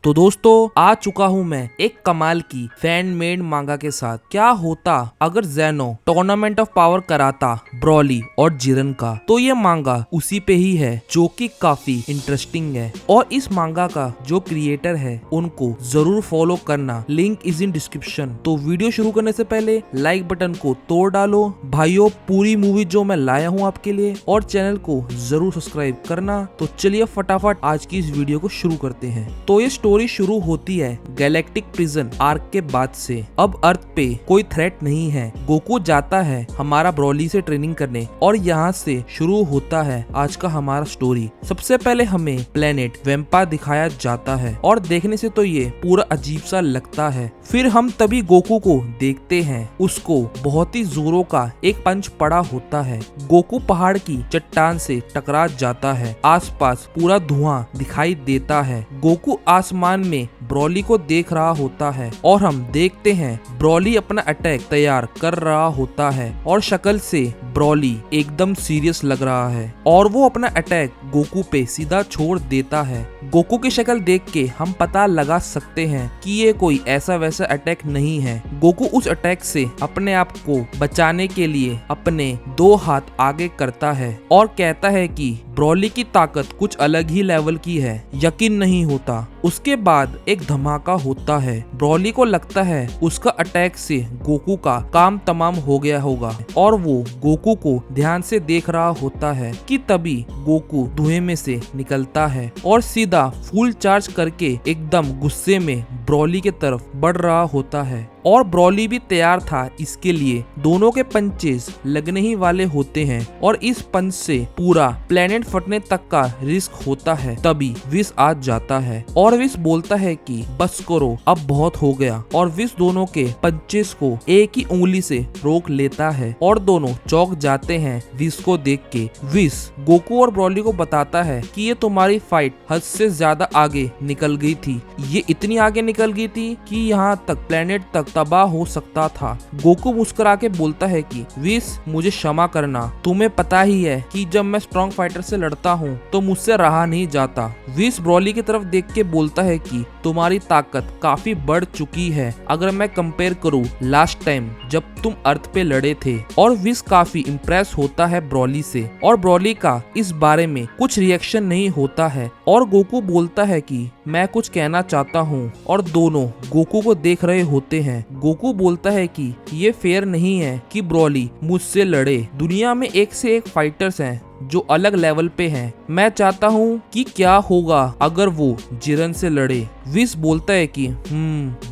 तो दोस्तों आ चुका हूँ मैं एक कमाल की फैन मेड मांगा के साथ। क्या होता अगर ज़ेनो टूर्नामेंट ऑफ पावर कराता ब्रॉली और जिरन का, तो ये मांगा उसी पे ही है जो कि काफी इंटरेस्टिंग है। और इस मांगा का जो क्रिएटर है उनको जरूर फॉलो करना, लिंक इज इन डिस्क्रिप्शन। तो वीडियो शुरू करने से पहले लाइक बटन को तोड़ डालो भाइयों, पूरी मूवी जो मैं लाया हूँ आपके लिए, और चैनल को जरूर सब्सक्राइब करना। तो चलिए फटाफट आज की इस वीडियो को शुरू करते हैं। तो ये स्टोरी शुरू होती है गैलेक्टिक प्रिजन आर्क के बाद से। अब अर्थ पे कोई थ्रेट नहीं है। गोकू जाता है हमारा ब्रॉली से ट्रेनिंग करने और यहाँ से शुरू होता है आज का हमारा स्टोरी। सबसे पहले हमें प्लेनेट वेम्पा दिखाया जाता है और देखने से तो ये पूरा अजीब सा लगता है। फिर हम तभी गोकू को देखते हैं, उसको बहुत ही जोरों का एक पंच पड़ा होता है। गोकू पहाड़ की चट्टान से टकरा जाता है। आसपास पूरा धुआं दिखाई देता है। गोकू आसमान में ब्रॉली को देख रहा होता है और हम देखते हैं ब्रॉली अपना अटैक तैयार कर रहा होता है और शक्ल से ब्रॉली एकदम सीरियस लग रहा है और वो अपना अटैक गोकू पे सीधा छोड़ देता है। गोकू की शक्ल देख के हम पता लगा सकते हैं कि ये कोई ऐसा वैसा अटैक नहीं है। गोकू उस अटैक से अपने आप को बचाने के लिए अपने दो हाथ आगे करता है और कहता है कि ब्रॉली की ताकत कुछ अलग ही लेवल की है, यकीन नहीं होता। उसके बाद एक धमाका होता है। ब्रॉली को लगता है उसका अटैक से गोकू का काम तमाम हो गया होगा और वो गोकू को ध्यान से देख रहा होता है कि तभी गोकू धुएं में से निकलता है और सीधा फुल चार्ज करके एकदम गुस्से में ब्रॉली के तरफ बढ़ रहा होता है। और ब्रॉली भी तैयार था इसके लिए। दोनों के पंचेस लगने ही वाले होते हैं और इस पंच से पूरा प्लेनेट फटने तक का रिस्क होता है। तभी विश आ जाता है और विश बोलता है कि बस करो, अब बहुत हो गया। और विश दोनों के पंचेस को एक ही उंगली से रोक लेता है और दोनों चौंक जाते हैं विश को देख के। विश गोकू और ब्रॉली को बताता है कि ये तुम्हारी फाइट हद से ज्यादा आगे निकल गई थी। ये इतनी आगे निकल गई थी कि यहाँ तक प्लेनेट तक तबाह हो सकता था। गोकू मुस्कुरा के बोलता है कि विश मुझे क्षमा करना, तुम्हें पता ही है कि जब मैं स्ट्रॉन्ग फाइटर से लड़ता हूँ तो मुझसे रहा नहीं जाता। विश ब्रॉली की तरफ देख के बोलता है कि तुम्हारी ताकत काफी बढ़ चुकी है अगर मैं कंपेयर करूँ लास्ट टाइम जब तुम अर्थ पे लड़े थे। और विश काफी इम्प्रेस होता है ब्रॉली से और ब्रॉली का इस बारे में कुछ रिएक्शन नहीं होता है। और गोकू बोलता है कि मैं कुछ कहना चाहता हूँ और दोनों गोकू को देख रहे होते हैं। गोकू बोलता है कि ये फेयर नहीं है कि ब्रॉली मुझसे लड़े। दुनिया में एक से एक फाइटर्स हैं जो अलग लेवल पे हैं। मैं चाहता हूँ कि क्या होगा अगर वो जिरन से लड़े। विश बोलता है कि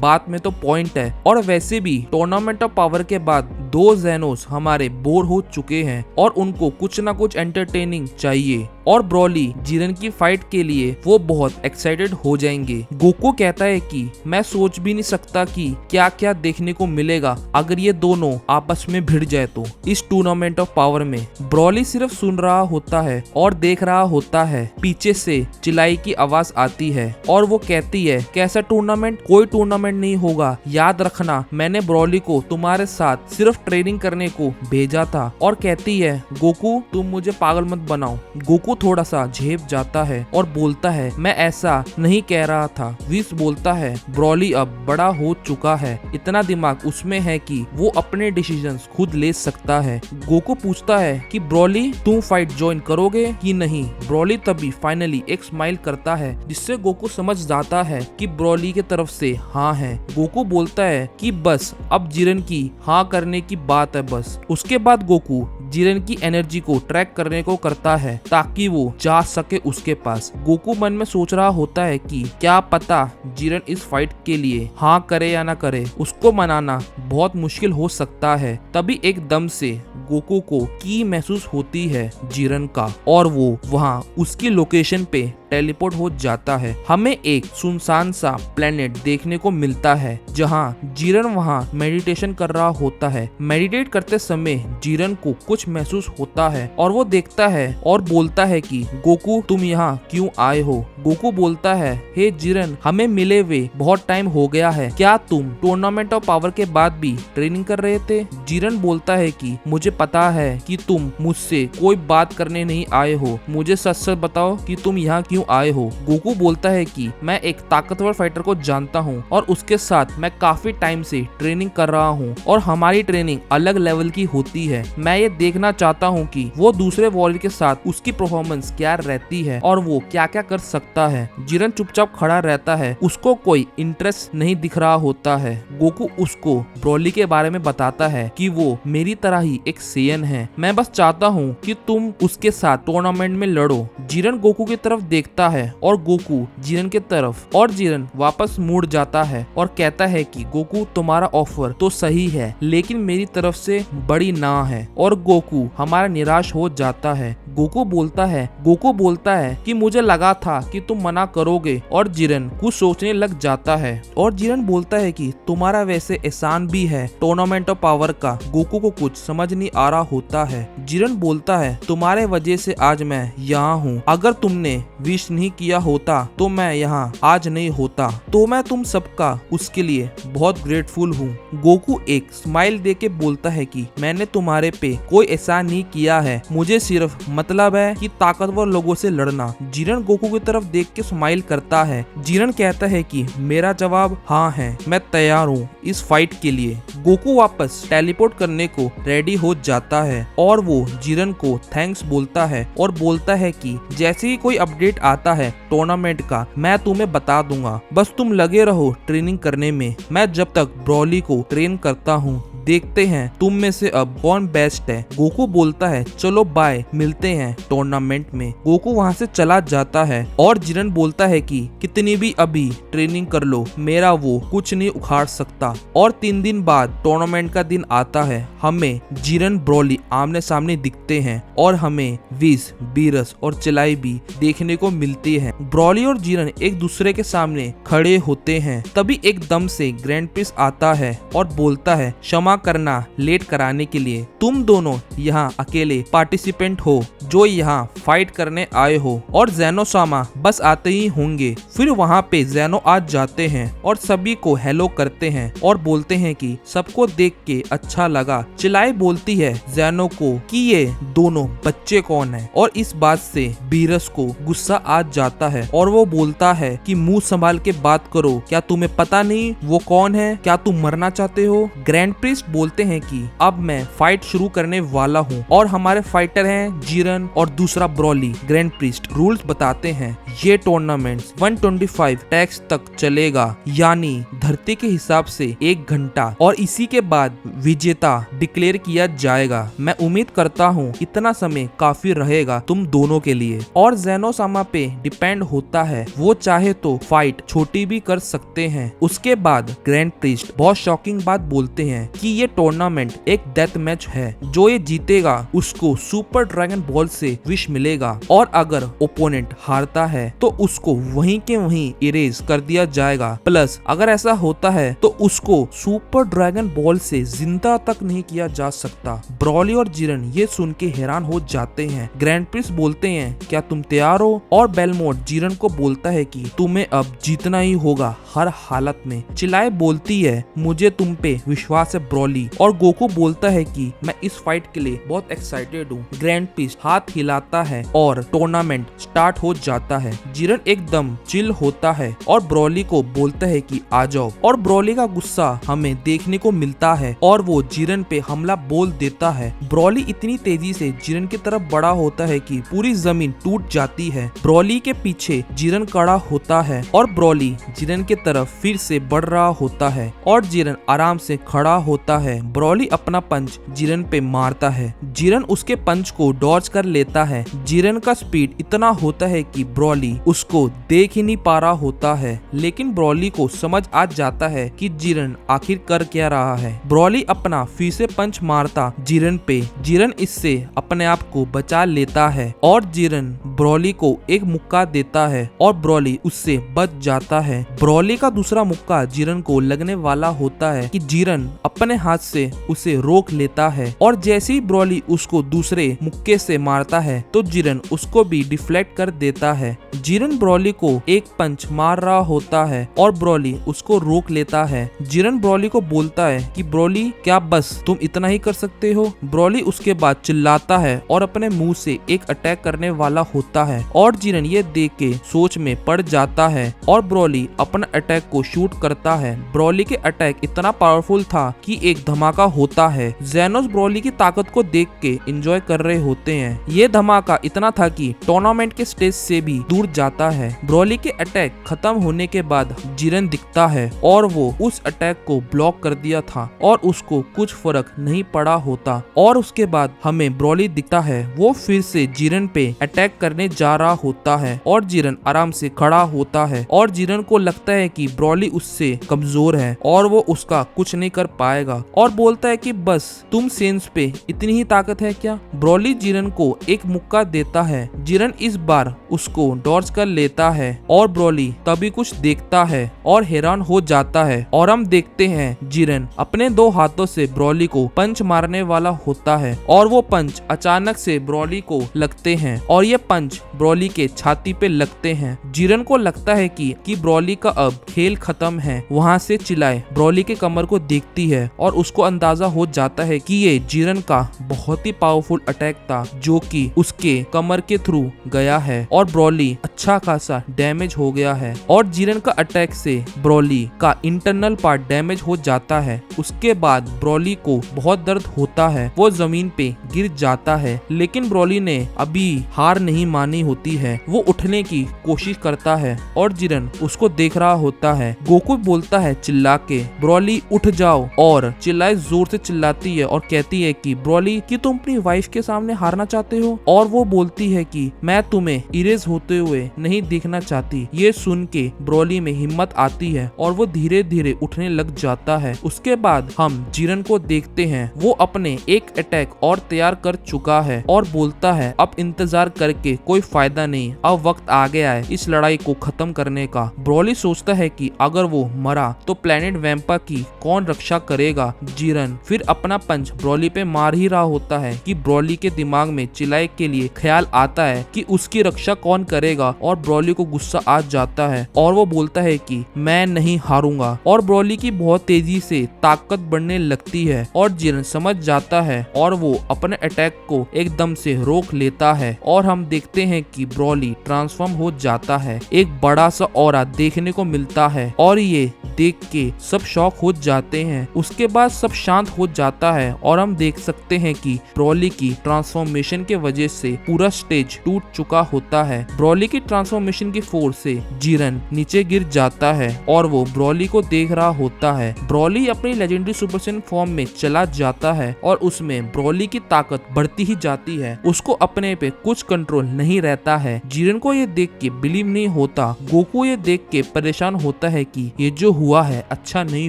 बात में तो पॉइंट है और वैसे भी टूर्नामेंट ऑफ पावर के बाद दो ज़ेनोस हमारे बोर हो चुके हैं और उनको कुछ ना कुछ एंटरटेनिंग चाहिए। और ब्रॉली जिरन की फाइट के लिए वो बहुत एक्साइटेड हो जाएंगे। गोकू कहता है कि मैं सोच भी नहीं सकता कि क्या क्या देखने को मिलेगा अगर ये दोनों आपस में भिड़ जाए तो इस टूर्नामेंट ऑफ पावर में। ब्रॉली सिर्फ सुन रहा होता है और देख रहा होता है। पीछे से चिल्लाई की आवाज आती है और वो कहती है कैसा टूर्नामेंट, कोई टूर्नामेंट नहीं होगा। याद रखना मैंने ब्रॉली को तुम्हारे साथ सिर्फ ट्रेनिंग करने को भेजा था। और कहती है गोकू तुम मुझे पागल मत बनाओ। गोकू थोड़ा सा झेप जाता है और बोलता है मैं ऐसा नहीं कह रहा था। विश बोलता है ब्रॉली अब बड़ा हो चुका है, इतना दिमाग उसमें है कि वो अपने डिसीजंस खुद ले सकता है। गोकू पूछता है कि ब्रॉली तुम फाइट ज्वाइन करोगे कि नहीं। ब्रॉली तभी फाइनली एक स्माइल करता है जिससे गोकू समझ जाता है कि ब्रॉली के तरफ से हाँ है। गोकू बोलता है कि बस अब जिरन की हाँ करने की बात है बस। उसके बाद गोकू जिरन की एनर्जी को ट्रैक करने को करता है ताकि वो जा सके उसके पास। गोकू मन में सोच रहा होता है कि क्या पता जिरन इस फाइट के लिए हाँ करे या ना करे, उसको मनाना बहुत मुश्किल हो सकता है। तभी एकदम से गोकू को की महसूस होती है जिरन का और वो वहाँ उसकी लोकेशन पे टेलीपोर्ट हो जाता है। हमें एक सुनसान सा प्लेनेट देखने को मिलता है जहाँ जिरन वहाँ मेडिटेशन कर रहा होता है। मेडिटेट करते समय जिरन को कुछ महसूस होता है और वो देखता है और बोलता है कि गोकू तुम यहाँ क्यों आए हो। गोकू बोलता है, हे जिरन, हमें मिले हुए बहुत टाइम हो गया है, क्या तुम टूर्नामेंट ऑफ पावर के बाद भी ट्रेनिंग कर रहे थे? जिरन बोलता है कि मुझे पता है कि तुम मुझसे कोई बात करने नहीं आए हो, मुझे सच सच बताओ कि तुम यहाँ क्यों आए हो? गोकू बोलता है कि मैं एक ताकतवर फाइटर को जानता हूँ और उसके साथ मैं काफी टाइम से ट्रेनिंग कर रहा हूँ और हमारी ट्रेनिंग अलग लेवल की होती है। मैं ये देखना चाहता हूँ कि वो दूसरे वॉरियर के साथ उसकी परफॉर्मेंस क्या रहती है और वो क्या क्या कर सकता है। जिरन चुपचाप खड़ा रहता है, उसको कोई इंटरेस्ट नहीं दिख रहा होता है। गोकू उसको ब्रोली के बारे में बताता है कि वो मेरी तरह ही एक सेयन है, मैं बस चाहता हूँ कि तुम उसके साथ टूर्नामेंट में लड़ो। जिरन गोकू की तरफ देखता है और गोकू जिरन की तरफ, और जिरन वापस मुड़ जाता है और कहता है कि गोकू तुम्हारा ऑफर तो सही है लेकिन मेरी तरफ से बड़ी ना है, और गोकू हमारा निराश हो जाता है। गोकू बोलता है कि मुझे लगा था कि तुम मना करोगे, और जिरन कुछ सोचने लग जाता है और जिरन बोलता है कि तुम्हारा वैसे एहसान भी है टूर्नामेंट ऑफ पावर का। गोकू को कुछ समझ नहीं आ रहा होता है। जिरन बोलता है तुम्हारे वजह से आज मैं यहाँ हूँ, अगर तुमने विश नहीं किया होता तो मैं यहाँ आज नहीं होता, तो मैं तुम सबका उसके लिए बहुत ग्रेटफुल हूँ। गोकू एक स्माइल दे के बोलता है कि मैंने तुम्हारे पे कोई एहसान नहीं किया है, मुझे सिर्फ मतलब है कि ताकतवर लोगों से लड़ना। जिरन गोकू की तरफ देख के स्माइल करता है। जिरन कहता है कि मेरा जवाब हाँ है, मैं तैयार हूँ इस फाइट के लिए। गोकू वापस टेलीपोर्ट करने को रेडी हो जाता है और वो जिरन को थैंक्स बोलता है और बोलता है कि जैसे ही कोई अपडेट आता है टूर्नामेंट का मैं तुम्हें बता दूंगा, बस तुम लगे रहो ट्रेनिंग करने में, मैं जब तक ब्रोली को ट्रेन करता हूँ, देखते हैं तुम में से अब कौन बेस्ट है। गोकू बोलता है चलो बाय, मिलते हैं टूर्नामेंट में। गोकू वहां से चला जाता है और जिरन बोलता है कि कितनी भी अभी ट्रेनिंग कर लो, मेरा वो कुछ नहीं उखाड़ सकता। और 3 दिन बाद टूर्नामेंट का दिन आता है। हमें जिरन ब्रोली आमने सामने दिखते हैं और हमें विज, बीरस और चिलाई भी देखने को मिलती है। ब्रोली और जिरन एक दूसरे के सामने खड़े होते हैं। तभी एकदम से ग्रैंड प्रिंस आता है और बोलता है क्षमा करना लेट कराने के लिए, तुम दोनों यहाँ अकेले पार्टिसिपेंट हो जो यहाँ फाइट करने आए हो, और ज़ेनो सामा बस आते ही होंगे। फिर वहाँ पे ज़ेनो आ जाते हैं और सभी को हेलो करते हैं और बोलते हैं कि सबको देख के अच्छा लगा। चिलाई बोलती है ज़ेनो को कि ये दोनों बच्चे कौन है, और इस बात से बीरस को गुस्सा आ जाता है और वो बोलता है कि मुंह संभाल के बात करो, क्या तुम्हें पता नहीं वो कौन है, क्या तुम मरना चाहते हो? ग्रैंड प्रिंस बोलते हैं कि अब मैं फाइट शुरू करने वाला हूँ और हमारे फाइटर हैं जिरन और दूसरा ब्रोली। ग्रैंड प्रिस्ट रूल्स बताते हैं ये टूर्नामेंट 125 टैक्स तक चलेगा, यानी धरती के हिसाब से 1 घंटा, और इसी के बाद विजेता डिक्लेयर किया जाएगा। मैं उम्मीद करता हूँ इतना समय काफी रहेगा तुम दोनों के लिए। और ज़ेनो सामा पे डिपेंड होता है, वो चाहे तो फाइट छोटी भी कर सकते हैं। उसके बाद ग्रैंड प्रिस्ट बहुत शॉकिंग बात बोलते हैं कि ये टूर्नामेंट एक डेथ मैच है, जो ये जीतेगा उसको सुपर ड्रैगन बॉल से विश मिलेगा, और अगर ओपोनेंट हारता है तो उसको वहीं के वहीं इरेज कर दिया जाएगा। प्लस अगर ऐसा होता है तो उसको सुपर ड्रैगन बॉल से जिंदा तक नहीं किया जा सकता। ब्रोली और जिरन ये सुन के हैरान हो जाते हैं। ग्रैंड प्रिंस बोलते हैं क्या तुम तैयार हो? और बेलमोट जिरन को बोलता है कि तुम्हें अब जीतना ही होगा हर हालत में। चिलाई बोलती है मुझे तुम पे विश्वास है ब्रोली, और गोकू बोलता है कि मैं इस फाइट के लिए बहुत एक्साइटेड हूँ। ग्रैंड प्रिंस हाथ हिलाता है और टूर्नामेंट स्टार्ट हो जाता है। जिरन एकदम चिल होता है और ब्रोली को बोलता है कि आ जाओ, और ब्रोली का गुस्सा हमें देखने को मिलता है और वो जिरन पे हमला बोल देता है। ब्रोली इतनी तेजी से जिरन की तरफ बड़ा होता है कि पूरी जमीन टूट जाती है। ब्रोली के पीछे जिरन खड़ा होता है और ब्रोली जिरन की तरफ फिर से बढ़ रहा होता है और जिरन आराम से खड़ा होता है। ब्रोली अपना पंच जिरन पे मारता है। जिरन उसके पंच को डॉज कर लेता है। जिरन का स्पीड इतना होता है कि ब्रोली उसको देख ही नहीं पा रहा होता है, लेकिन ब्रोली को समझ आ जाता है कि जिरन आखिर कर क्या रहा है। ब्रोली अपना फिर से पंच मारता जिरन पे। जिरन इससे अपने आप को बचा लेता है और जिरन ब्रोली को एक मुक्का देता है और ब्रोली उससे बच जाता है। ब्रोली का दूसरा मुक्का जिरन को लगने वाला होता है कि जिरन अपने हाथ से उसे रोक लेता है और जैसे ही ब्रॉली उसको दूसरे मुक्के से मारता है तो जिरन उसको भी डिफ्लेक्ट कर देता है। जिरन ब्रॉली को एक पंच मार रहा होता है और ब्रॉली उसको रोक लेता है। जिरन ब्रॉली को बोलता है कि ब्रॉली क्या बस तुम इतना ही कर सकते हो। ब्रॉली उसके बाद चिल्लाता है और अपने मुंह से एक अटैक करने वाला होता है और जिरन ये देख के सोच में पड़ जाता है और ब्रॉली अपना अटैक को शूट करता है। ब्रॉली के अटैक इतना पावरफुल था कि एक धमाका होता है। जेनोस ब्रॉली की ताकत को देख के एंजॉय कर रहे होते हैं। ये धमाका इतना था कि टूर्नामेंट के स्टेज से भी दूर जाता है। ब्रॉली के अटैक खत्म होने के बाद जिरन दिखता है और वो उस अटैक को ब्लॉक कर दिया था और उसको कुछ फर्क नहीं पड़ा होता। और उसके बाद हमें ब्रॉली दिखता है, वो फिर से जिरन पे अटैक करने जा रहा होता है और जिरन आराम से खड़ा होता है और जिरन को लगता है कि ब्रॉली उससे कमजोर है और वो उसका कुछ नहीं कर पाएगा और बोलता है कि बस तुम सेंस पे इतनी ही ताकत है क्या। ब्रॉली जिरन को एक मुक्का देता है। जिरन इस बार उसको डॉज कर लेता है और ब्रॉली तभी कुछ देखता है और हैरान हो जाता है और हम देखते हैं जिरन अपने दो हाथों से ब्रॉली को पंच मारने वाला होता है और वो पंच अचानक से ब्रॉली को लगते हैं और ये पंच ब्रॉली के छाती पे लगते हैं। जिरन को लगता है कि ब्रॉली का अब खेल खत्म है। वहाँ से चिल्लाए ब्रॉली के कमर को देखती है और उसको अंदाजा हो जाता है कि ये जिरन का बहुत ही पावरफुल अटैक था जो कि उसके कमर के थ्रू गया है और ब्रॉली अच्छा खासा डैमेज हो गया है और जिरन का अटैक से ब्रॉली का इंटरनल पार्ट डैमेज हो जाता है। उसके बाद ब्रॉली को बहुत दर्द होता है, वो जमीन पे गिर जाता है लेकिन ब्रॉली ने अभी हार नहीं मानी होती है। वो उठने की कोशिश करता है और जिरन उसको देख रहा होता है। गोकू बोलता है चिल्ला के ब्रॉली उठ जाओ और चिल्लाए जोर से चिल्लाती है और कहती है कि ब्रॉली कि तुम अपनी वाइफ के सामने हारना चाहते हो और वो बोलती है कि मैं तुम्हें इरेज होते हुए नहीं देखना चाहती। ये सुन के ब्रॉली में हिम्मत आती है और वो धीरे धीरे उठने लग जाता है। उसके बाद हम जिरन को देखते हैं, वो अपने एक अटैक और तैयार कर चुका है और बोलता है अब इंतजार करके कोई फायदा नहीं, अब वक्त आ गया है इस लड़ाई को खत्म करने का। ब्रॉली सोचता है कि अगर वो मरा तो प्लेनेट वैम्पा की कौन रक्षा करेगा। जिरन फिर अपना पंच ब्रॉली पे मार ही रहा होता है कि ब्रॉली के दिमाग में चिल्लाए के लिए ख्याल आता है कि उसकी रक्षा कौन करेगा और ब्रॉली को गुस्सा आ जाता है और वो बोलता है कि मैं नहीं हारूंगा और ब्रॉली की बहुत तेजी से ताकत बढ़ने लगती है और जिरन समझ जाता है और वो अपने अटैक को एकदम से रोक लेता है और हम देखते हैं कि ब्रॉली ट्रांसफॉर्म हो जाता है। एक बड़ा सा ऑरा देखने को मिलता है और ये देख के सब शॉक हो जाते हैं। उसके बाद सब शांत हो जाता है और हम देख सकते हैं कि ब्रॉली की ट्रांसफॉर्मेशन के वजह से पूरा स्टेज टूट चुका होता है। ब्रॉली की ट्रांसफॉर्मेशन की फोर्स से जिरन नीचे गिर जाता है और वो ब्रॉली को देख रहा होता है। ब्रॉली अपनी लेजेंडरी सुपर सैयन फॉर्म में चला जाता है और उसमें ब्रॉली की ताकत बढ़ती ही जाती है। उसको अपने पे कुछ कंट्रोल नहीं रहता है। जिरन को ये देख के बिलीव नहीं होता। गोकू ये देख के परेशान होता है कि ये जो हुआ है अच्छा नहीं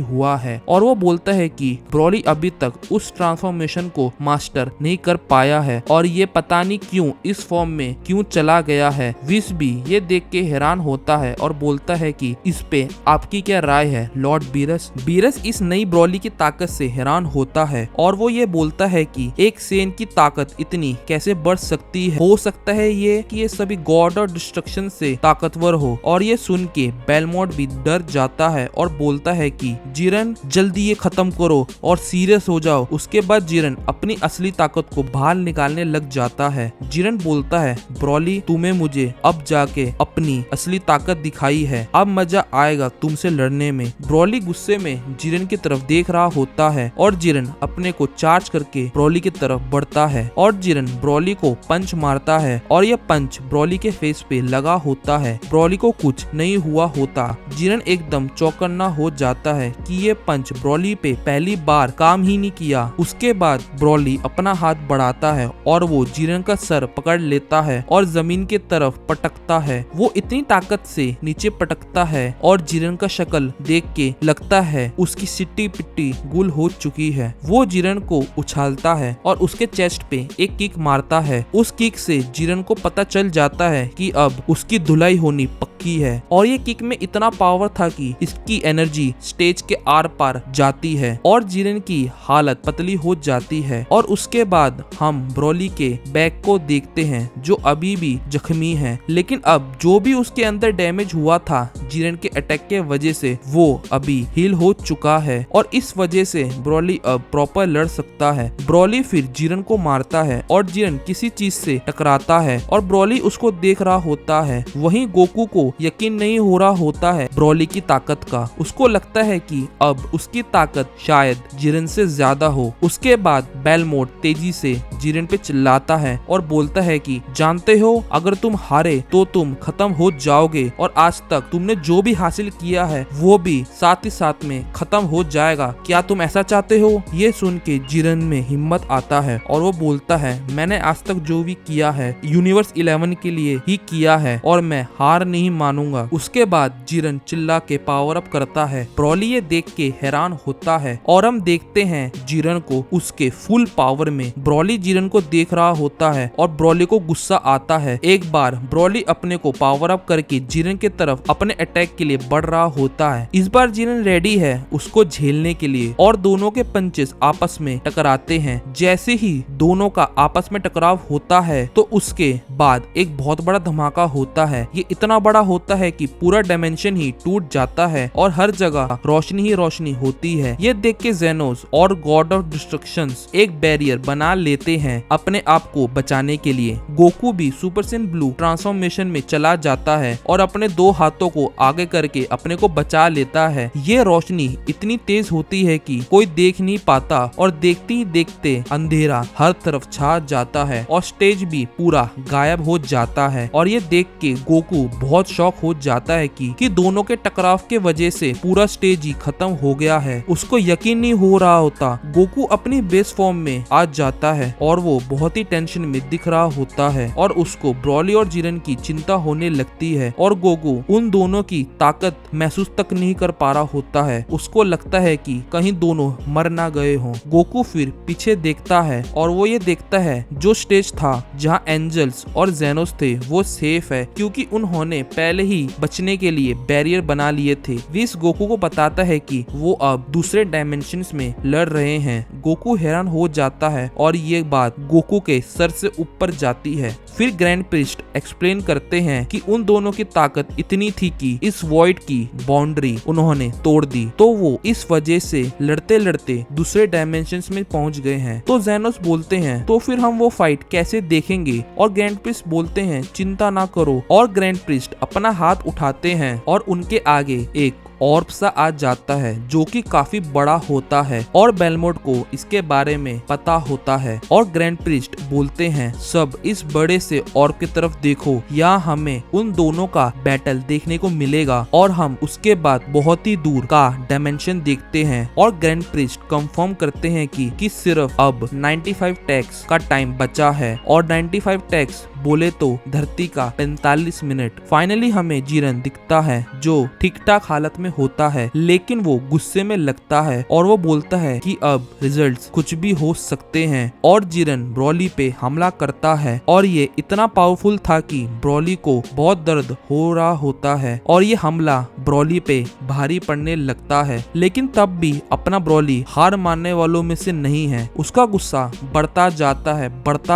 हुआ है और वो बोलता है कि ब्रॉली अभी तक उस ट्रांसफॉर्मेशन को मास्टर नहीं कर पाया है और ये पता नहीं क्यों इस फॉर्म में क्यों चला गया है। विस भी ये देख के हैरान होता है और बोलता है कि इस पे आपकी क्या राय है लॉर्ड बीरस। बीरस इस नई ब्रॉली की ताकत से हैरान होता है और वो ये बोलता है कि एक सेन की ताकत इतनी कैसे बढ़ सकती है। हो सकता है ये कि ये सभी गॉड और डिस्ट्रक्शन से ताकतवर हो। और ये सुन के बेलमोट भी डर जाता है और बोलता है कि जिरन जल्दी ये खत्म करो और सीरियस हो जाओ। उसके बाद जिरन अपनी असली ताकत को बाहर निकालने लग जाता है। जिरन बोलता है ब्रॉली तुम्हें मुझे अब जाके अपनी असली ताकत दिखाई है, अब मजा आएगा तुमसे लड़ने में। ब्रॉली गुस्से में जिरन की तरफ देख रहा होता है और जिरन अपने को चार्ज करके ब्रॉली की तरफ बढ़ता है और जिरन ब्रॉली को पंच मारता है और यह पंच ब्रॉली के फेस पे लगा होता है। ब्रॉली को कुछ नहीं हुआ होता। जिरन एकदम चौकन्ना हो जाता है कि ये पंच ब्रॉली पे पहली बार काम ही नहीं किया। उसके बाद ब्रॉली अपना हाथ बढ़ाता है और वो जिरन का सर पकड़ लेता है और जमीन की तरफ पटकता है। वो इतनी ताकत से नीचे पटकता है और जिरन का शक्ल देख के लगता है उसकी सिट्टी पिट्टी गुल हो चुकी है। वो जिरन को उछालता है और उसके चेस्ट पे एक किक मारता है। उस किक से जिरन को पता चल जाता है कि अब उसकी धुलाई होनी पक्की है और ये किक में इतना पावर था कि इसकी की एनर्जी स्टेज के आर पार जाती है और जिरेन की हालत पतली हो जाती है। और उसके बाद हम ब्रॉली के बैक को देखते हैं जो अभी भी जख्मी है, लेकिन अब जो भी उसके अंदर डैमेज हुआ था जिरेन के अटैक के वजह से वो अभी हील हो चुका है और इस वजह से ब्रॉली अब प्रॉपर लड़ सकता है। ब्रॉली फिर जिरेन को मारता है और जिरेन किसी चीज से टकराता है और ब्रॉली उसको देख रहा होता है। वहीं गोकू को यकीन नहीं हो रहा होता है ब्रॉली की ताकत का। उसको लगता है कि अब उसकी ताकत शायद जिरेन से ज्यादा हो। उसके बाद बेलमोट तेजी से जिरेन पे चिल्लाता है और बोलता है कि जानते हो अगर तुम हारे तो तुम खत्म हो जाओगे और आज तक तुमने जो भी हासिल किया है वो भी साथ ही साथ में खत्म हो जाएगा। क्या तुम ऐसा चाहते हो? ये सुन के जिरेन में हिम्मत आता है और वो बोलता है मैंने आज तक जो भी किया है यूनिवर्स 11 के लिए ही किया है और मैं हार नहीं मानूंगा। उसके बाद जिरेन चिल्ला के पावर अप करता है। ब्रॉली ये देख के हैरान होता है और हम देखते हैं जिरेन को उसके फुल पावर में। ब्रॉली जिरेन को देख रहा होता है और ब्रॉली को गुस्सा आता है। एक बार ब्रॉली अपने को पावर अप करके जिरेन के तरफ अपने अटैक के लिए बढ़ रहा होता है। इस बार जिरेन रेडी है उसको झेलने के लिए और दोनों के पंचेस आपस में टकराते हैं। जैसे ही दोनों का आपस में टकराव होता है तो उसके बाद एक बहुत बड़ा धमाका होता है। ये इतना बड़ा होता है कि पूरा डायमेंशन ही टूट जाता है और हर जगह रोशनी ही रोशनी होती है। ये देख के जेनोस और गॉड ऑफ डिस्ट्रक्शंस एक बैरियर बना लेते हैं अपने आप को बचाने के लिए। गोकू भी सुपर सैयन ब्लू ट्रांसफॉर्मेशन में चला जाता है और अपने दो हाथों को आगे करके अपने को बचा लेता है। ये रोशनी इतनी तेज होती है कि कोई देख नहीं पाता और देखते ही देखते अंधेरा हर तरफ छा जाता है और स्टेज भी पूरा गायब हो जाता है। और ये देख के गोकू बहुत शॉक हो जाता है कि दोनों के टकराव के वजह से पूरा स्टेज ही खत्म हो गया है। उसको यकीन नहीं हो रहा होता। गोकू अपनी बेस फॉर्म में आ जाता है और वो बहुत ही टेंशन में दिख रहा होता है और उसको ब्रॉली और जिरेन की चिंता होने लगती है और गोकू उन दोनों की ताकत महसूस तक नहीं कर पा रहा होता है। उसको लगता है कि कहीं दोनों मर ना गए हों। गोकू फिर पीछे देखता है और वो ये देखता है जो स्टेज था जहाँ एंजल्स और जेनोस थे वो सेफ है क्योंकि उन्होंने पहले ही बचने के लिए बैरियर बना लिए थे। विस गोकू को बताता है कि वो अब दूसरे डायमेंशंस में लड़ रहे हैं। गोकू हैरान हो जाता है और ये बात गोकू के सर से ऊपर जाती है। फिर ग्रैंड प्रीस्ट एक्सप्लेन करते हैं कि उन दोनों की ताकत इतनी थी कि इस वॉइड की बाउंड्री उन्होंने तोड़ दी, तो वो इस वजह से लड़ते लड़ते दूसरे डायमेंशंस में पहुंच गए हैं। तो जेनोस बोलते हैं तो फिर हम वो फाइट कैसे देखेंगे? और ग्रैंड प्रीस्ट बोलते हैं चिंता ना करो। और ग्रैंड प्रीस्ट अपना हाथ उठाते हैं और उनके आगे एक ऑर्ब सा आ जाता है जो कि काफी बड़ा होता है और बेलमोट को इसके बारे में पता होता है। और ग्रैंड प्रीस्ट बोलते हैं सब इस बड़े से ऑर्ब की तरफ देखो, यहाँ हमें उन दोनों का बैटल देखने को मिलेगा और हम उसके बाद बहुत ही दूर का डायमेंशन देखते हैं। और ग्रैंड प्रीस्ट कंफर्म करते हैं कि सिर्फ अब 95 टैक्स का टाइम बचा है और 95 टैक्स बोले तो धरती का 45 मिनट। फाइनली हमें जिरेन दिखता है जो ठीक ठाक हालत में होता है, लेकिन वो गुस्से में लगता है और वो बोलता है कि अब रिजल्ट्स कुछ भी हो सकते हैं। और जिरेन ब्रॉली पे हमला करता है और ये इतना पावरफुल था कि ब्रॉली को बहुत दर्द हो रहा होता है और ये हमला ब्रॉली पे भारी पड़ने लगता है। लेकिन तब भी अपना ब्रॉली हार मानने वालों में से नहीं है। उसका गुस्सा बढ़ता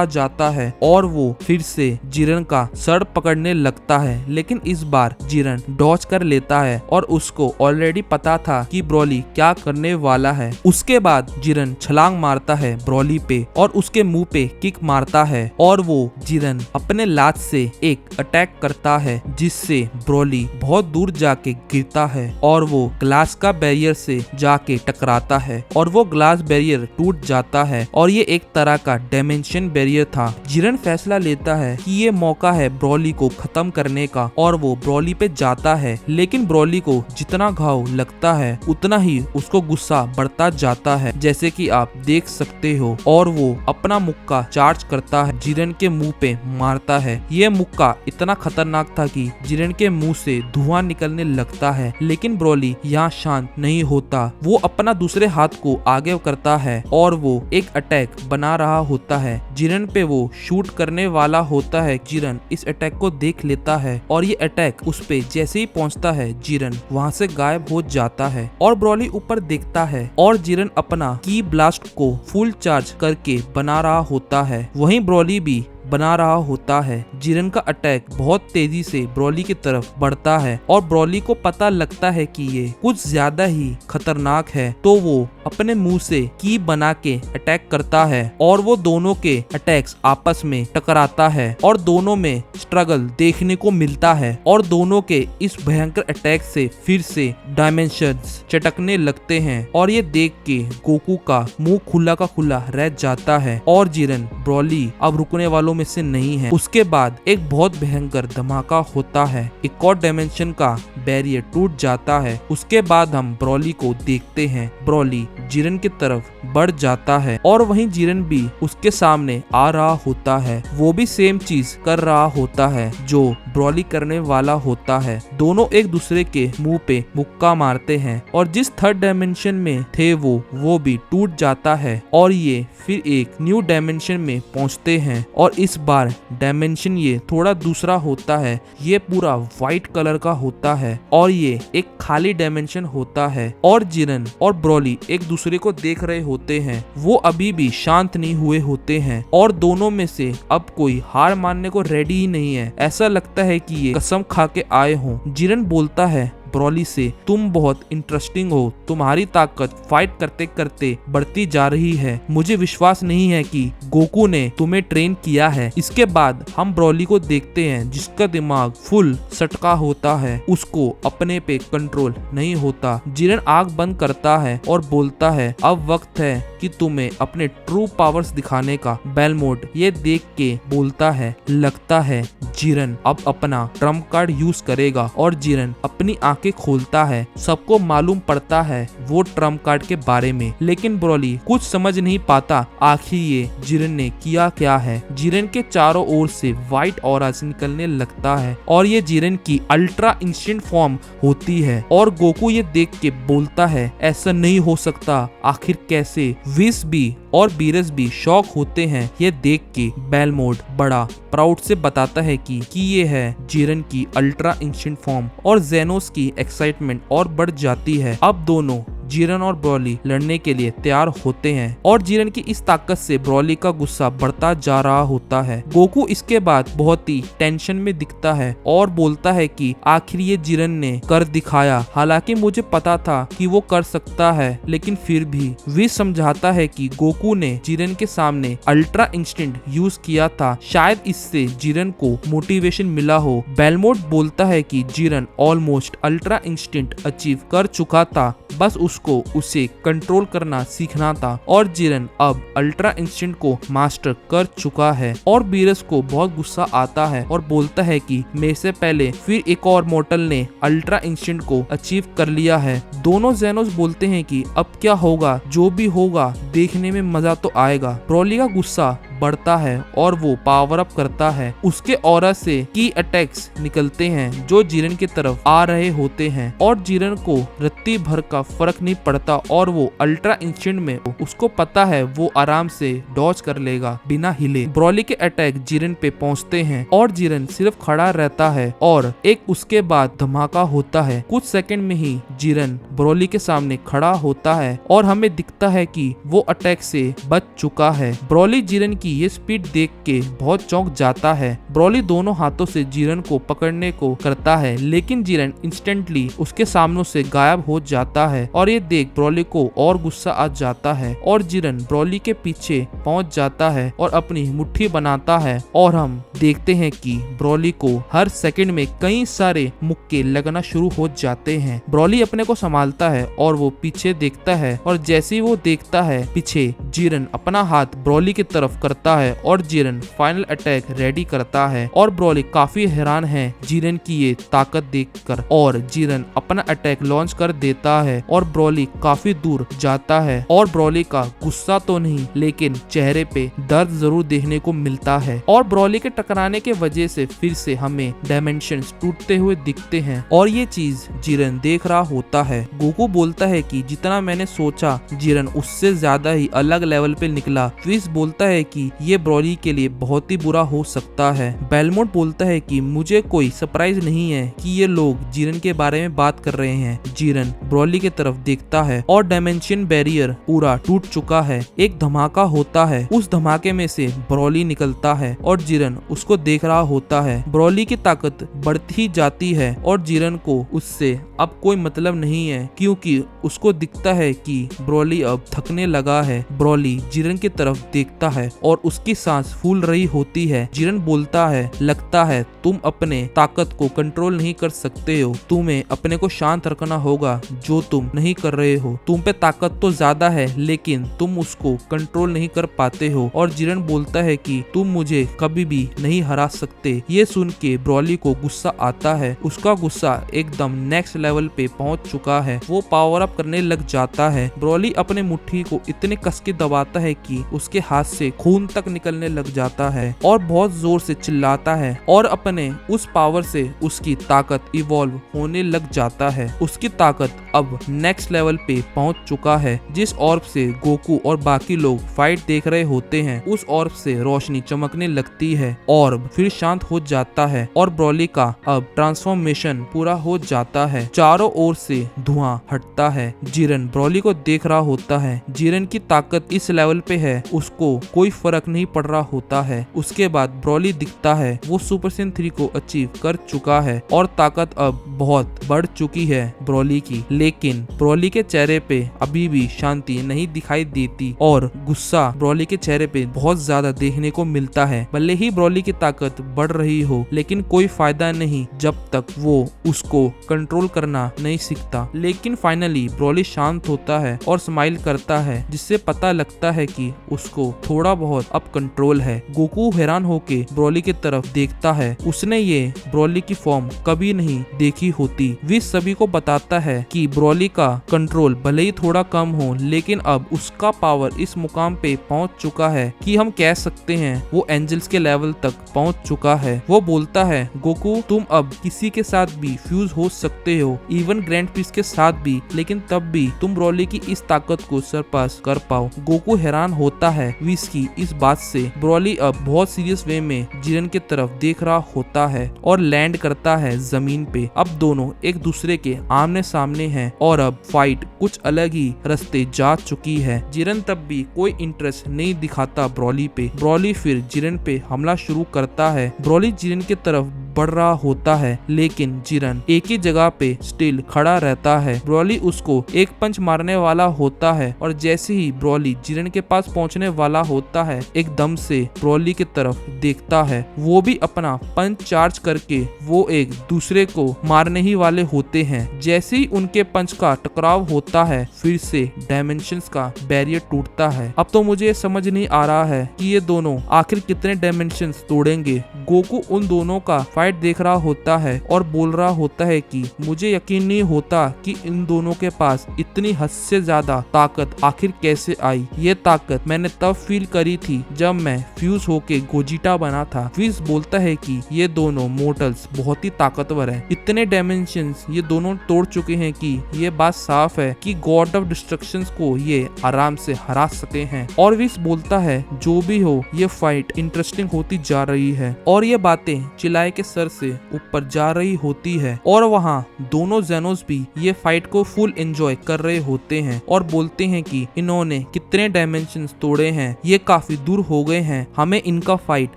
जाता है और वो फिर से जिरेन का सर पकड़ने लगता है, लेकिन इस बार जिरेन डॉज कर लेता है और उसको ऑलरेडी पता था कि ब्रॉली क्या करने वाला है। उसके बाद जिरेन छलांग मारता है ब्रॉली पे और उसके मुंह पे किक मारता है और वो जिरेन अपने लात से एक अटैक करता है जिससे ब्रॉली बहुत दूर जाके गिरता है और वो ग्लास का बैरियर से जाके टकराता है और वो ग्लास बैरियर टूट जाता है और ये एक तरह का डायमेंशन बैरियर था। जिरेन फैसला लेता है कि ये मौका है ब्रॉली को खत्म करने का और वो ब्रॉली पे जाता है, लेकिन ब्रॉली को जितना घाव लगता है उतना ही उसको गुस्सा बढ़ता जाता है जैसे कि आप देख सकते हो। और वो अपना मुक्का चार्ज करता है, जिरेन के मुंह पे मारता है। ये मुक्का इतना खतरनाक था कि जिरेन के मुंह से धुआं निकलने लगता है, लेकिन ब्रॉली यहाँ शांत नहीं होता। वो अपना दूसरे हाथ को आगे करता है और वो एक अटैक बना रहा होता है। जिरेन पे वो शूट करने वाला होता है जिरन इस अटैक को देख लेता है और ये अटैक उस पे जैसे ही पहुंचता है जिरन वहां से गायब हो जाता है और ब्रॉली ऊपर देखता है और जिरन अपना की ब्लास्ट को फुल चार्ज करके बना रहा होता है। वहीं ब्रॉली भी बना रहा होता है। जिरन का अटैक बहुत तेजी से ब्रॉली की तरफ बढ़ता है और ब्रॉली को पता लगता है कि ये कुछ ज्यादा ही खतरनाक है, तो वो अपने मुंह से की बना के अटैक करता है और वो दोनों के अटैक्स आपस में टकराता है और दोनों में स्ट्रगल देखने को मिलता है और दोनों के इस भयंकर अटैक से फिर से डायमेंशंस चटकने लगते हैं और ये देख के गोकू का मुंह खुला का खुला रह जाता है और जिरन ब्रॉली अब रुकने वालों में से नहीं है। उसके बाद एक बहुत भयंकर धमाका होता है, एक और डायमेंशन का बैरियर टूट जाता है। उसके बाद हम ब्रॉली को देखते हैं। ब्रॉली जिरन की तरफ बढ़ जाता है और वहीं जिरन भी उसके सामने आ रहा होता है। वो भी सेम चीज कर रहा होता है जो ब्रॉली करने वाला होता है। दोनों एक दूसरे के मुंह पे मुक्का मारते हैं और जिस थर्ड डायमेंशन में थे वो भी टूट जाता है और ये फिर एक न्यू डायमेंशन में पहुंचते हैं और इस बार डायमेंशन ये थोड़ा दूसरा होता है। ये पूरा व्हाइट कलर का होता है और ये एक खाली डायमेंशन होता है और जिरन और ब्रॉली एक दूसरे को देख रहे होते हैं। वो अभी भी शांत नहीं हुए होते हैं और दोनों में से अब कोई हार मानने को रेडी ही नहीं है। ऐसा लगता है कि ये कसम खा के आए हों। जिरन बोलता है ब्रॉली से, तुम बहुत इंटरेस्टिंग हो, तुम्हारी ताकत फाइट करते करते बढ़ती जा रही है। मुझे विश्वास नहीं है कि गोकू ने तुम्हें ट्रेन किया है। इसके बाद हम ब्रॉली को देखते हैं जिसका दिमाग फुल सटका होता है, उसको अपने पे कंट्रोल नहीं होता। जिरन आंख बंद करता है और बोलता है अब वक्त है कि तुम्हें अपने ट्रू पावर्स दिखाने का। बेलमोड ये देख के बोलता है लगता है जिरन अब अपना ट्रम्प कार्ड यूज करेगा और जिरन अपनी आंखें खोलता है। सबको मालूम पड़ता है वो ट्रम्प कार्ड के बारे में, लेकिन ब्रॉली कुछ समझ नहीं पाता आखिर ये जिरन ने किया क्या है। जिरन के चारों ओर से व्हाइट ऑरास निकलने लगता है और ये जिरन की अल्ट्रा इंस्टेंट फॉर्म होती है और गोकू ये देख के बोलता है ऐसा नहीं हो सकता, आखिर कैसे। विस भी और बीरस भी शॉक होते हैं ये देख के। बेलमोड बड़ा प्राउड से बताता है कि ये है जिरन की अल्ट्रा इंस्टेंट फॉर्म और जेनोस की एक्साइटमेंट और बढ़ जाती है। अब दोनों जिरन और ब्रॉली लड़ने के लिए तैयार होते हैं और जिरन की इस ताकत से ब्रॉली का गुस्सा बढ़ता जा रहा होता है। गोकू इसके बाद बहुत ही टेंशन में दिखता है और बोलता है कि आखिर ये जिरन ने कर दिखाया, हालांकि मुझे पता था कि वो कर सकता है, लेकिन फिर भी। वी समझाता है कि गोकू ने जिरन के सामने अल्ट्रा इंस्टेंट यूज किया था, शायद इससे जिरन को मोटिवेशन मिला हो। बेलमोड बोलता है कि जिरन ऑलमोस्ट अल्ट्रा इंस्टेंट अचीव कर चुका था, बस उसको उसे कंट्रोल करना सीखना था और जिरन अब अल्ट्रा इंस्टेंट को मास्टर कर चुका है। और बीरस को बहुत गुस्सा आता है और बोलता है कि मेरे से पहले फिर एक और मोर्टल ने अल्ट्रा इंस्टेंट को अचीव कर लिया है। दोनों जेनोस बोलते हैं कि अब क्या होगा, जो भी होगा देखने में मजा तो आएगा। ब्रॉली का गुस्सा बढ़ता है और वो पावर अप करता है। उसके ऑरा से की अटैक्स निकलते हैं जो जिरन की तरफ आ रहे होते हैं और जिरन को रत्ती भर का फर्क नहीं पड़ता और वो अल्ट्रा इंस्टेंट में उसको पता है वो आराम से डॉज कर लेगा बिना हिले। ब्रॉली के अटैक जिरन पे पहुंचते हैं और जिरन सिर्फ खड़ा रहता है और एक उसके बाद धमाका होता है। कुछ सेकंड में ही जिरन ब्रॉली के सामने खड़ा होता है और हमें दिखता है कि वो अटैक से बच चुका है। ब्रॉली जिरन की ये स्पीड देख के बहुत चौंक जाता है। ब्रॉली दोनों हाथों से जिरन को पकड़ने को करता है, लेकिन जिरन इंस्टेंटली उसके सामने से गायब हो जाता है और ये देख ब्रॉली को और गुस्सा आ जाता है और जिरन ब्रॉली के पीछे पहुंच जाता है और अपनी मुट्ठी बनाता है और हम देखते हैं कि ब्रॉली को हर सेकंड में कई सारे मुक्के लगना शुरू हो जाते हैं। ब्रॉली अपने को संभालता है और वो पीछे देखता है और जैसे ही वो देखता है पीछे, जिरन अपना हाथ ब्रॉली की तरफ करता है और जिरन फाइनल अटैक रेडी करता है और ब्रॉली काफी हैरान है जिरन की ये ताकत देखकर और जिरन अपना अटैक लॉन्च कर देता है और ब्रॉली काफी दूर जाता है और ब्रॉली का गुस्सा तो नहीं लेकिन चेहरे पे दर्द जरूर देखने को मिलता है और ब्रॉली के टकराने के वजह से फिर से हमें डायमेंशंस टूटते हुए दिखते हैं और ये चीज जिरन देख रहा होता है। गोकू बोलता है कि जितना मैंने सोचा जिरन उससे ज्यादा ही अलग लेवल पे निकला। विस बोलता है कि कि ये ब्रॉली के लिए बहुत ही बुरा हो सकता है। बेलमोंट बोलता है कि मुझे कोई सरप्राइज नहीं है कि ये लोग जिरन के बारे में बात कर रहे हैं। जिरन ब्रॉली की तरफ देखता है और डायमेंशन बैरियर पूरा टूट चुका है। एक धमाका होता है, उस धमाके में से ब्रॉली निकलता है और जिरन उसको देख रहा होता है। ब्रॉली की ताकत बढ़ती जाती है और जिरन को उससे अब कोई मतलब नहीं है, क्योंकि उसको दिखता है कि ब्रॉली अब थकने लगा है। ब्रॉली जिरन की तरफ देखता है और उसकी सांस फूल रही होती है। जिरन बोलता है, लगता है तुम अपने ताकत को कंट्रोल नहीं कर सकते हो, तुम्हें अपने को शांत रखना होगा, जो तुम नहीं कर रहे हो। तुम पे ताकत तो ज्यादा है लेकिन तुम उसको कंट्रोल नहीं कर पाते हो। और जिरन बोलता है कि तुम मुझे कभी भी नहीं हरा सकते। ये सुन के ब्रॉली को गुस्सा आता है। उसका गुस्सा एकदम नेक्स्ट लेवल पे पहुंच चुका है। वो पावर अप करने लग जाता है। ब्रॉली अपने मुट्ठी को इतने कस के दबाता है कि उसके हाथ से खून तक निकलने लग जाता है और बहुत जोर से चिल्लाता है और अपने उस पावर से उसकी ताकत इवॉल्व होने लग जाता है। उसकी ताकत अब नेक्स्ट लेवल पे पहुंच चुका है। जिस ऑर्ब से गोकू और बाकी लोग फाइट देख रहे होते हैं, उस ऑर्ब से रोशनी चमकने लगती है। ऑर्ब फिर शांत हो जाता है और ब्रॉली का अब ट्रांसफॉर्मेशन पूरा हो जाता है। चारों ओर से धुआं हटता है। जिरन ब्रॉली को देख रहा होता है। जिरन की ताकत इस लेवल पे है, उसको कोई फर्क नहीं पड़ रहा होता है। उसके बाद ब्रॉली दिखता है, वो सुपर सैयन 3 को अचीव कर चुका है और ताकत अब बहुत बढ़ चुकी है ब्रॉली की। लेकिन ब्रॉली के चेहरे पे अभी भी शांति नहीं दिखाई देती और गुस्सा ब्रॉली के चेहरे पे बहुत ज्यादा देखने को मिलता है। भले ही ब्रॉली की ताकत बढ़ रही हो, लेकिन कोई फायदा नहीं जब तक वो उसको कंट्रोल करना नहीं सीखता। लेकिन फाइनली ब्रॉली शांत होता है और स्माइल करता है, जिससे पता लगता है कि उसको थोड़ा बहुत अब कंट्रोल है। गोकू हैरान होके ब्रॉली की तरफ देखता है। उसने ये ब्रॉली की फॉर्म कभी नहीं देखी होती। विश सभी को बताता है कि ब्रॉली का कंट्रोल भले ही थोड़ा कम हो, लेकिन अब उसका पावर इस मुकाम पे पहुंच चुका है कि हम कह सकते हैं वो एंजल्स के लेवल तक पहुंच चुका है। वो बोलता है, गोकू तुम अब किसी के साथ भी फ्यूज हो सकते हो, इवन ग्रैंड प्रिंस के साथ भी, लेकिन तब भी तुम ब्रॉली की इस ताकत को सरपास कर पाओ। गोकू हैरान होता है विश की इस बात से। ब्रॉली अब बहुत सीरियस वे में जिरन की तरफ देख रहा होता है और लैंड करता है जमीन पे। अब दोनों एक दूसरे के आमने सामने हैं और अब फाइट कुछ अलग ही रास्ते जा चुकी है। जिरन तब भी कोई इंटरेस्ट नहीं दिखाता ब्रॉली पे। ब्रॉली फिर जिरन पे हमला शुरू करता है। ब्रॉली जिरन की तरफ बढ़ रहा होता है, लेकिन जिरन एक ही जगह पे स्टिल खड़ा रहता है। ब्रॉली उसको एक पंच मारने वाला होता है और जैसे ही ब्रॉली जिरन के पास पहुंचने वाला होता है, एकदम से ब्रॉली की तरफ देखता है। वो भी अपना पंच चार्ज करके वो एक दूसरे को मारने ही वाले होते हैं। जैसे ही उनके पंच का टकराव होता है, फिर से डायमेंशंस का बैरियर टूटता है। अब तो मुझे समझ नहीं आ रहा है कि ये दोनों आखिर कितने डायमेंशंस तोड़ेंगे। गोकू उन दोनों का फाइट देख रहा होता है और बोल रहा होता है कि मुझे यकीन नहीं होता कि इन दोनों के पास इतनी हद से ज्यादा ताकत आखिर कैसे आई। ये ताकत मैंने तब फील करी थी जब मैं फ्यूज होके गोजिटा बना था। विश बोलता है कि ये दोनों मोर्टल्स बहुत ही ताकतवर हैं। इतने डायमेंशंस ये दोनों तोड़ चुके हैं कि ये बात साफ है कि गॉड ऑफ डिस्ट्रक्शंस को ये आराम से हरा सके हैं। और विश बोलता है, जो भी हो ये फाइट इंटरेस्टिंग होती जा रही है। और ये बातें चिल्लाए के सर से ऊपर जा रही होती है और वहाँ दोनों जेनोस भी ये फाइट को फुल एंजॉय कर रहे होते हैं और बोलते हैं कि इन्होंने कितने डायमेंशंस तोड़े हैं, ये काफी दूर हो गए हैं, हमें इनका फाइट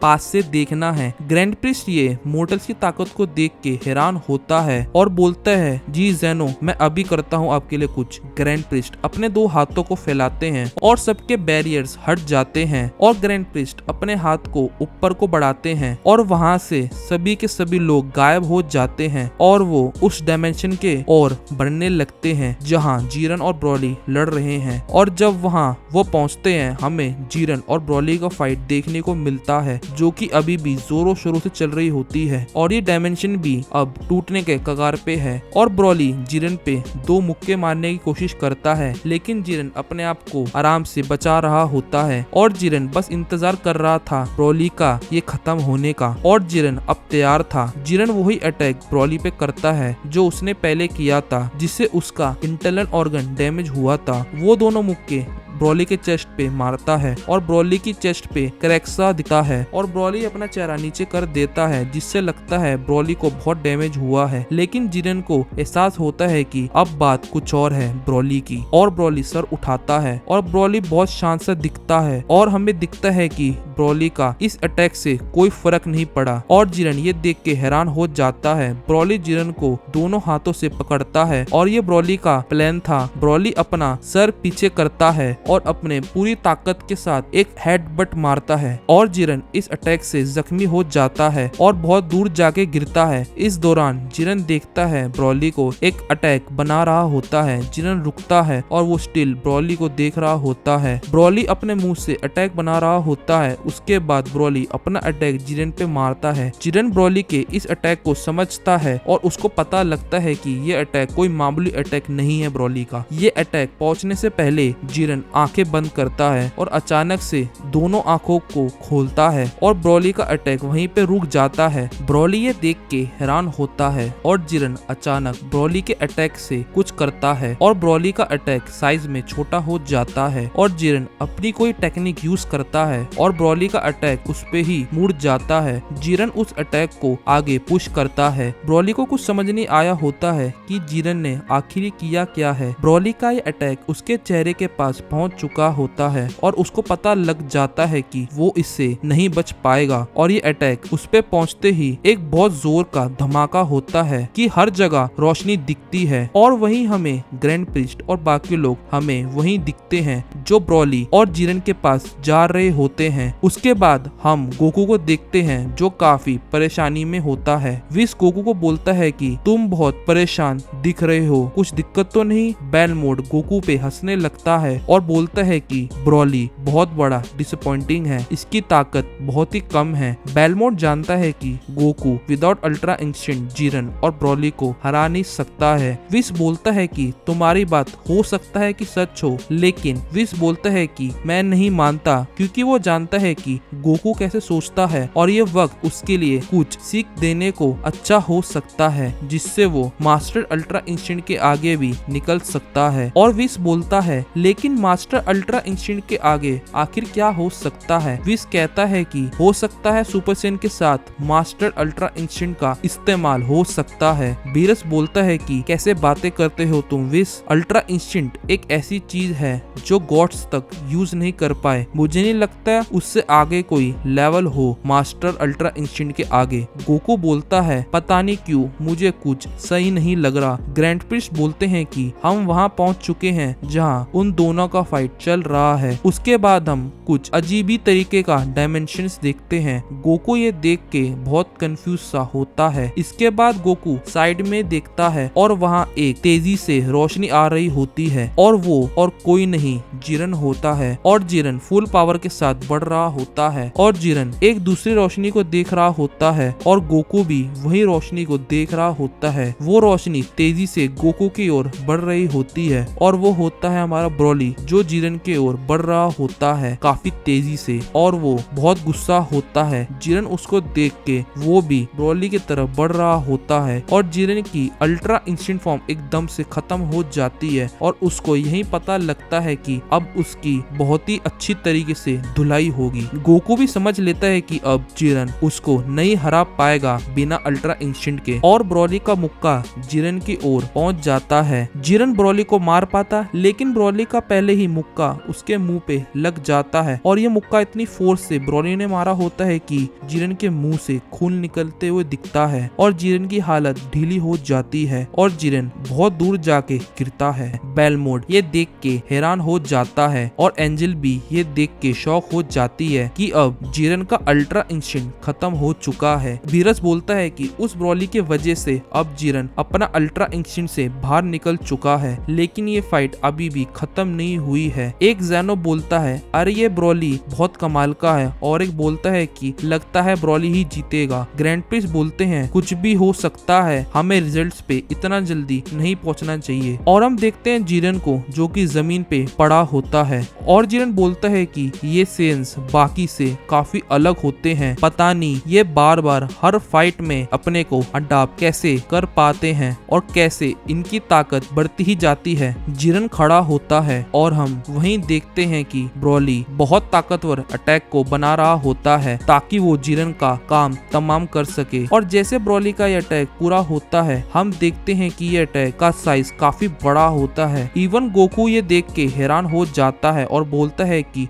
पास से देखना है। ग्रैंड प्रिस्ट ये मोर्टल्स की ताकत को देख के हैरान होता है और बोलता है, जी जेनो मैं अभी करता हूँ आपके लिए कुछ। ग्रैंड प्रिस्ट अपने 2 हाथों को फैलाते हैं और सबके बैरियर्स हट जाते हैं और ग्रैंड प्रिस्ट अपने हाथ को ऊपर को बढ़ाते हैं और वहाँ से सभी के सभी लोग गायब हो जाते हैं और वो उस डायमेंशन के और बढ़ने लगते हैं जहाँ जिरन और ब्रॉली लड़ रहे हैं। और जब वहाँ वो पहुँचते हैं, हमें जिरन और ब्रॉली का फाइट देखने को मिलता है, जो कि अभी भी जोरों शोरों से चल रही होती है और ये डायमेंशन भी अब टूटने के कगार पे है। और ब्रॉली जिरन पे 2 मुक्के मारने की कोशिश करता है, लेकिन जिरन अपने आप को आराम से बचा रहा होता है और जिरन बस इंतजार कर रहा था ब्रॉली का ये खत्म होने का। और जिरन अब तैयार था। जिरन वही अटैक ब्रॉली पे करता है जो उसने पहले किया था, जिससे उसका इंटरनल ऑर्गन डैमेज हुआ था। वो दोनों मुक्के ब्रॉली के चेस्ट पे मारता है और ब्रॉली की चेस्ट पे क्रैक सा दिखता है और ब्रॉली अपना चेहरा नीचे कर देता है, जिससे लगता है ब्रॉली को बहुत डैमेज हुआ है। लेकिन जिरेन को एहसास होता है कि अब बात कुछ और है ब्रॉली की, और ब्रॉली सर उठाता है और ब्रॉली बहुत शांत सा दिखता है और हमें दिखता है कि ब्रॉली का इस अटैक से कोई फर्क नहीं पड़ा और जिरेन ये देख के हैरान हो जाता है। ब्रॉली जिरेन को दोनों हाथों से पकड़ता है और ये ब्रॉली का प्लान था। ब्रॉली अपना सर पीछे करता है और अपने पूरी ताकत के साथ एक हेडबट मारता है और जिरेन इस अटैक से जख्मी हो जाता है और बहुत दूर जाके गिरता है। इस दौरान जिरेन देखता है ब्रॉली को एक अटैक बना रहा होता है। जिरेन रुकता है और वो स्टिल ब्रॉली को देख रहा होता है। ब्रॉली अपने मुंह से अटैक बना रहा होता है। उसके बाद ब्रॉली अपना अटैक जिरेन पे मारता है। जिरेन ब्रॉली के इस अटैक को समझता है और उसको पता लगता है कि ये अटैक कोई मामूली अटैक नहीं है ब्रॉली का। ये अटैक पहुंचने से पहले जिरेन आंखें बंद करता है और अचानक से दोनों आंखों को खोलता है और ब्रॉली का अटैक वहीं पे रुक जाता है। ब्रॉली ये देख के हैरान होता है और जिरेन अचानक ब्रॉली के अटैक से कुछ करता है और ब्रॉली का अटैक साइज में छोटा हो जाता है और जिरेन अपनी कोई टेक्निक यूज करता है और ब्रॉली का अटैक उस पे ही मुड़ जाता है। जिरेन उस अटैक को आगे पुश करता है। ब्रॉली को कुछ समझ नहीं आया होता है कि जिरेन ने आखिर किया क्या है। ब्रॉली का ये अटैक उसके चेहरे के पास पहुंच चुका होता है और उसको पता लग जाता है कि वो इससे नहीं बच पाएगा और ये अटैक उस पे पहुंचते ही एक बहुत जोर का धमाका होता है कि हर जगह रोशनी दिखती है और वहीं हमें ग्रैंड प्रीस्ट और बाकी लोग हमें वहीं दिखते हैं जो ब्रॉली और जिरेन के पास जा रहे होते हैं। उसके बाद हम गोकू को देखते हैं जो काफी परेशानी में होता है। विश गोकू को बोलता है कि तुम बहुत परेशान दिख रहे हो, कुछ दिक्कत तो नहीं। बेलमोड गोकू पे हंसने लगता है और बोलता है कि ब्रॉली बहुत बड़ा डिसअपॉइंटिंग है, इसकी ताकत बहुत ही कम है। बेलमोड जानता है कि Goku without ultra instant Jiren और ब्रॉली को हरा नहीं सकता है। विश बोलता है कि तुम्हारी बात हो सकता है कि सच हो, लेकिन विश बोलता है कि मैं नहीं मानता, क्योंकि वो जानता है कि गोकू कैसे सोचता है और ये वक्त उसके लिए कुछ सीख देने को अच्छा हो सकता है जिससे वो मास्टर अल्ट्रा इंस्टेंट के आगे भी निकल सकता है। और विश बोलता है लेकिन मास्टर अल्ट्रा इंस्टेंट के आगे आखिर क्या हो सकता है। विश कहता है कि हो सकता है सुपर सैयन के साथ मास्टर अल्ट्रा इंस्टेंट का इस्तेमाल हो सकता है। बीरस बोलता है कि कैसे बातें करते हो तुम विश, अल्ट्रा इंस्टेंट एक ऐसी चीज है जो गॉड्स तक यूज नहीं कर पाए, मुझे नहीं लगता उससे आगे कोई लेवल हो मास्टर अल्ट्रा इंस्टेंट के आगे। गोकू बोलता है पता नहीं क्यों मुझे कुछ सही नहीं लग रहा। ग्रैंड प्रीस्ट बोलते हैं कि हम वहां पहुंच चुके हैं जहां उन दोनों का फाइट चल रहा है। उसके बाद हम कुछ अजीब ही तरीके का डायमेंशंस देखते हैं। गोकू ये देख के बहुत कंफ्यूज सा होता है। इसके बाद गोकू साइड में देखता है और वहाँ एक तेजी से रोशनी आ रही होती है और वो और कोई नहीं जिरेन होता है और जिरेन फुल पावर के साथ बढ़ रहा होता है और जिरेन एक दूसरी रोशनी को देख रहा होता है और गोकू भी वही रोशनी को देख रहा होता है। वो रोशनी तेजी से गोकू की ओर बढ़ रही होती है और वो होता है हमारा ब्रॉली जो जिरेन की ओर बढ़ रहा होता है काफी तेजी से और वो बहुत गुस्सा होता है। जिरेन उसको देख के वो भी ब्रॉली की तरफ बढ़ रहा होता है और जिरेन की अल्ट्रा इंस्टेंट फॉर्म एकदम से खत्म हो जाती है और उसको यही पता लगता है कि अब उसकी बहुत ही अच्छी तरीके से धुलाई होगी। गोकू भी समझ लेता है कि अब जिरेन उसको नहीं हरा पाएगा बिना अल्ट्रा इंस्टेंट के और ब्रॉली का मुक्का जिरेन की ओर पहुंच जाता है। जिरेन ब्रॉली को मार पाता लेकिन ब्रॉली का पहले ही मुक्का उसके मुंह पे लग जाता है और ये मुक्का इतनी फोर्स से ब्रॉली ने मारा होता है कि जिरेन के मुंह से खून निकलते हुए दिखता है और जिरेन की हालत ढीली हो जाती है और जिरेन बहुत दूर जाके गिरता है। बेलमोड ये देख के हैरान हो जाता है और एंजल भी ये देख के शॉक हो जाती है कि अब जिरेन का अल्ट्रा इंस्टेंट खत्म हो चुका है। बीरस बोलता है कि उस ब्रॉली के वजह से अब जिरेन अपना अल्ट्रा इंस्टेंट से बाहर निकल चुका है, लेकिन ये फाइट अभी भी खत्म नहीं हुई है। एक ज़ेनो बोलता है अरे ये ब्रॉली बहुत कमाल का है और एक बोलता है कि लगता है ब्रॉली ही जीतेगा। ग्रैंड प्रीस्ट बोलते हैं कुछ भी हो सकता है, हमें रिजल्ट्स पे इतना जल्दी नहीं पहुंचना चाहिए। और हम देखते हैं जिरेन को जो कि जमीन पे पड़ा होता है और जिरेन बोलता है कि ये सेंस बाकी से काफी अलग होते हैं। पता नहीं ये बार बार हर फाइट में अपने को अडॉप्ट कैसे कर पाते हैं और कैसे इनकी ताकत बढ़ती ही जाती है। जिरन खड़ा होता है और हम वहीं देखते हैं कि ब्रॉली बहुत ताकतवर अटैक को बना रहा होता है ताकि वो जिरन का काम तमाम कर सके। और जैसे ब्रॉली का ये अटैक पूरा होता है हम देखते हैं कि ये अटैक का साइज काफी बड़ा होता है। इवन गोकू ये देख के हैरान हो जाता है और बोलता है कि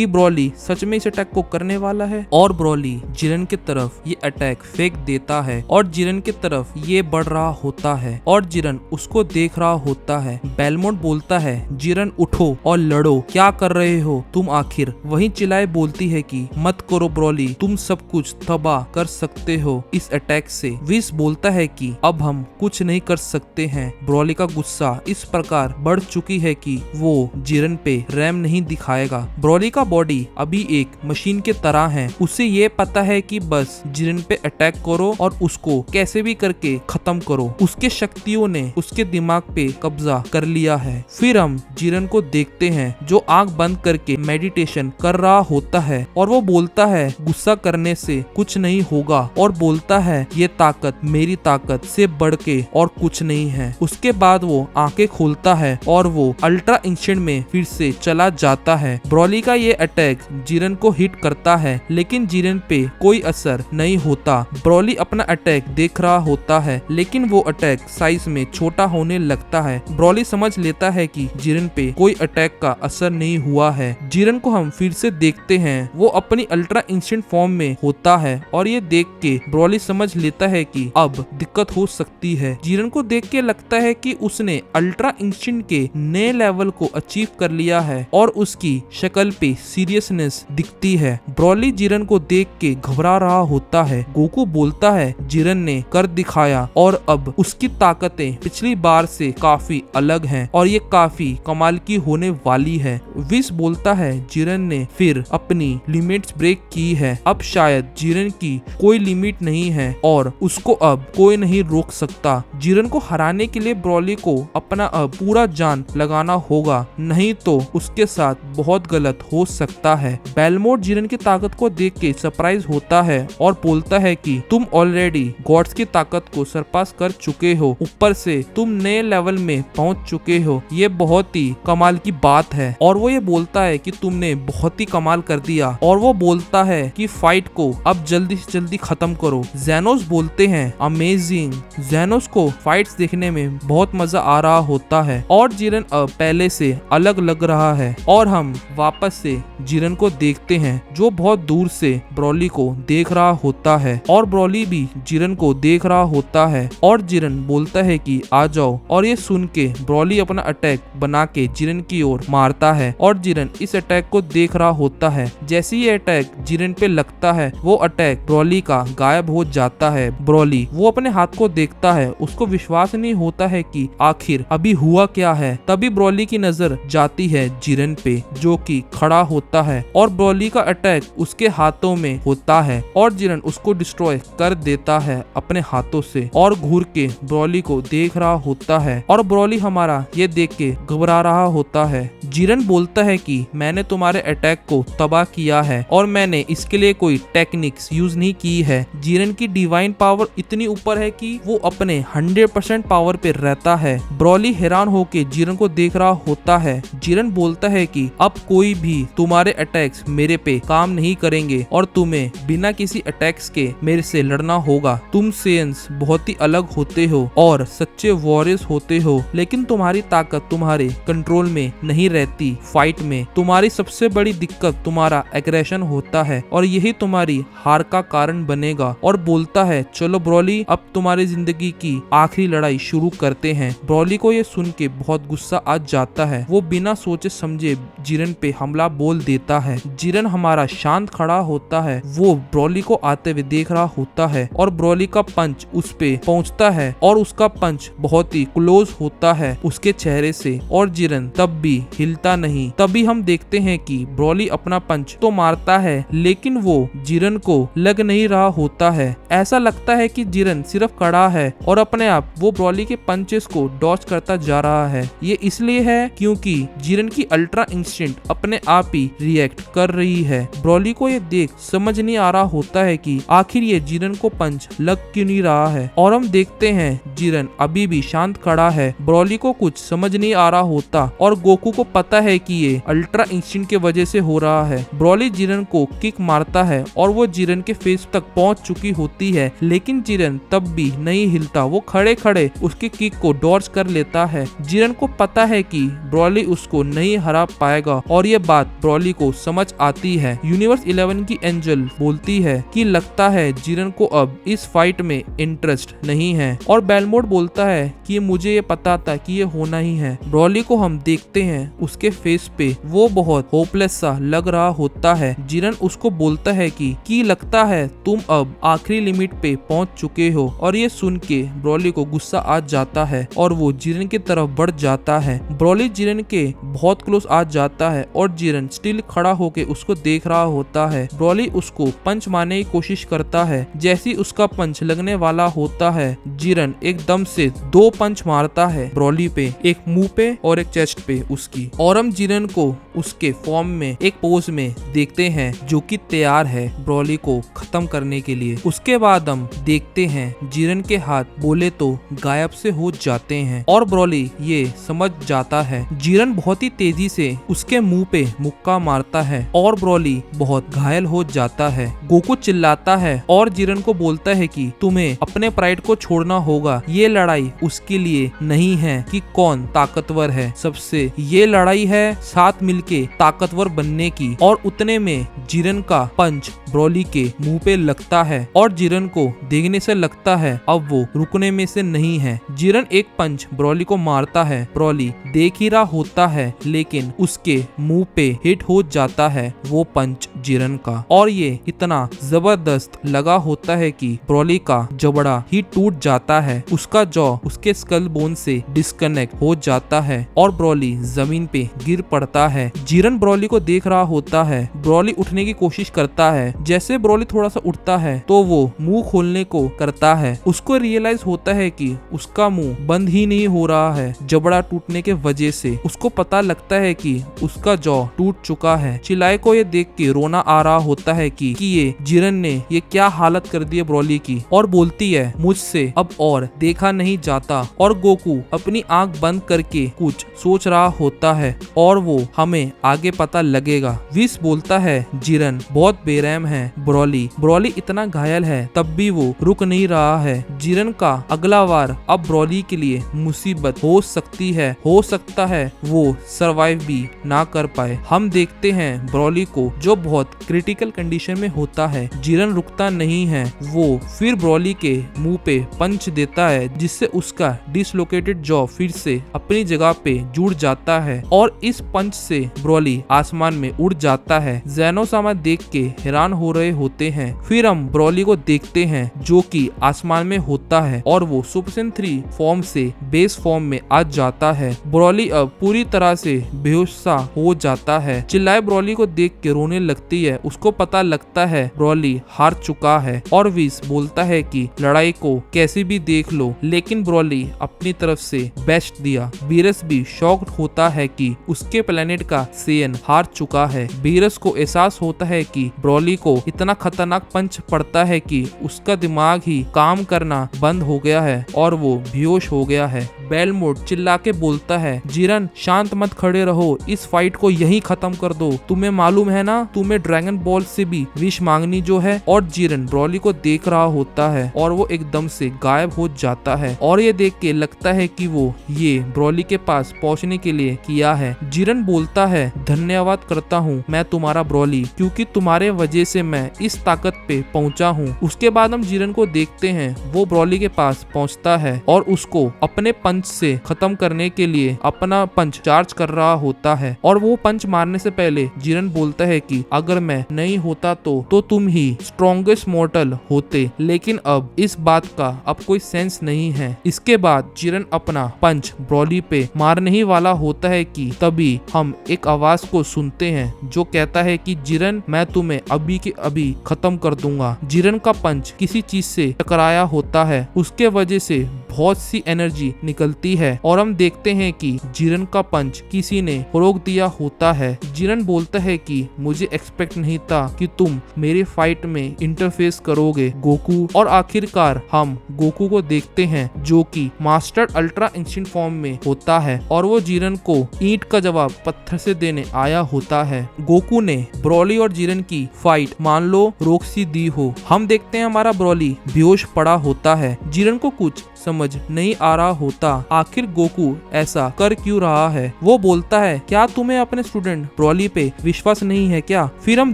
ब्रॉली सच में इस अटैक को करने वाला है। और ब्रॉली जिरन की तरफ ये अटैक फेंक देता है और जिरन की तरफ ये बढ़ रहा होता है और जिरन उसको देख रहा होता है। बेलमोंट बोलता है जिरन उठो और लड़ो, क्या कर रहे हो तुम आखिर। वहीं चिल्लाए बोलती है कि मत करो ब्रॉली, तुम सब कुछ तबाह कर सकते हो इस अटैक से। विस बोलता है कि अब हम कुछ नहीं कर सकते हैं। ब्रॉली का गुस्सा इस प्रकार बढ़ चुकी है कि वो जिरन पे रैम नहीं दिखाएगा। ब्रॉली का बॉडी अभी एक मशीन के तरह है, उसे ये पता है कि बस जिरन पे अटैक करो और उसको कैसे भी करके खत्म करो। उसके शक्तियों ने उसके दिमाग पे कब्जा कर लिया है। फिर हम जिरन को देखते हैं जो आंख बंद करके मेडिटेशन कर रहा होता है और वो बोलता है गुस्सा करने से कुछ नहीं होगा और बोलता है ये ताकत मेरी ताकत से बढ़ के और कुछ नहीं है। उसके बाद वो आंखें खोलता है और वो अल्ट्रा इंस्टेंट में फिर से चला जाता है। ब्रॉली का ये अटैक जिरन को हिट करता है लेकिन जिरन पे कोई असर नहीं होता। ब्रॉली अपना अटैक देख रहा होता है लेकिन वो अटैक साइज में छोटा होने लगता है। ब्रॉली समझ लेता है कि जिरन पे कोई अटैक का असर नहीं हुआ है। जिरन को हम फिर से देखते हैं, वो अपनी अल्ट्रा इंस्टेंट फॉर्म में होता है और ये देख के ब्रॉली समझ लेता है कि अब दिक्कत हो सकती है। जिरन को देख के लगता है कि उसने अल्ट्रा इंस्टेंट के नए लेवल को अचीव कर लिया है और उसकी शक्ल पे सीरियसनेस दिखती है। ब्रॉली जिरन को देख के घबरा रहा होता है। गोकू बोलता है जिरन ने कर दिखाया और अब उसकी ताकतें पिछली बार से काफी अलग हैं और ये काफी कमाल की होने वाली है। विस बोलता है जिरन ने फिर अपनी लिमिट्स ब्रेक की है, अब शायद जिरन की कोई लिमिट नहीं है और उसको अब कोई नहीं रोक सकता। जिरन को हराने के लिए ब्रॉली को अपना अब पूरा जान लगाना होगा, नहीं तो उसके साथ बहुत गलत हो सकता है। बेलमोंट जिरन की ताकत को देख के सरप्राइज होता है और बोलता है कि तुम ऑलरेडी गॉड्स की ताकत को सरपास कर चुके हो, ऊपर से तुम नए लेवल में पहुंच चुके हो, ये बहुत ही कमाल की बात है। और वो ये बोलता है कि तुमने बहुत ही कमाल कर दिया और वो बोलता है कि फाइट को अब जल्दी से जल्दी खत्म करो। जेनोस बोलते हैं अमेजिंग। जेनोस को फाइट्स देखने में बहुत मजा आ रहा होता है और जिरन अब पहले से अलग लग रहा है और हम वापस से जिरन को देखते हैं जो बहुत दूर से ब्रॉली को देख रहा होता है और ब्रॉली भी जिरन को देख रहा होता है और जिरन बोलता है कि आ जाओ। और ये सुन के ब्रॉली अपना अटैक बना के जिरन की ओर मारता है और जिरन इस अटैक को देख रहा होता है। जैसे ये अटैक जिरन पे लगता है वो अटैक ब्रॉली का गायब हो जाता है। ब्रॉली वो अपने हाथ को देखता है, उसको विश्वास नहीं होता है कि आखिर अभी हुआ क्या है। तभी ब्रॉली की नजर जाती है जिरन पे जो कि खड़ा होता है और ब्रॉली का अटैक उसके हाथों में होता है और जिरन उसको डिस्ट्रॉय कर देता है अपने हाथों से और घूर के ब्रॉली को देख रहा होता है और ब्रॉली हमारा ये देख के घबरा रहा होता है। जिरन बोलता है कि मैंने तुम्हारे अटैक को तबाह किया है और मैंने इसके लिए कोई टेक्निक्स यूज नहीं की है। जिरन की डिवाइन पावर इतनी ऊपर है कि वो अपने 100% पावर पे रहता है। ब्रॉली हैरान होके जिरन को देख रहा होता है। जिरन बोलता है कि अब कोई भी तुम्हारे अटैक्स मेरे पे काम नहीं करेंगे और तुम्हें बिना किसी अटैक्स के मेरे से लड़ना होगा। तुम सेयंस बहुत ही अलग होते हो और सच्चे वॉरियर्स होते हो, लेकिन तुम्हारी ताकत तुम्हारे कंट्रोल में नहीं रहती। फाइट में तुम्हारी सबसे बड़ी दिक्कत तुम्हारा एग्रेशन होता है और यही तुम्हारी हार का कारण बनेगा। और बोलता है चलो ब्रॉली अब तुम्हारी जिंदगी की आखिरी लड़ाई शुरू करते हैं। ब्रॉली को ये सुन के बहुत गुस्सा आ जाता है, वो बिना सोचे समझे जिरन पे हमला बोल देता है। जिरन हमारा शांत खड़ा होता है, वो ब्रॉली को आते हुए देख रहा होता है और ब्रॉली का पंच उस पे पहुंचता है और उसका पंच बहुत ही क्लोज होता है उसके चेहरे से और जिरन तब भी हिलता नहीं नहीं। तभी हम देखते हैं कि ब्रॉली अपना पंच तो मारता है लेकिन वो जिरन को लग नहीं रहा होता है। ऐसा लगता है कि जिरन सिर्फ खड़ा है और अपने आप वो ब्रॉली के पंचेस को डॉज करता जा रहा है। ये इसलिए है क्योंकि जिरन की अल्ट्रा इंस्टिंक्ट अपने आप ही रिएक्ट कर रही है। ब्रॉली को ये देख समझ नहीं आ रहा होता है कि आखिर ये जिरन को पंच लग क्यों नहीं रहा है। और हम देखते हैं जिरन अभी भी शांत खड़ा है। ब्रॉली को कुछ समझ नहीं आ रहा होता और गोकू को पता है कि ये अल्ट्रा इंस्टिंक्ट के वजह से हो रहा है। ब्रॉली जिरन को किक मारता है और वो जिरन के फेस तक पहुंच चुकी होती है लेकिन जिरन तब भी नहीं हिलता। वो खड़े खड़े उसकी किक को डॉज कर लेता है। जिरन को पता है कि ब्रॉली उसको नहीं हरा पाएगा और ये बात ब्रॉली को समझ आती है। यूनिवर्स 11 की एंजल बोलती है कि लगता है जिरन को अब इस फाइट में इंटरेस्ट नहीं है और बेलमोड बोलता है कि मुझे ये पता था कि ये होना ही है। ब्रॉली को हम देखते हैं उसके फेस पे वो बहुत होपलेस सा लग रहा होता है। जिरन उसको बोलता है कि लगता है तुम अब आखिरी लिमिट पे पहुंच चुके हो और ये सुन के ब्रॉली को गुस्सा आ जाता है और वो जिरन की तरफ बढ़ जाता है। ब्रॉली जिरन के बहुत क्लोज आ जाता है और जिरन स्टिल खड़ा होके उसको देख रहा होता है। ब्रॉली उसको पंच मारने की कोशिश करता है। जैसे उसका पंच लगने वाला होता है जिरन एकदम से 2 पंच मारता है ब्रॉली पे, एक मुंह पे और एक चेस्ट पे उसकी। और हम जिरन को उसके फॉर्म में एक पोज में देखते हैं जो कि तैयार है ब्रॉली को खत्म करने के लिए। उसके बाद हम देखते हैं जिरन के हाथ बोले तो गायब से हो जाते हैं और ब्रॉली ये समझ जाता है। जिरन बहुत ही तेजी से उसके मुंह पे मुक्का मारता है और ब्रॉली बहुत घायल हो जाता है। गोकू चिल्लाता है और जिरन को बोलता है कि तुम्हें अपने प्राइड को छोड़ना होगा। ये लड़ाई उसके लिए नहीं है कि कौन ताकतवर है सबसे, ये लड़ाई है साथ मिलके ताकतवर बनने की। और उतने में जिरन का पंच ब्रॉली के मुंह पे लगता है और जिरन को देखने से लगता है अब वो रुकने में से नहीं है। जिरन एक पंच ब्रॉली को मारता है। ब्रॉली देख ही रहा होता है लेकिन उसके मुंह पे हिट हो जाता है वो पंच जिरन का और ये इतना जबरदस्त लगा होता है कि ब्रॉली का जबड़ा ही टूट जाता है। उसका जॉ उसके स्कल बोन से डिस्कनेक्ट हो जाता है और ब्रॉली जमीन पे गिर पड़ता है। जिरन ब्रॉली को देख रहा होता है। ब्रॉली उठने की कोशिश करता है। जैसे ब्रॉली थोड़ा सा उठता है तो वो मुंह खोलने को करता है। उसको रियलाइज होता है कि उसका मुंह बंद ही नहीं हो रहा है जबड़ा टूटने के वजह से। उसको पता लगता है कि उसका जॉ टूट चुका है। चिल्लाए को ये देख के रोना आ रहा होता है कि ये जिरन ने ये क्या हालत कर दी है ब्रॉली की और बोलती है मुझसे अब और देखा नहीं जाता। और गोकू अपनी आंख बंद करके कुछ सोच रहा होता है और वो हमें आगे पता लगेगा। विस बोलता है जिरन बहुत बेरहम है। ब्रॉली इतना घायल है तब भी वो रुक नहीं रहा है। जिरन का अगला वार अब ब्रॉली के लिए मुसीबत हो सकती है। हो सकता है वो सरवाइव भी ना कर पाए। हम देखते हैं ब्रॉली को जो बहुत क्रिटिकल कंडीशन में होता है। जिरन रुकता नहीं है। वो फिर ब्रॉली के मुंह पे पंच देता है जिससे उसका डिसलोकेटेड जॉ फिर से अपनी जगह पे जुड़ जाता है और इस पंच से ब्रॉली आसमान में उड़ जाता है। ज़ेनो सामा देख के हैरान हो रहे होते हैं। फिर हम ब्रॉली को देखते हैं जो कि आसमान में होता है और वो सुपर सैयन 3 फॉर्म से बेस फॉर्म में आ जाता है। ब्रॉली अब पूरी तरह से बेहोश सा हो जाता है। चिल्लाए ब्रॉली को देख के रोने लगती है। उसको पता लगता है ब्रॉली हार चुका है और विस बोलता है कि लड़ाई को कैसे भी देख लो लेकिन ब्रॉली अपनी तरफ से बेस्ट दिया। बीरस भी शॉक्ड होता है कि उसके प्लेनेट का सेयन हार चुका है। बीरस को एहसास होता है कि ब्रॉली को इतना खतरनाक पंच पड़ता है कि उसका दिमाग ही काम करना बंद हो गया है और वो बेहोश हो गया है। बेलमोड चिल्ला के बोलता है जिरन शांत मत खड़े रहो, इस फाइट को यहीं खत्म कर दो। तुम्हें मालूम है ना तुम्हें ड्रैगन बॉल से भी विश मांगनी जो है। और जिरन ब्रॉली को देख रहा होता है और वो एकदम से गायब हो जाता है और ये देख के लगता है कि वो ये ब्रॉली के पास पहुंचने के लिए किया है। जिरन बोलता है धन्यवाद करता हूँ मैं तुम्हारा ब्रॉली क्योंकि तुम्हारे वजह से मैं इस ताकत पे पहुंचा हूँ। उसके बाद हम जिरन को देखते हैं वो ब्रॉली के पास पहुंचता है और उसको अपने पंच पंच से खत्म करने के लिए अपना पंच चार्ज कर रहा होता है और वो पंच मारने से पहले जिरन बोलता है कि अगर मैं नहीं होता तो तुम ही स्ट्रॉन्गेस्ट मॉर्टल होते, लेकिन अब इस बात का अब कोई सेंस नहीं है। इसके बाद जिरन अपना पंच ब्रॉली पे मारने ही वाला होता है कि तभी हम एक आवाज को सुनते हैं जो कहता है कि जिरन, मैं तुम्हें अभी के अभी खत्म कर दूंगा। जिरन का पंच किसी चीज से टकराया होता है, उसके वजह से बहुत सी एनर्जी निकलती है और हम देखते हैं कि जिरन का पंच किसी ने रोक दिया होता है। जिरन बोलता है कि मुझे एक्सपेक्ट नहीं था कि तुम मेरे फाइट में इंटरफेस करोगे गोकू। और आखिरकार हम गोकू को देखते हैं जो कि मास्टर अल्ट्रा इंस्टेंट फॉर्म में होता है और वो जिरन को ईंट का जवाब पत्थर से देने आया होता है। गोकू ने ब्रॉली और जिरन की फाइट मान लो रोक सी दी हो। हम देखते हैं हमारा ब्रॉली बेहोश पड़ा होता है। जिरन को कुछ समझ नहीं आ रहा होता आखिर गोकू ऐसा कर क्यों रहा है। वो बोलता है, क्या तुम्हें अपने स्टूडेंट ब्रॉली पे विश्वास नहीं है क्या? फिर हम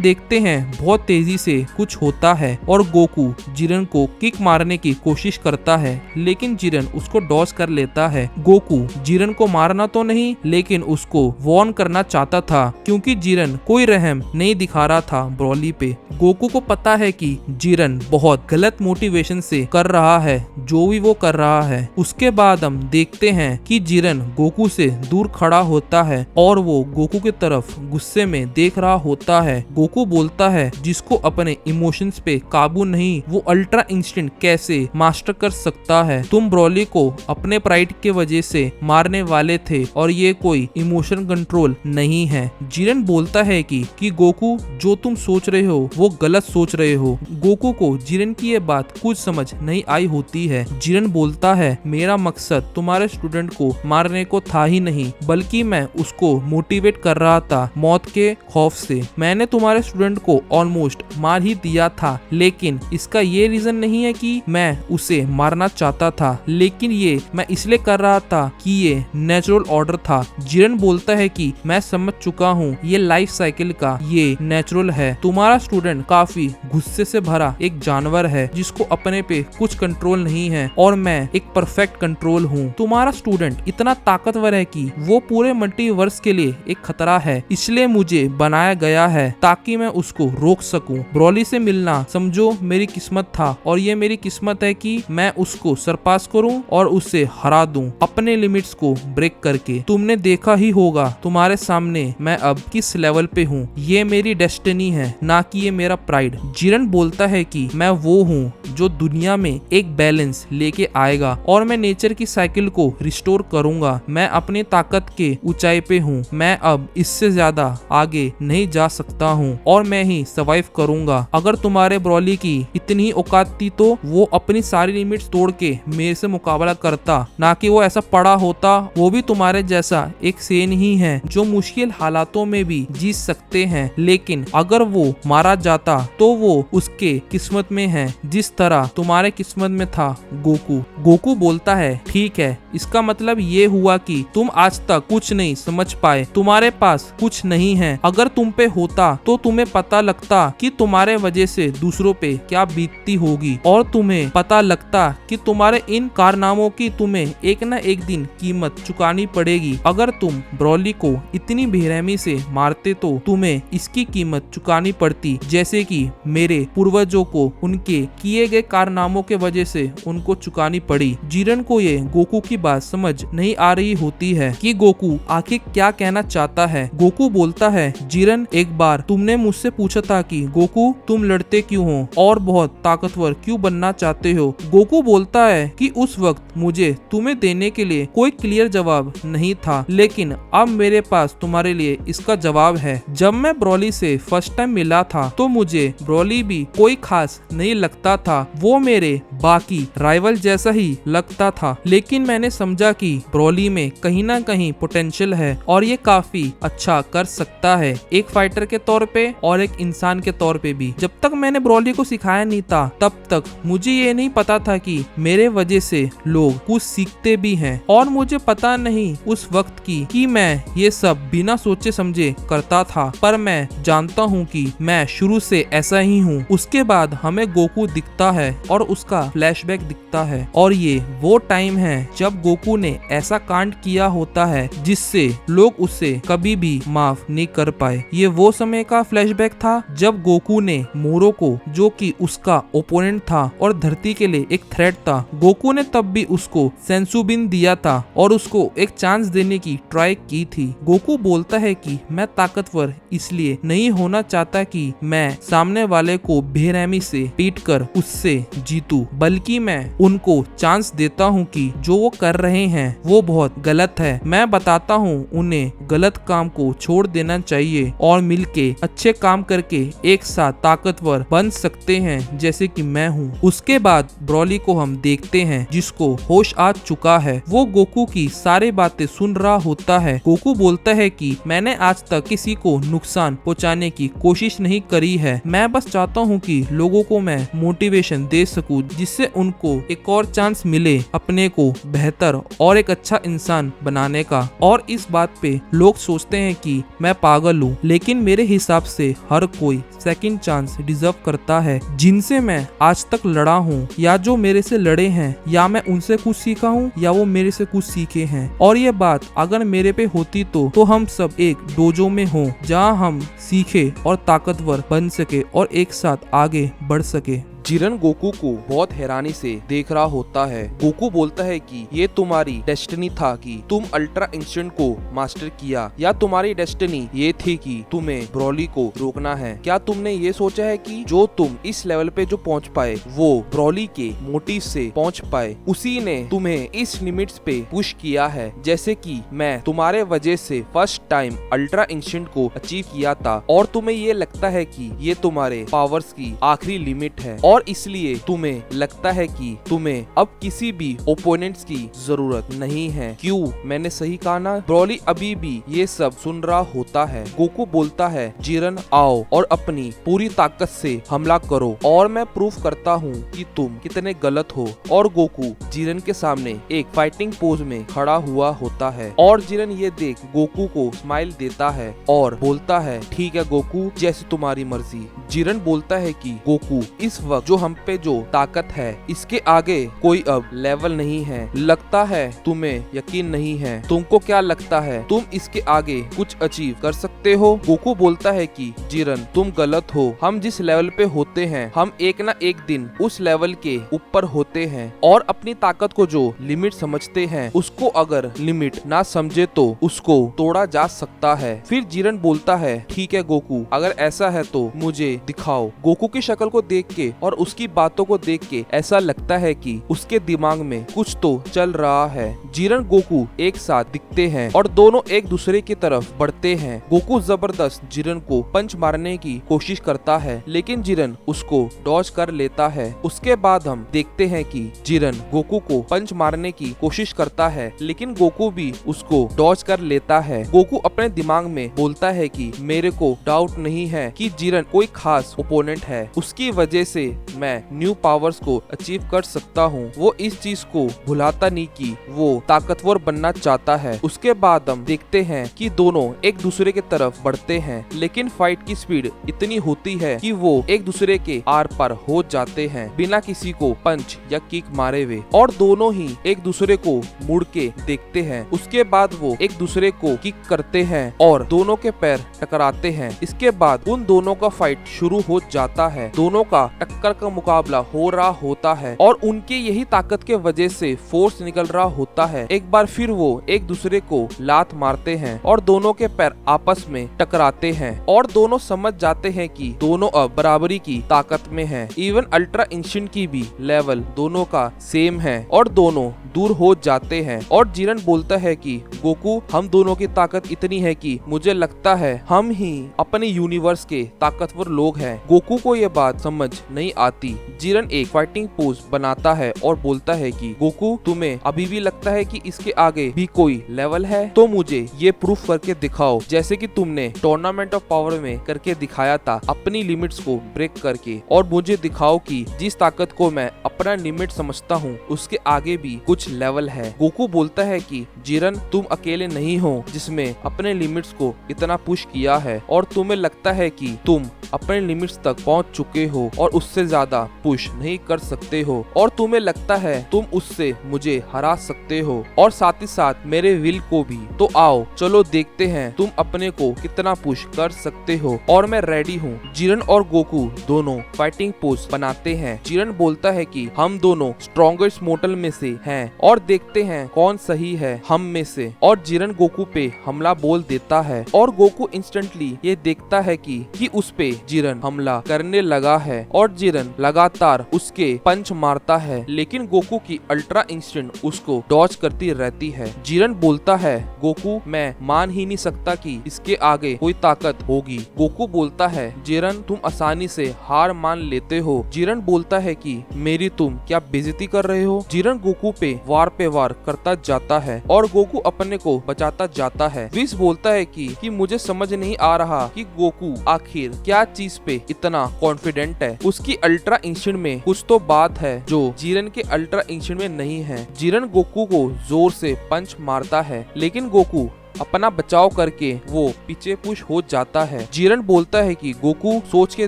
देखते हैं बहुत तेजी से कुछ होता है और गोकू जिरन को किक मारने की कोशिश करता है, लेकिन जिरन उसको डॉज कर लेता है। गोकू जिरन को मारना तो नहीं लेकिन उसको वार्न करना चाहता था क्योंकि जिरन कोई रहम नहीं दिखा रहा था ब्रॉली पे। गोकू को पता है कि जिरन बहुत गलत मोटिवेशन से कर रहा है जो भी वो कर रहा है। उसके बाद हम देखते हैं कि जिरन गोकू से दूर खड़ा होता है और वो गोकू की तरफ गुस्से में देख रहा होता है। गोकू बोलता है, जिसको अपने इमोशंस पे काबू नहीं वो अल्ट्रा इंस्टेंट कैसे मास्टर कर सकता है? तुम ब्रॉली को अपने प्राइड के वजह से मारने वाले थे और ये कोई इमोशन कंट्रोल नहीं है। जिरन बोलता है कि गोकू जो तुम सोच रहे हो वो गलत सोच रहे हो। गोकू को जिरन की ये बात कुछ समझ नहीं आई होती है। जिरन बोलता है, मेरा मकसद तुम्हारे स्टूडेंट को मारने को था ही नहीं बल्कि मैं उसको मोटिवेट कर रहा था मौत के खौफ से। मैंने तुम्हारे स्टूडेंट को ऑलमोस्ट मार ही दिया था, लेकिन इसका ये रीजन नहीं है कि मैं उसे मारना चाहता था, लेकिन ये मैं इसलिए कर रहा था कि ये नेचुरल ऑर्डर था। जिरन बोलता है कि मैं समझ चुका हूँ ये लाइफ साइकिल का ये नेचुरल है। तुम्हारा स्टूडेंट काफी गुस्से से भरा एक जानवर है जिसको अपने पे कुछ कंट्रोल नहीं है और मैं एक परफेक्ट कंट्रोल हूँ। तुम्हारा स्टूडेंट इतना ताकतवर है कि वो पूरे मल्टीवर्स के लिए एक खतरा है, इसलिए मुझे बनाया गया है ताकि मैं उसको रोक सकूं। ब्रॉली से मिलना समझो मेरी किस्मत था और ये मेरी किस्मत है कि मैं उसको सरपास करूं और उसे हरा दूं अपने लिमिट्स को ब्रेक करके। तुमने देखा ही होगा तुम्हारे सामने मैं अब किस लेवल पे हूँ। ये मेरी डेस्टिनी है ना कि ये मेरा प्राइड। जिरन बोलता है कि मैं वो हूँ जो दुनिया में एक बैलेंस लेके आएगा और मैं नेचर की साइकिल को रिस्टोर करूंगा। मैं अपनी ताकत के ऊंचाई पे हूँ। मैं अब इससे ज्यादा आगे नहीं जा सकता हूँ और मैं ही सर्वाइव करूंगा। अगर तुम्हारे ब्रॉली की इतनी औकात थी तो वो अपनी सारी लिमिट्स तोड़ के मेरे से मुकाबला करता, ना कि वो ऐसा पड़ा होता। वो भी तुम्हारे जैसा एक सेन ही है जो मुश्किल हालातों में भी जीत सकते हैं, लेकिन अगर वो मारा जाता तो वो उसके किस्मत में है जिस तरह तुम्हारे किस्मत में था गोकू। गोकू बोलता है, ठीक है, इसका मतलब ये हुआ कि तुम आज तक कुछ नहीं समझ पाए, तुम्हारे पास कुछ नहीं है। अगर तुम पे होता तो तुम्हें पता लगता कि तुम्हारे वजह से दूसरों पे क्या बीतती होगी और तुम्हें पता लगता कि तुम्हारे इन कारनामों की तुम्हें एक न एक दिन कीमत चुकानी पड़ेगी। अगर तुम ब्रॉली को इतनी बेरहमी से मारते तो तुम्हें इसकी कीमत चुकानी पड़ती, जैसे कि मेरे पूर्वजों को उनके किए गए कारनामों के वजह से उनको चुकानी पड़ी। जिरन को ये गोकू की बात समझ नहीं आ रही होती है कि गोकू आखिर क्या कहना चाहता है। गोकू बोलता है, जिरन, एक बार तुमने मुझसे पूछा था कि गोकू तुम लड़ते क्यों हो और बहुत ताकतवर क्यों बनना चाहते हो। गोकू बोलता है कि उस वक्त मुझे तुम्हें देने के लिए कोई क्लियर जवाब नहीं था, लेकिन अब मेरे पास तुम्हारे लिए इसका जवाब है। जब मैं ब्रॉली से फर्स्ट टाइम मिला था तो मुझे ब्रॉली भी कोई खास नहीं लगता था, वो मेरे बाकी राइवल जैसा ही लगता था, लेकिन मैंने समझा कि ब्रॉली में कहीं ना कहीं पोटेंशियल है और ये काफी अच्छा कर सकता है, एक फाइटर के तौर पे और एक इंसान के तौर पे भी। जब तक मैंने ब्रॉली को सिखाया नहीं था तब तक मुझे ये नहीं पता था कि मेरे वजह से लोग कुछ सीखते भी हैं और मुझे पता नहीं उस वक्त की कि मैं ये सब बिना सोचे समझे करता था, पर मैं जानता हूँ कि मैं शुरू से ऐसा ही हूँ। उसके बाद हमें गोकू दिखता है और उसका फ्लैशबैक दिखता है और ये वो टाइम है जब गोकू ने ऐसा कांड किया होता है जिससे लोग उसे कभी भी माफ नहीं कर पाए। ये वो समय का फ्लैशबैक था जब गोकू ने मोरो को, जो कि उसका ओपोनेंट था और धरती के लिए एक थ्रेट था, गोकू ने तब भी उसको सेंसुबिन दिया था और उसको एक चांस देने की ट्राई की थी। गोकू बोलता है कि मैं ताकतवर इसलिए नहीं होना चाहता कि मैं सामने वाले को बेरहमी से पीटकर उससे जीतू, बल्कि मैं उनको चांस देता हूँ कि जो वो कर रहे हैं वो बहुत गलत है। मैं बताता हूँ उन्हें गलत काम को छोड़ देना चाहिए और मिलके अच्छे काम करके एक साथ ताकतवर बन सकते हैं जैसे कि मैं हूँ। उसके बाद ब्रॉली को हम देखते हैं जिसको होश आ चुका है। वो गोकू की सारी बातें सुन रहा होता है। गोकू बोलता है कि मैंने आज तक किसी को नुकसान पहुंचाने की कोशिश नहीं करी है। मैं बस चाहता हूँ कि लोगों को मैं मोटिवेशन दे सकूं जिससे उनको एक और चांस मिले अपने को बेहतर और एक अच्छा इंसान बनाने का। और इस बात पे लोग सोचते हैं कि मैं पागल हूँ, लेकिन मेरे हिसाब से हर कोई सेकंड चांस डिजर्व करता है। जिनसे मैं आज तक लड़ा हूँ या जो मेरे से लड़े हैं, या मैं उनसे कुछ सीखा हूँ या वो मेरे से कुछ सीखे हैं। और ये बात अगर मेरे पे होती तो हम सब एक डोजो में हो जहाँ हम सीखे और ताकतवर बन सके और एक साथ आगे बढ़ सके। जिरन गोकू को बहुत हैरानी से देख रहा होता है। गोकू बोलता है कि ये तुम्हारी डेस्टिनी था कि तुम अल्ट्रा इंस्टेंट को मास्टर किया, या तुम्हारी डेस्टिनी ये थी कि तुम्हें ब्रॉली को रोकना है। क्या तुमने ये सोचा है कि जो तुम इस लेवल पे जो पहुंच पाए वो ब्रॉली के मोटिव से पहुंच पाए, उसी ने तुम्हें इस लिमिट्स पे पुश किया है। जैसे कि मैं तुम्हारे वजह से फर्स्ट टाइम अल्ट्रा इंस्टेंट को अचीव किया था और तुम्हें ये लगता है कि ये तुम्हारे पावर्स की आखिरी लिमिट है और इसलिए तुम्हें लगता है कि तुम्हें अब किसी भी ओपोनेंट्स की जरूरत नहीं है। क्यों, मैंने सही कहा ना? ब्रॉली अभी भी ये सब सुन रहा होता है। गोकू बोलता है जिरन आओ और अपनी पूरी ताकत से हमला करो और मैं प्रूफ करता हूँ कि तुम कितने गलत हो। और गोकू जिरन के सामने एक फाइटिंग पोज में खड़ा हुआ होता है और जिरन ये देख गोकू को स्माइल देता है और बोलता है ठीक है गोकू, जैसी तुम्हारी मर्जी। जिरन बोलता है कि गोकू इस वक्त जो हम पे जो ताकत है इसके आगे कोई अब लेवल नहीं है। लगता है तुम्हें यकीन नहीं है। तुमको क्या लगता है तुम इसके आगे कुछ अचीव कर सकते हो? गोकू बोलता है कि जिरन तुम गलत हो। हम जिस लेवल पे होते हैं हम एक ना एक दिन उस लेवल के ऊपर होते हैं और अपनी ताकत को जो लिमिट समझते हैं उसको अगर लिमिट ना समझे तो उसको तोड़ा जा सकता है। फिर जिरन बोलता है ठीक है गोकू, अगर ऐसा है तो मुझे दिखाओ। गोकू की शक्ल को देख के और उसकी बातों को देख के ऐसा लगता है कि उसके दिमाग में कुछ तो चल रहा है। जिरन गोकू एक साथ दिखते हैं और दोनों एक दूसरे की तरफ बढ़ते हैं। गोकू जबरदस्त जिरन को पंच मारने की कोशिश करता है लेकिन जिरन उसको डॉज कर लेता है। उसके बाद हम देखते हैं कि जिरन गोकू को पंच मारने की कोशिश करता है लेकिन गोकू भी उसको डॉज कर लेता है। गोकू अपने दिमाग में बोलता है कि मेरे को डाउट नहीं है कि जिरन कोई खास ओपोनेंट है, उसकी वजह से मैं न्यू पावर्स को अचीव कर सकता हूँ। वो इस चीज को भुलाता नहीं कि वो ताकतवर बनना चाहता है। उसके बाद हम देखते हैं कि दोनों एक दूसरे की तरफ बढ़ते हैं लेकिन फाइट की स्पीड इतनी होती है कि वो एक दूसरे के आर पार हो जाते हैं बिना किसी को पंच या किक मारे हुए, और दोनों ही एक दूसरे को मुड़ के देखते हैं। उसके बाद वो एक दूसरे को किक करते हैं और दोनों के पैर टकराते हैं। इसके बाद उन दोनों का फाइट शुरू हो जाता है। दोनों का टक्कर का मुकाबला हो रहा होता है और उनके यही ताकत के वजह से फोर्स निकल रहा होता है। एक बार फिर वो एक दूसरे को लात मारते हैं और दोनों के पैर आपस में टकराते हैं और दोनों समझ जाते हैं कि दोनों अब बराबरी की ताकत में हैं। इवन अल्ट्रा इंस्टेंट की भी लेवल दोनों का सेम है और दोनों दूर हो जाते हैं। और जिरन बोलता है कि गोकू हम दोनों की ताकत इतनी है कि मुझे लगता है हम ही अपने यूनिवर्स के ताकतवर लोग हैं। गोकू को ये बात समझ नहीं आती। जिरन एक फाइटिंग पोज बनाता है और बोलता है कि गोकू तुम्हें अभी भी लगता है कि इसके आगे भी कोई लेवल है तो मुझे ये प्रूफ करके दिखाओ, जैसे कि तुमने टूर्नामेंट ऑफ पावर में करके दिखाया था अपनी लिमिट्स को ब्रेक करके। और मुझे दिखाओ कि जिस ताकत को मैं अपना लिमिट समझता हूँ उसके आगे भी कुछ लेवल है। गोकू बोलता है कि जिरन तुम अकेले नहीं हो जिसमें अपने लिमिट्स को इतना पुश किया है और तुम्हें लगता है कि तुम अपने लिमिट्स तक पहुंच चुके हो और उससे ज्यादा पुश नहीं कर सकते हो और तुम्हें लगता है तुम उससे मुझे हरा सकते हो और साथ ही साथ मेरे विल को भी। तो आओ चलो देखते हैं तुम अपने को कितना पुश कर सकते हो और मैं रेडी हूँ। जिरन और गोकू दोनों फाइटिंग पोज बनाते हैं। जिरन बोलता है कि हम दोनों स्ट्रॉन्गेस्ट मोर्टल में से हैं और देखते हैं कौन सही है हम में से। और जिरन गोकू पे हमला बोल देता है और गोकू इंस्टेंटली ये देखता है कि उस पे जिरन हमला करने लगा है और जिरन लगातार उसके पंच मारता है, लेकिन गोकू की अल्ट्रा इंस्टेंट उसको डॉज करती रहती है। जिरन बोलता है गोकू मैं मान ही नहीं सकता कि इसके आगे कोई ताकत होगी। गोकू बोलता है जिरन तुम आसानी से हार मान लेते हो। जिरन बोलता है कि मेरी तुम क्या बेइज्जती कर रहे हो। जिरन गोकू पे वार करता जाता है और गोकू अपने को बचाता जाता है। विस बोलता है कि मुझे समझ नहीं आ रहा कि गोकू आखिर क्या चीज पे इतना कॉन्फिडेंट है। उसकी अल्ट्रा इंस्टेंट में कुछ तो बात है जो जिरन के अल्ट्रा इंस्टेंट में नहीं है। जिरन गोकू को जोर से पंच मारता है, लेकिन गोकू अपना बचाव करके वो पीछे पुश हो जाता है। जिरन बोलता है कि गोकू सोच के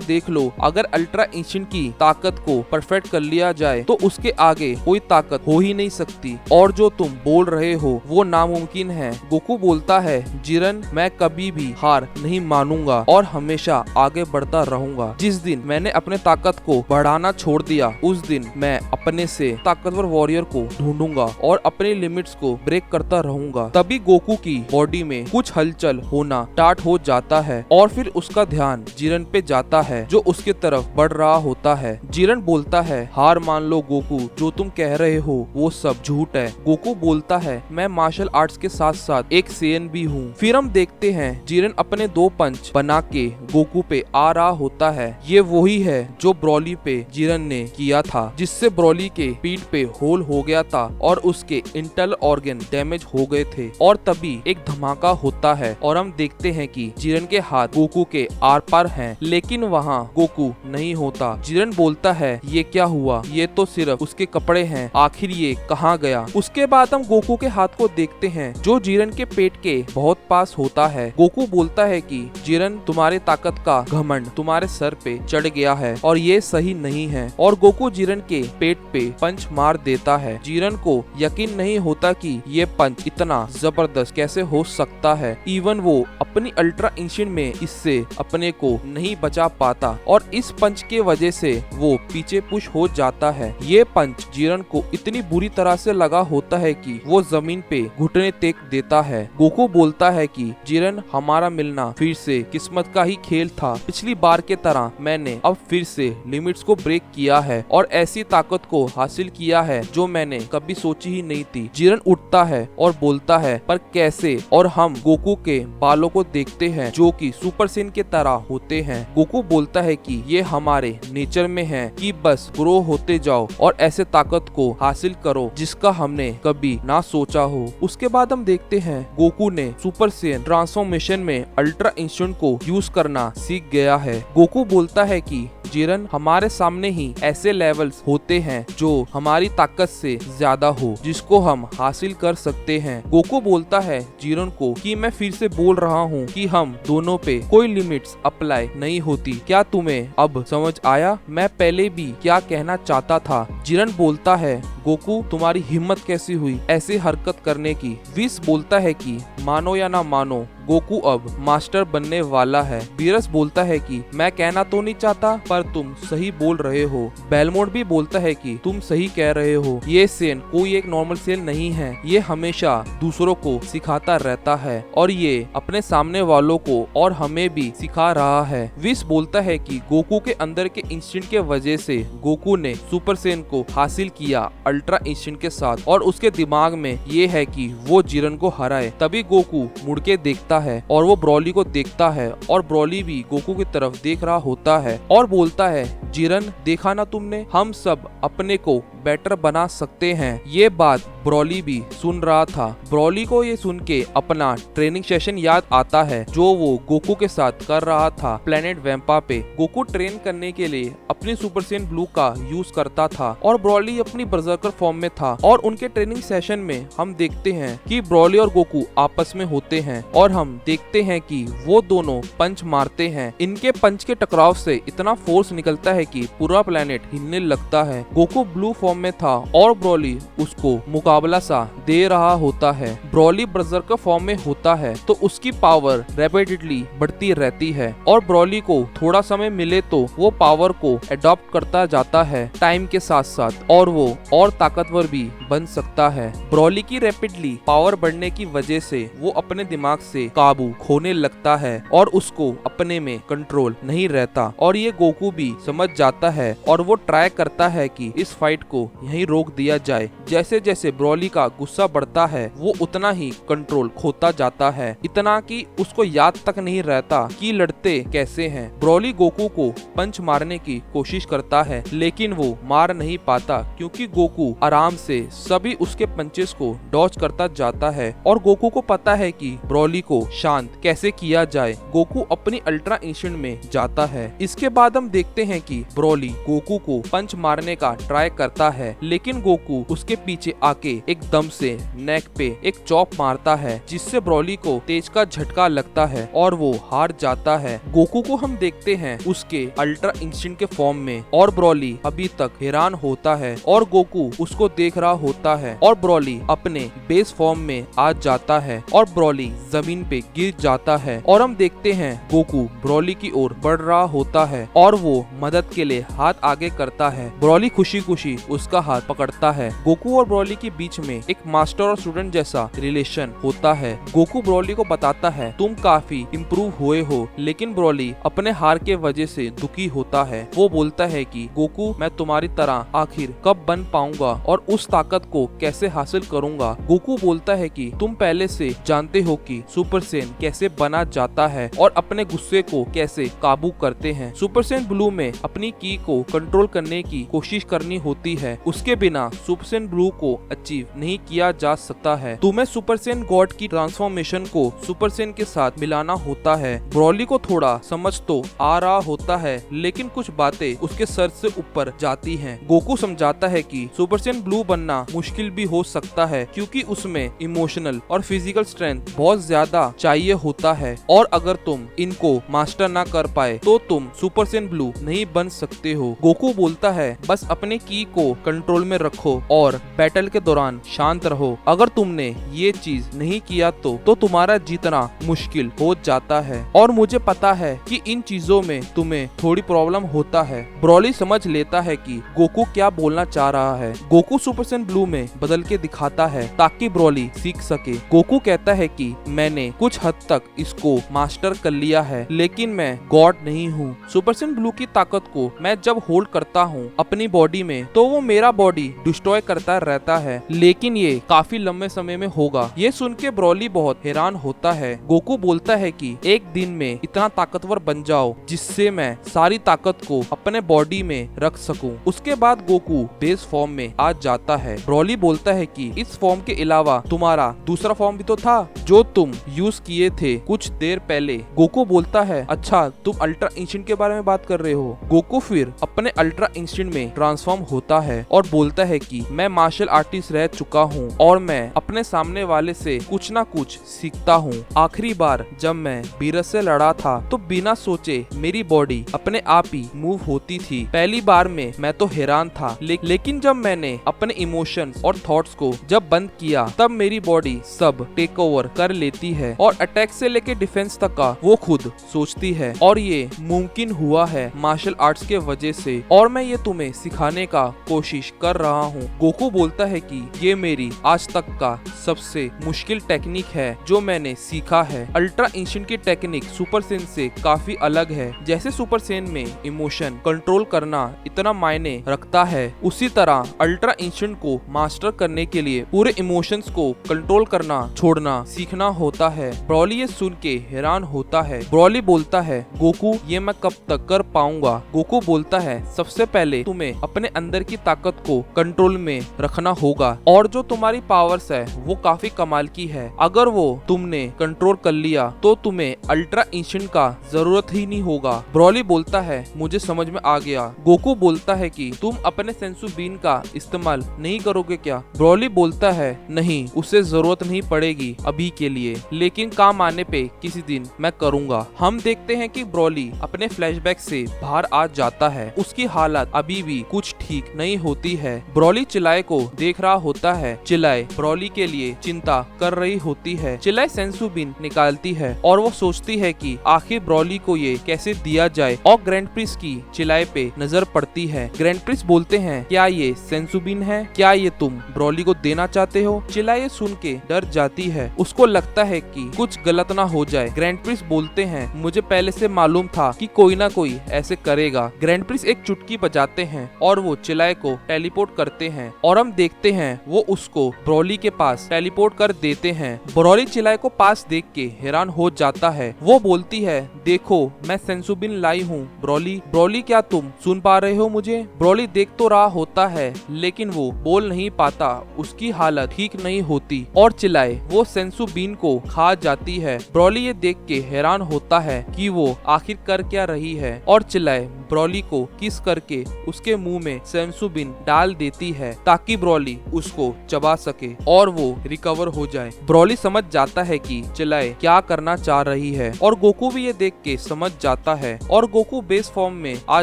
देख लो, अगर अल्ट्रा इंस्टेंट की ताकत को परफेक्ट कर लिया जाए तो उसके आगे कोई ताकत हो ही नहीं सकती और जो तुम बोल रहे हो वो नामुमकिन है। गोकू बोलता है जिरन मैं कभी भी हार नहीं मानूंगा और हमेशा आगे बढ़ता रहूंगा। जिस दिन मैंने अपने ताकत को बढ़ाना छोड़ दिया उस दिन मैं अपने से ताकतवर वॉरियर को ढूंढूंगा और अपने लिमिट्स को ब्रेक करता रहूंगा। तभी गोकू की बॉडी में कुछ हलचल होना स्टार्ट हो जाता है और फिर उसका ध्यान जिरन पे जाता है जो उसके तरफ बढ़ रहा होता है। जिरन बोलता है हार मान लो गोकू, जो तुम कह रहे हो वो सब झूठ है। गोकू बोलता है मैं मार्शल आर्ट्स के साथ साथ एक सेयन भी हूँ। फिर हम देखते हैं जिरन अपने 2 पंच बना के गोकू पे आ रहा होता है। ये वही है जो ब्रॉली पे जिरन ने किया था, जिससे ब्रॉली के पीठ पे होल हो गया था और उसके इंटरनल ऑर्गन डैमेज हो गए थे। और तभी एक धमाका होता है और हम देखते हैं कि जिरन के हाथ गोकू के आर पार हैं, लेकिन वहाँ गोकू नहीं होता। जिरन बोलता है ये क्या हुआ, ये तो सिर्फ उसके कपड़े हैं, आखिर ये कहाँ गया। उसके बाद हम गोकू के हाथ को देखते हैं जो जिरन के पेट के बहुत पास होता है। गोकू बोलता है कि जिरन तुम्हारी ताकत का घमंड तुम्हारे सर पे चढ़ गया है और ये सही नहीं है। और गोकू जिरन के पेट पे पंच मार देता है। जिरन को यकीन नहीं होता कि ये पंच इतना जबरदस्त कैसे हो सकता है। इवन वो अपनी अल्ट्रा इंस्टेंट में इससे अपने को नहीं बचा पाता और इस पंच के वजह से वो पीछे पुश हो जाता है। ये पंच जिरन को इतनी बुरी तरह से लगा होता है कि वो जमीन पे घुटने टेक देता है। गोकू बोलता है कि जिरन हमारा मिलना फिर से किस्मत का ही खेल था। पिछली बार के तरह मैंने अब फिर से लिमिट्स को ब्रेक किया है और ऐसी ताकत को हासिल किया है जो मैंने कभी सोची ही नहीं थी। जिरन उठता है और बोलता है पर कैसे। और हम गोकू के बालों को देखते हैं जो कि सुपर सेन के तरह होते हैं। गोकू बोलता है कि ये हमारे नेचर में है कि बस ग्रो होते जाओ और ऐसे ताकत को हासिल करो जिसका हमने कभी ना सोचा हो। उसके बाद हम देखते हैं गोकू ने सुपर सेन ट्रांसफॉर्मेशन में अल्ट्रा इंस्टेंट को यूज करना सीख गया है। गोकू बोलता है कि जिरन हमारे सामने ही ऐसे लेवल्स होते हैं जो हमारी ताकत से ज्यादा हो, जिसको हम हासिल कर सकते हैं। गोकू बोलता है जिरन को कि मैं फिर से बोल रहा हूँ कि हम दोनों पे कोई लिमिट्स अप्लाई नहीं होती। क्या तुम्हें अब समझ आया मैं पहले भी क्या कहना चाहता था। जिरन बोलता है गोकू तुम्हारी हिम्मत कैसी हुई ऐसी हरकत करने की। विस बोलता है कि मानो या ना मानो गोकू अब मास्टर बनने वाला है। बीरस बोलता है कि मैं कहना तो नहीं चाहता पर तुम सही बोल रहे हो। बेलमोंट भी बोलता है कि तुम सही कह रहे हो, ये सेन कोई एक नॉर्मल सेन नहीं है, ये हमेशा दूसरों को सिखाता रहता है और ये अपने सामने वालों को और हमें भी सिखा रहा है। विस बोलता है कि गोकू के अंदर के इंस्टिंक्ट के वजह से गोकू ने सुपर सेन को हासिल किया अल्ट्रा इंस्टिंक्ट के साथ और उसके दिमाग में ये है कि वो जिरन को हराए। तभी गोकू मुड़ के देखता है और वो ब्रॉली को देखता है और ब्रॉली भी गोकू की तरफ देख रहा होता है और बोलता है जिरन देखा ना तुमने, हम सब अपने को बेटर बना सकते हैं। ये बात ब्रॉली भी सुन रहा था। ब्रॉली को ये सुन के अपना ट्रेनिंग सेशन याद आता है जो वो गोकू के साथ कर रहा था प्लेनेट वैम्पा पे। गोकू ट्रेन करने के लिए अपनी सुपर सेन ब्लू का यूज करता था और ब्रॉली अपनी बर्जर्कर फॉर्म में था और उनके ट्रेनिंग सेशन में हम देखते हैं कि ब्रॉली और गोकू आपस में होते हैं और हम हम देखते हैं कि वो दोनों पंच मारते हैं। इनके पंच के टकराव से इतना फोर्स निकलता है कि पूरा प्लेनेट हिलने लगता है। गोकू ब्लू फॉर्म में था और ब्रोली उसको मुकाबला सा दे रहा होता है। ब्रोली बर्जर्कर फॉर्म में होता है तो उसकी पावर रैपिडली बढ़ती रहती है और ब्रोली को थोड़ा समय मिले तो वो पावर को एडॉप्ट करता जाता है टाइम के साथ साथ, और वो और ताकतवर भी बन सकता है। ब्रोली की रैपिडली पावर बढ़ने की वजह से वो अपने दिमाग से काबू खोने लगता है और उसको अपने में कंट्रोल नहीं रहता, और ये गोकू भी समझ जाता है और वो ट्राई करता है कि इस फाइट को यहीं रोक दिया जाए। जैसे जैसे ब्रोली का गुस्सा बढ़ता है वो उतना ही कंट्रोल खोता जाता है, इतना कि उसको याद तक नहीं रहता कि लड़ते कैसे हैं। ब्रोली गोकू को पंच मारने की कोशिश करता है लेकिन वो मार नहीं पाता क्योंकि गोकू आराम से सभी उसके पंचेस को डॉज करता जाता है और गोकू को पता है कि ब्रोली को शांत कैसे किया जाए। गोकू अपनी अल्ट्रा इंस्टेंट में जाता है। इसके बाद हम देखते हैं कि ब्रोली गोकू को पंच मारने का ट्राई करता है लेकिन गोकू उसके पीछे आके एकदम से नेक पे एक चॉप मारता है जिससे ब्रोली को तेज का झटका लगता है और वो हार जाता है। गोकू को हम देखते हैं उसके अल्ट्रा इंस्टेंट के फॉर्म में और ब्रोली अभी तक हैरान होता है और गोकू उसको देख रहा होता है और ब्रोली अपने बेस फॉर्म में आ जाता है और ब्रोली जमीन पे गिर जाता है और हम देखते हैं गोकू ब्रोली की ओर बढ़ रहा होता है और वो मदद के लिए हाथ आगे करता है। ब्रोली खुशी खुशी उसका हाथ पकड़ता है। गोकू और ब्रोली के बीच में एक मास्टर और स्टूडेंट जैसा रिलेशन होता है। गोकू ब्रोली को बताता है तुम काफी इम्प्रूव हुए हो, लेकिन ब्रोली अपने हार के वजह से दुखी होता है। वो बोलता है कि गोकू मैं तुम्हारी तरह आखिर कब बन पाऊंगा और उस ताकत को कैसे हासिल करूंगा। गोकू बोलता है कि तुम पहले से जानते हो कि सुपर सेन कैसे बना जाता है और अपने गुस्से को कैसे काबू करते हैं। सुपर सेन ब्लू में अपनी की को कंट्रोल करने की कोशिश करनी होती है, उसके बिना सुपर सेन ब्लू को अचीव नहीं किया जा सकता है। तुम्हें सुपर सेन गॉड की ट्रांसफॉर्मेशन को सुपर सेन के साथ मिलाना होता है। ब्रोली को थोड़ा समझ तो आ रहा होता है लेकिन कुछ बातें उसके सर से ऊपर जाती हैं। गोकू समझाता है कि सुपर सेन ब्लू बनना मुश्किल भी हो सकता है क्योंकि उसमें इमोशनल और फिजिकल स्ट्रेंथ बहुत ज्यादा चाहिए होता है और अगर तुम इनको मास्टर ना कर पाए तो तुम सुपर सेन ब्लू नहीं बन सकते हो। गोकू बोलता है बस अपने की को कंट्रोल में रखो और बैटल के दौरान शांत रहो। अगर तुमने ये चीज नहीं किया तो तुम्हारा जीतना मुश्किल हो जाता है और मुझे पता है कि इन चीजों में तुम्हें थोड़ी प्रॉब्लम होता है। ब्रोली समझ लेता है कि गोकू क्या बोलना चाह रहा है। गोकू सुपर सेन ब्लू में बदल के दिखाता है ताकि ब्रोली सीख सके। गोकू कहता है कि मैंने कुछ हद तक इसको मास्टर कर लिया है लेकिन मैं गॉड नहीं हूँ। सुपर सेन ब्लू की ताकत को मैं जब होल्ड करता हूँ अपनी बॉडी में तो वो मेरा बॉडी डिस्ट्रॉय करता रहता है, लेकिन ये काफी लंबे समय में होगा। ये सुन के ब्रोली बहुत हैरान होता है। गोकू बोलता है कि एक दिन में इतना ताकतवर बन जाओ जिससे मैं सारी ताकत को अपने बॉडी में रख सकूं। उसके बाद गोकू बेस फॉर्म में आ जाता है। ब्रोली बोलता है कि इस फॉर्म के अलावा तुम्हारा दूसरा फॉर्म भी तो था जो तुम यूज किए थे कुछ देर पहले। गोकू बोलता है अच्छा तुम अल्ट्रा इंस्टेंट के बारे में बात कर रहे हो। गोकू फिर अपने अल्ट्रा इंस्टेंट में ट्रांसफॉर्म होता है और बोलता है कि मैं मार्शल आर्टिस्ट रह चुका हूँ और मैं अपने सामने वाले से कुछ ना कुछ सीखता हूँ। आखिरी बार जब मैं बीरस से लड़ा था तो बिना सोचे मेरी बॉडी अपने आप ही मूव होती थी। पहली बार में मैं तो हैरान था लेकिन जब मैंने अपने इमोशंस और थॉट्स को जब बंद किया तब मेरी बॉडी सब टेक ओवर कर लेती है और अटैक से लेके डिफेंस तक का वो खुद सोचती है और ये मुमकिन हुआ है मार्शल आर्ट्स के वजह से और मैं ये तुम्हें सिखाने का कोशिश कर रहा हूँ। गोकू बोलता है कि ये मेरी आज तक का सबसे मुश्किल टेक्निक है जो मैंने सीखा है। अल्ट्रा इंस्टेंट की टेक्निक सुपर सेन से काफी अलग है। जैसे सुपर सेन में इमोशन कंट्रोल करना इतना मायने रखता है उसी तरह अल्ट्रा इंस्टेंट को मास्टर करने के लिए पूरे इमोशंस को कंट्रोल करना छोड़ना सीखना होता है। ब्रोली ये सुन के हैरान होता है। ब्रोली ब्रॉली बोलता है गोकू ये मैं कब तक कर पाऊंगा। गोकू बोलता है सबसे पहले तुम्हें अपने अंदर की ताकत को कंट्रोल में रखना होगा और जो तुम्हारी पावर्स है वो काफी कमाल की है। अगर वो तुमने कंट्रोल कर लिया तो तुम्हें अल्ट्रा इंस्टेंट का जरूरत ही नहीं होगा। ब्रॉली बोलता है मुझे समझ में आ गया। गोकू बोलता है कि तुम अपने सेंसु बीन का इस्तेमाल नहीं करोगे क्या। ब्रॉली बोलता है नहीं उसे जरूरत नहीं पड़ेगी अभी के लिए, लेकिन काम आने पे किसी दिन मैं करूंगा। हम देखते हैं कि ब्रॉली अपने फ्लैशबैक से बाहर आ जाता है। उसकी हालत अभी भी कुछ ठीक नहीं होती है। ब्रॉली चिल्लाए को देख रहा होता है। चिल्लाए ब्रॉली के लिए चिंता कर रही होती है। चिल्लाए सेंसु बीन निकालती है और वो सोचती है कि आखिर ब्रॉली को ये कैसे दिया जाए और ग्रैंड प्रिंस की चिल्लाए पे नजर पड़ती है। ग्रैंड प्रिंस बोलते हैं क्या ये सेंसु बीन है, क्या ये तुम ब्रॉली को देना चाहते हो। चिल्लाए ये सुन के डर जाती है। उसको लगता है कि कुछ गलत ना हो जाए। ग्रैंड प्रिंस बोलते हैं मुझे पहले से मालूम था कि कोई ना कोई ऐसे करेगा। ग्रैंड प्रिंस एक चुटकी बजाते हैं और वो चिल्लाए को टेलीपोर्ट करते हैं और हम देखते हैं वो उसको ब्रॉली के पास टेलीपोर्ट कर देते हैं। ब्रॉली चिल्लाए को पास देख के हैरान हो जाता है। वो बोलती है देखो मैं सेंसु बीन लाई हूँ। ब्रॉली ब्रॉली क्या तुम सुन पा रहे हो मुझे। ब्रॉली देख तो रहा होता है लेकिन वो बोल नहीं पाता। उसकी हालत ठीक नहीं होती और चिल्लाए वो सेंसु बीन को खा जाती है। ब्रॉली ये देख के हैरान होता है कि वो आखिर कर क्या रही है और चिल्लाए ब्रॉली को किस करके उसके मुंह में सेंसु बीन डाल देती है ताकि ब्रॉली उसको चबा सके और वो रिकवर हो जाए। ब्रॉली समझ जाता है कि चिल्लाए क्या करना चाह रही है और गोकू भी ये देख के समझ जाता है और गोकू बेस फॉर्म में आ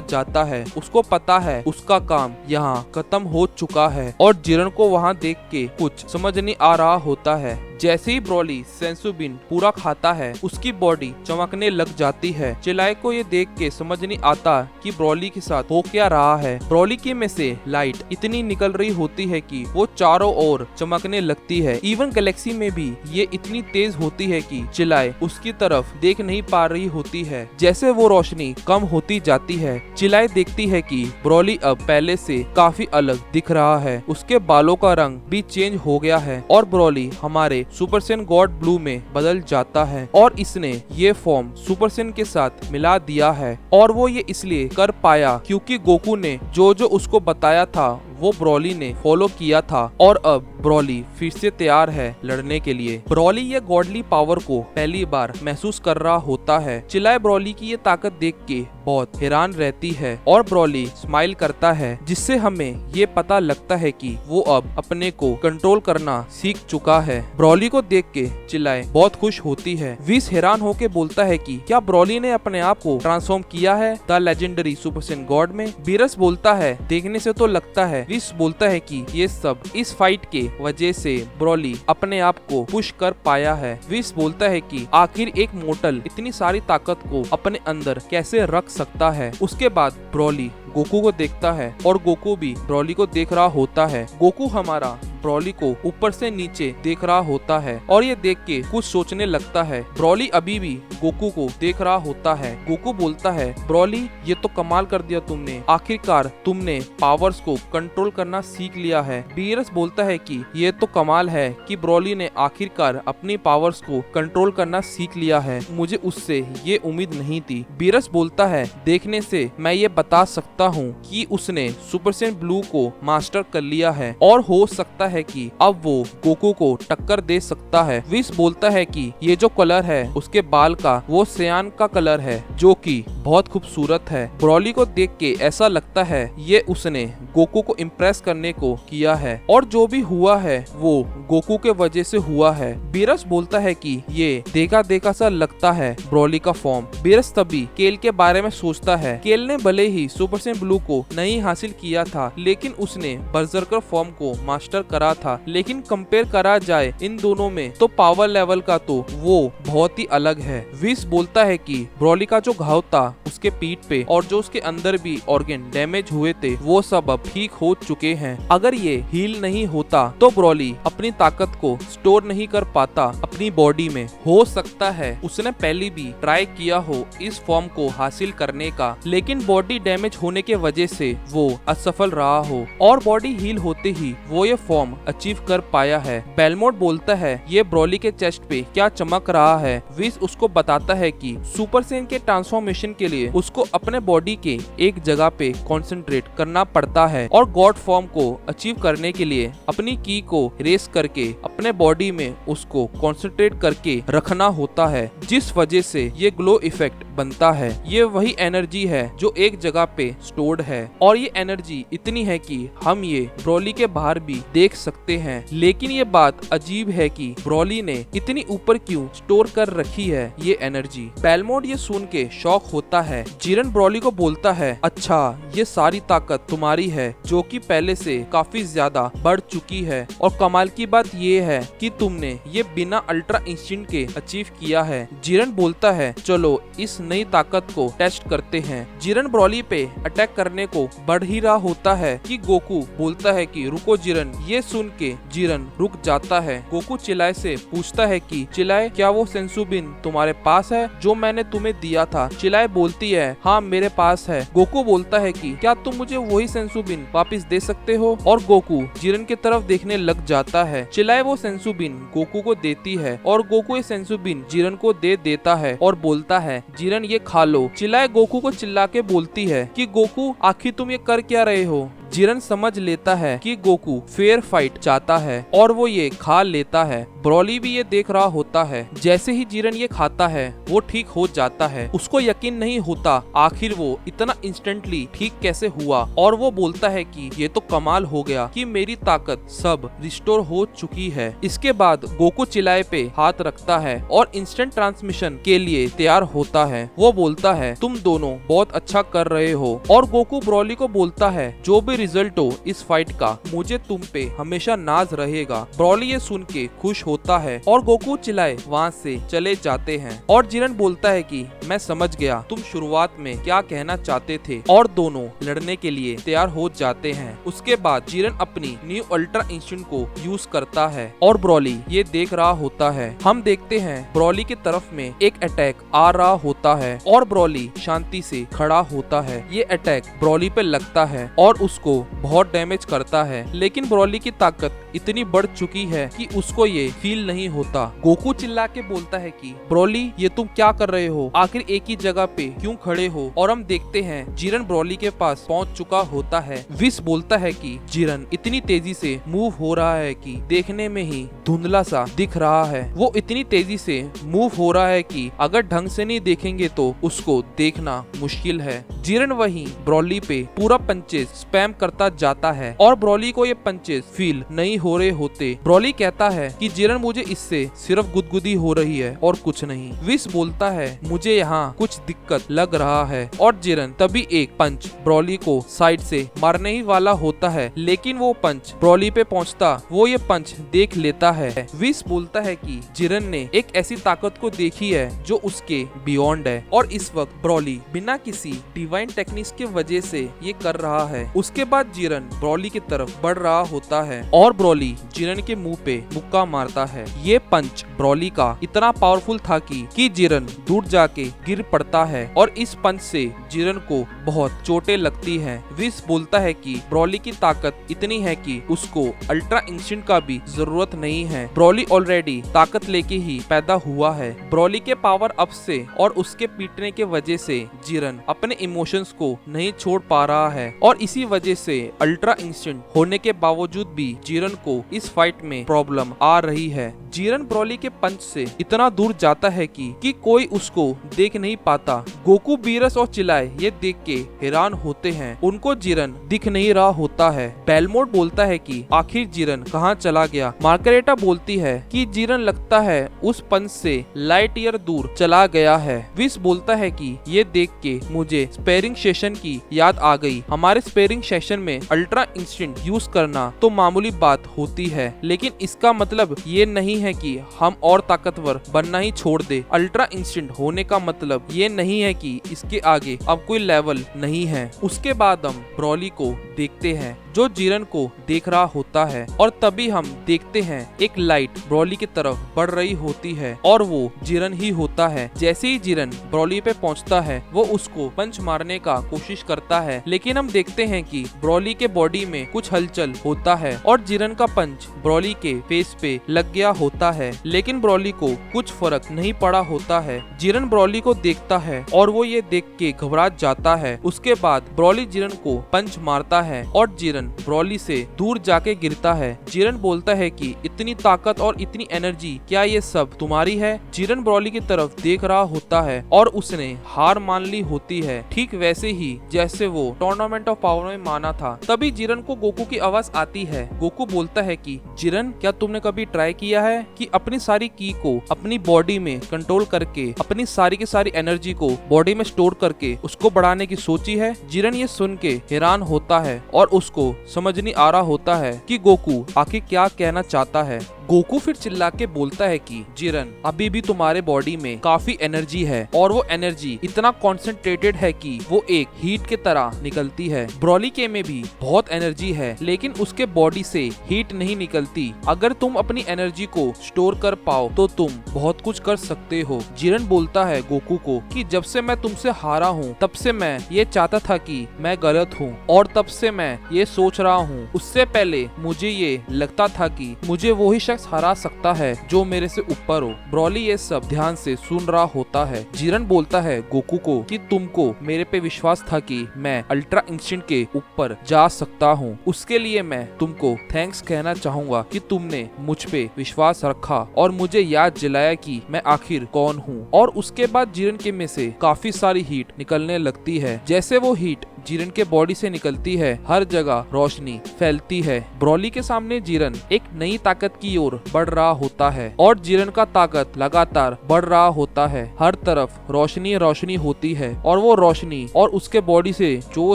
जाता है। उसको पता है उसका काम यहाँ खत्म हो चुका है और जिरन को वहाँ देख के कुछ समझ नहीं आ रहा होता है। जैसे ही ब्रॉली सेंसु बीन पूरा खाता है उसकी बॉडी चमकने लग जाती है। चिल्लाए को ये देख के समझ नहीं आता कि ब्रॉली के साथ हो क्या रहा है। ब्रॉली की में से लाइट इतनी निकल रही होती है कि वो चारों ओर चमकने लगती है। इवन गैलेक्सी में भी ये इतनी तेज होती है कि चिल्लाए उसकी तरफ देख नहीं पा रही होती है। जैसे वो रोशनी कम होती जाती है चिल्लाए देखती है कि ब्रॉली अब पहले से काफी अलग दिख रहा है। उसके बालों का रंग भी चेंज हो गया है और ब्रॉली हमारे सुपर सेन गॉड ब्लू में बदल जाता है और इसने ये फॉर्म सुपर सेन के साथ मिला दिया है और वो ये इसलिए कर पाया क्योंकि गोकू ने जो जो उसको बताया था वो ब्रॉली ने फॉलो किया था और अब ब्रॉली फिर से तैयार है लड़ने के लिए। ब्रॉली ये गॉडली पावर को पहली बार महसूस कर रहा होता है। चिल्लाए ब्रॉली की ये ताकत देख के बहुत हैरान रहती है और ब्रॉली स्माइल करता है जिससे हमें ये पता लगता है कि वो अब अपने को कंट्रोल करना सीख चुका है। ब्रॉली को देख के चिल्लाए बहुत खुश होती है। विस हैरान होके बोलता है कि क्या ब्रॉली ने अपने आप को ट्रांसफॉर्म किया है the legendary super Sen God में। बीरस बोलता है देखने से तो लगता है। विस बोलता है कि ये सब इस फाइट के वजह से ब्रॉली अपने आप को पुश कर पाया है। विस बोलता है कि आखिर एक मोर्टल इतनी सारी ताकत को अपने अंदर कैसे रख सकता है। उसके बाद ब्रॉली गोकू को देखता है और गोकू भी ब्रॉली को देख रहा होता है। गोकू हमारा ब्रॉली को ऊपर से नीचे देख रहा होता है और ये देख के कुछ सोचने लगता है। ब्रॉली अभी भी गोकू को देख रहा होता है। गोकू बोलता है ब्रॉली ये तो कमाल कर दिया तुमने, आखिरकार तुमने पावर्स को कंट्रोल करना सीख लिया है। बीरस बोलता है कि ये तो कमाल है कि ब्रॉली ने आखिरकार अपनी पावर्स को कंट्रोल करना सीख लिया है, मुझे उससे ये उम्मीद नहीं थी। बीरस बोलता है देखने से मैं ये बता सकता हूँ कि उसने सुपर सेन ब्लू को मास्टर कर लिया है और हो सकता है कि अब वो गोकू को टक्कर दे सकता है। विस बोलता है कि ये जो कलर है उसके बाल का वो सियान का कलर है जो कि बहुत खूबसूरत है। ब्रॉली को देख के ऐसा लगता है ये उसने गोकू को इम्प्रेस करने को किया है और जो भी हुआ है वो गोकू के वजह से हुआ है। बीरस बोलता है कि ये देखा देखा सा लगता है ब्रॉली का फॉर्म। बीरस तभी केल के बारे में सोचता है। केल ने भले ही सुपर सेन ब्लू को नहीं हासिल किया था लेकिन उसने बर्जरकर फॉर्म को मास्टर करा था, लेकिन कंपेयर करा जाए इन दोनों में तो पावर लेवल का तो वो बहुत ही अलग है। विस बोलता है कि ब्रॉली का जो घाव था उसके पीठ पे और जो उसके अंदर भी ऑर्गन डैमेज हुए थे वो सब अब ठीक हो चुके हैं। अगर ये हील नहीं होता तो ब्रॉली अपनी ताकत को स्टोर नहीं कर पाता अपनी बॉडी में। हो सकता है उसने पहले भी ट्राई किया हो इस फॉर्म को हासिल करने का, लेकिन बॉडी डैमेज होने के वजह से वो असफल रहा हो और बॉडी हील होते ही वो ये फॉर्म अचीव कर पाया है। बेलमोंट बोलता है ये ब्रॉली के चेस्ट पे क्या चमक रहा है। विस उसको बताता है कि सुपर सेन के ट्रांसफॉर्मेशन के लिए उसको अपने बॉडी के एक जगह पे कंसंट्रेट करना पड़ता है और गॉड फॉर्म को अचीव करने के लिए अपनी की को रेस करके अपने बॉडी में उसको कंसंट्रेट करके रखना होता है, जिस वजह से ये ग्लो इफेक्ट बनता है। ये वही एनर्जी है जो एक जगह पे स्टोर्ड है और ये एनर्जी इतनी है कि हम ये ब्रॉली के बाहर भी देख सकते हैं। लेकिन ये बात अजीब है कि ब्रॉली ने इतनी ऊपर क्यों स्टोर कर रखी है ये एनर्जी। बेलमोंट ये सुन के शॉक होता है। जिरन ब्रॉली को बोलता है अच्छा ये सारी ताकत तुम्हारी है जो कि पहले से काफी ज्यादा बढ़ चुकी है और कमाल की बात ये है कि तुमने ये बिना अल्ट्रा इंस्टिंक्ट के अचीव किया है। जिरन बोलता है चलो इस नई ताकत को टेस्ट करते हैं। जिरन ब्रॉली पे अटैक करने को बढ़ ही रहा होता है कि गोकू बोलता है कि रुको जिरन। ये सुन के जिरन रुक जाता है। गोकू चिल्लाए से पूछता है कि चिल्लाए क्या वो सेंसुबिन तुम्हारे पास है जो मैंने तुम्हें दिया था। चिल्लाए बोलती है हाँ मेरे पास है। गोकू बोलता है कि क्या तुम मुझे वही सेंसुबिन वापस दे सकते हो, और गोकू जिरन की तरफ देखने लग जाता है। चिल्लाए वो सेंसुबिन गोकू को देती है और गोकू ये सेंसुबिन जिरन को दे देता है और बोलता है जिरन ये खा लो। चिल्लाए गोकू को चिल्ला के बोलती है कि गोकू आखिर तुम ये कर क्या रहे हो। जिरन समझ लेता है कि गोकू फेयर फाइट चाहता है और वो ये खा लेता है। ब्रॉली भी ये देख रहा होता है। जैसे ही जिरन ये खाता है वो ठीक हो जाता है। उसको यकीन नहीं होता आखिर वो इतना इंस्टेंटली ठीक कैसे हुआ और वो बोलता है कि ये तो कमाल हो गया कि मेरी ताकत सब रिस्टोर हो चुकी है। इसके बाद गोकू चिल्लाए पे हाथ रखता है और इंस्टेंट ट्रांसमिशन के लिए तैयार होता है। वो बोलता है तुम दोनों बहुत अच्छा कर रहे हो और गोकू ब्रॉली को बोलता है जो भी रिजल्ट हो इस फाइट का मुझे तुम पे हमेशा नाज रहेगा। ब्रॉली ये सुन के खुश होता है और गोकू चिल्लाए वहाँ से चले जाते हैं और जिरन बोलता है कि मैं समझ गया तुम शुरुआत में क्या कहना चाहते थे और दोनों लड़ने के लिए तैयार हो जाते हैं। उसके बाद जिरन अपनी न्यू अल्ट्रा इंस्टिंक्ट को यूज करता है और ब्रॉली ये देख रहा होता है। हम देखते हैं ब्रॉली की तरफ में एक अटैक आ रहा होता है और ब्रॉली शांति से खड़ा होता है। ये अटैक ब्रॉली पे लगता है और उसको बहुत डैमेज करता है, लेकिन ब्रॉली की ताकत इतनी बढ़ चुकी है कि उसको ये फील नहीं होता। गोकू चिल्ला के बोलता है कि ब्रॉली ये तुम क्या कर रहे हो, आखिर एक ही जगह पे क्यों खड़े हो। और हम देखते हैं जिरन ब्रॉली के पास पहुंच चुका होता है। विस बोलता है कि जिरन इतनी तेजी से मूव हो रहा है कि देखने में ही धुंधला सा दिख रहा है। वो इतनी तेजी से मूव हो रहा है कि अगर ढंग से नहीं देखेंगे तो उसको देखना मुश्किल है। जिरन वही ब्रॉली पे पूरा पंचेस स्पैम करता जाता है और ब्रॉली को ये पंचेस फील नहीं हो रहे होते। ब्रॉली कहता है कि जिरन मुझे इससे सिर्फ गुदगुदी हो रही है और कुछ नहीं। विस बोलता है मुझे यहाँ कुछ दिक्कत लग रहा है और जिरन तभी एक पंच ब्रॉली को साइड से मारने ही वाला होता है, लेकिन वो पंच ब्रॉली पे पहुँचता वो ये पंच देख लेता है। विस बोलता है कि जिरन ने एक ऐसी ताकत को देखी है जो उसके बियॉन्ड है और इस वक्त ब्रॉली बिना किसी डिवाइन टेक्निक्स की वजह से ये कर रहा है। उसके बाद जिरन ब्रॉली की तरफ बढ़ रहा होता है और ब्रॉली जिरन के मुंह पे मुक्का मारता है। ये पंच ब्रॉली का इतना पावरफुल था कि जिरन दूर जाके गिर पड़ता है और इस पंच से जिरन को बहुत चोटें लगती हैं। विस बोलता है कि ब्रॉली की ताकत इतनी है कि उसको अल्ट्रा इंस्टिंक्ट का भी जरूरत नहीं है। ब्रॉली ऑलरेडी ताकत लेके ही पैदा हुआ है। ब्रॉली के पावर अप से और उसके पीटने के वजह से जिरन अपने इमोशंस को नहीं छोड़ पा रहा है और इसी वजह से अल्ट्रा इंस्टिंक्ट होने के बावजूद भी जिरन को इस फाइट में प्रॉब्लम आ रही है। जिरन ब्रॉली के पंच से इतना दूर जाता है कि कोई उसको देख नहीं पाता। गोकू, बीरस और चिल्लाए ये देख के हैरान होते हैं। उनको जिरन दिख नहीं रहा होता है। बेलमोंट बोलता है कि आखिर जिरन कहाँ चला गया। मार्गरेटा बोलती है कि जिरन लगता है उस पंच से लाइट ईयर दूर चला गया है। विस बोलता है कि ये देख के मुझे स्पेयरिंग सेशन की याद आ गई। हमारे स्पेयरिंग सेशन में अल्ट्रा इंस्टेंट यूज करना तो मामूली बात होती है, लेकिन इसका मतलब ये नहीं है कि हम और ताकतवर बनना ही छोड़ दे। अल्ट्रा इंस्टेंट होने का मतलब ये नहीं है कि इसके आगे अब कोई लेवल नहीं है। उसके बाद हम ब्रॉली को देखते हैं जो जिरन को देख रहा होता है, और तभी हम देखते हैं एक लाइट ब्रॉली की तरफ बढ़ रही होती है और वो जिरन ही होता है। जैसे ही जिरन ब्रॉली पे पहुंचता है वो उसको पंच मारने का कोशिश करता है, लेकिन हम देखते हैं कि ब्रॉली के बॉडी में कुछ हलचल होता है और जिरन का पंच ब्रॉली के फेस पे लग गया होता है, लेकिन ब्रॉली को कुछ फर्क नहीं पड़ा होता है। जिरन ब्रॉली को देखता है और वो ये देख के घबरा जाता है। उसके बाद ब्रॉली जिरन को पंच मारता है और जिरन ब्रॉली से दूर जाके गिरता है। जिरन बोलता है कि इतनी ताकत और इतनी एनर्जी, क्या ये सब तुम्हारी है? जिरन ब्रॉली की तरफ देख रहा होता है और उसने हार मान ली होती है, ठीक वैसे ही जैसे वो टूर्नामेंट ऑफ पावर में माना था। तभी जिरन को गोकू की आवाज आती है। गोकू बोलता है कि जिरन, क्या तुमने कभी ट्राई किया है कि अपनी सारी की को अपनी बॉडी में कंट्रोल करके अपनी सारी की सारी एनर्जी को बॉडी में स्टोर करके उसको बढ़ाने की सोची है? जिरन ये सुन के हैरान होता है और उसको समझ नहीं आ रहा होता है कि गोकू आखिर क्या कहना चाहता है। गोकू फिर चिल्ला के बोलता है कि जिरन, अभी भी तुम्हारे बॉडी में काफी एनर्जी है और वो एनर्जी इतना कॉन्सेंट्रेटेड है कि वो एक हीट की तरह निकलती है। ब्रॉली के में भी बहुत एनर्जी है, लेकिन उसके बॉडी से हीट नहीं निकलती। अगर तुम अपनी एनर्जी को स्टोर कर पाओ तो तुम बहुत कुछ कर सकते हो। जिरन बोलता है गोकू को कि जब से मैं तुमसे हारा हूँ तब से मैं ये चाहता था कि मैं गलत हूँ और तब से मैं ये सोच रहा हूँ। उससे पहले मुझे ये लगता था कि मुझे वही शख्स हरा सकता है जो मेरे से ऊपर हो। ब्रॉली ये सब ध्यान से सुन रहा होता है। जिरन बोलता है गोकू को कि तुमको मेरे पे विश्वास था कि मैं अल्ट्रा इंस्टेंट के ऊपर जा सकता हूँ। उसके लिए मैं तुमको थैंक्स कहना चाहूंगा कि तुमने मुझ पे विश्वास रखा और मुझे याद दिलाया कि मैं आखिर कौन हूँ। और उसके बाद जिरन के में से काफी सारी हीट निकलने लगती है। जैसे वो हीट जिरन के बॉडी से निकलती है, हर जगह रोशनी फैलती है। ब्रॉली के सामने जिरन एक नई ताकत की ओर बढ़ रहा होता है और जिरन का ताकत लगातार बढ़ रहा होता है। हर तरफ रोशनी रोशनी होती है और वो रोशनी और उसके बॉडी से जो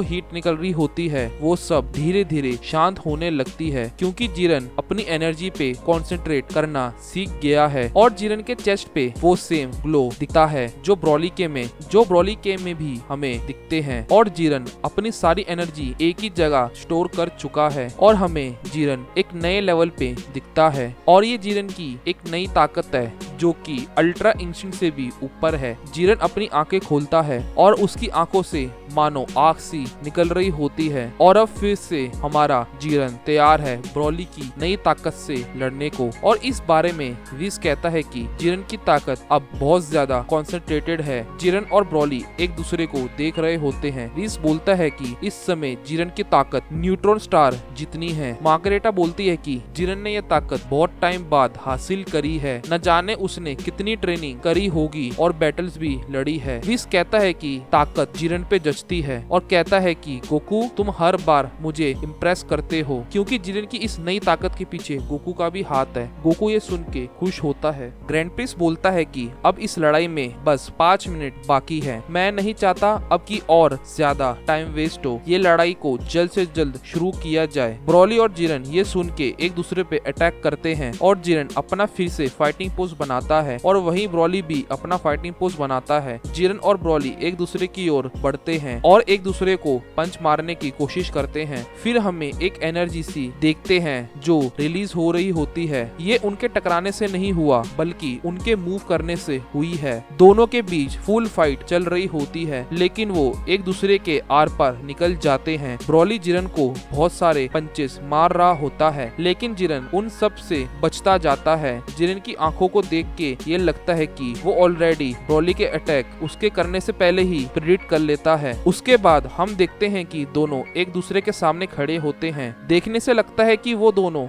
हीट निकल रही होती है वो सब धीरे धीरे शांत होने लगती है, क्योंकि जिरन अपनी एनर्जी पे कंसंट्रेट करना सीख गया है। और जिरन के चेस्ट पे वो सेम ग्लो दिखता है जो ब्रॉली के में भी हमें दिखते हैं। और जिरन अपनी सारी एनर्जी एक ही जगह स्टोर कर चुका है और हमें जिरन एक नए लेवल पे दिखता है। और ये जिरन की एक नई ताकत है जो कि अल्ट्रा इंस्टेंट से भी ऊपर है। जिरन अपनी आंखें खोलता है और उसकी आंखों से मानो आग सी निकल रही होती है। और अब फिर से हमारा जिरन तैयार है ब्रॉली की नई ताकत से लड़ने को। और इस बारे में रिस कहता है कि जिरन की ताकत अब बहुत ज्यादा कॉन्सेंट्रेटेड है। जिरन और ब्रॉली एक दूसरे को देख रहे होते हैं। रिस बोलता है कि इस समय जिरन की ताकत न्यूट्रॉन स्टार जितनी है। मार्गरेटा बोलती है कि जिरन ने यह ताकत बहुत टाइम बाद हासिल करी है, न जाने उसने कितनी ट्रेनिंग करी होगी और बैटल्स भी लड़ी है। रिस कहता है कि ताकत जिरन पे जचती है और कहता है कि गोकू, तुम हर बार मुझे इम्प्रेस करते हो, क्योंकि जिरन की इस नई ताकत के पीछे गोकू का भी हाथ है। गोकू ये सुन के खुश होता है। ग्रैंड प्रिंस बोलता है कि अब इस लड़ाई में बस 5 मिनट बाकी है। मैं नहीं चाहता अब की और ज्यादा टाइम वेस्ट हो। ये लड़ाई को जल्द से जल्द शुरू किया जाए। ब्रॉली और जिरन ये सुन के एक दूसरे पे अटैक करते हैं और जिरन अपना फिर से फाइटिंग पोज बनाता है और वहीं ब्रॉली भी अपना फाइटिंग पोज बनाता है। जिरन और ब्रॉली एक दूसरे की ओर बढ़ते हैं और एक दूसरे को पंच मारने की कोशिश करते हैं। फिर हमें एक एनर्जी सी देखते हैं जो रिलीज हो रही होती है। ये उनके टकराने से नहीं हुआ बल्कि उनके मूव करने से हुई है। दोनों के बीच फुल फाइट चल रही होती है, लेकिन वो एक दूसरे के आर पार निकल जाते हैं। ब्रॉली जिरन को बहुत सारे पंचेस मार रहा होता है, लेकिन जिरन उन सब से बचता जाता है। जिरन की आंखों को देख के ये लगता है कि वो ऑलरेडी ब्रॉली के अटैक उसके करने से पहले ही प्रेडिक्ट कर लेता है। उसके बाद हम देखते हैं कि दोनों एक दूसरे के सामने खड़े होते हैं। देखने से लगता है कि वो दोनों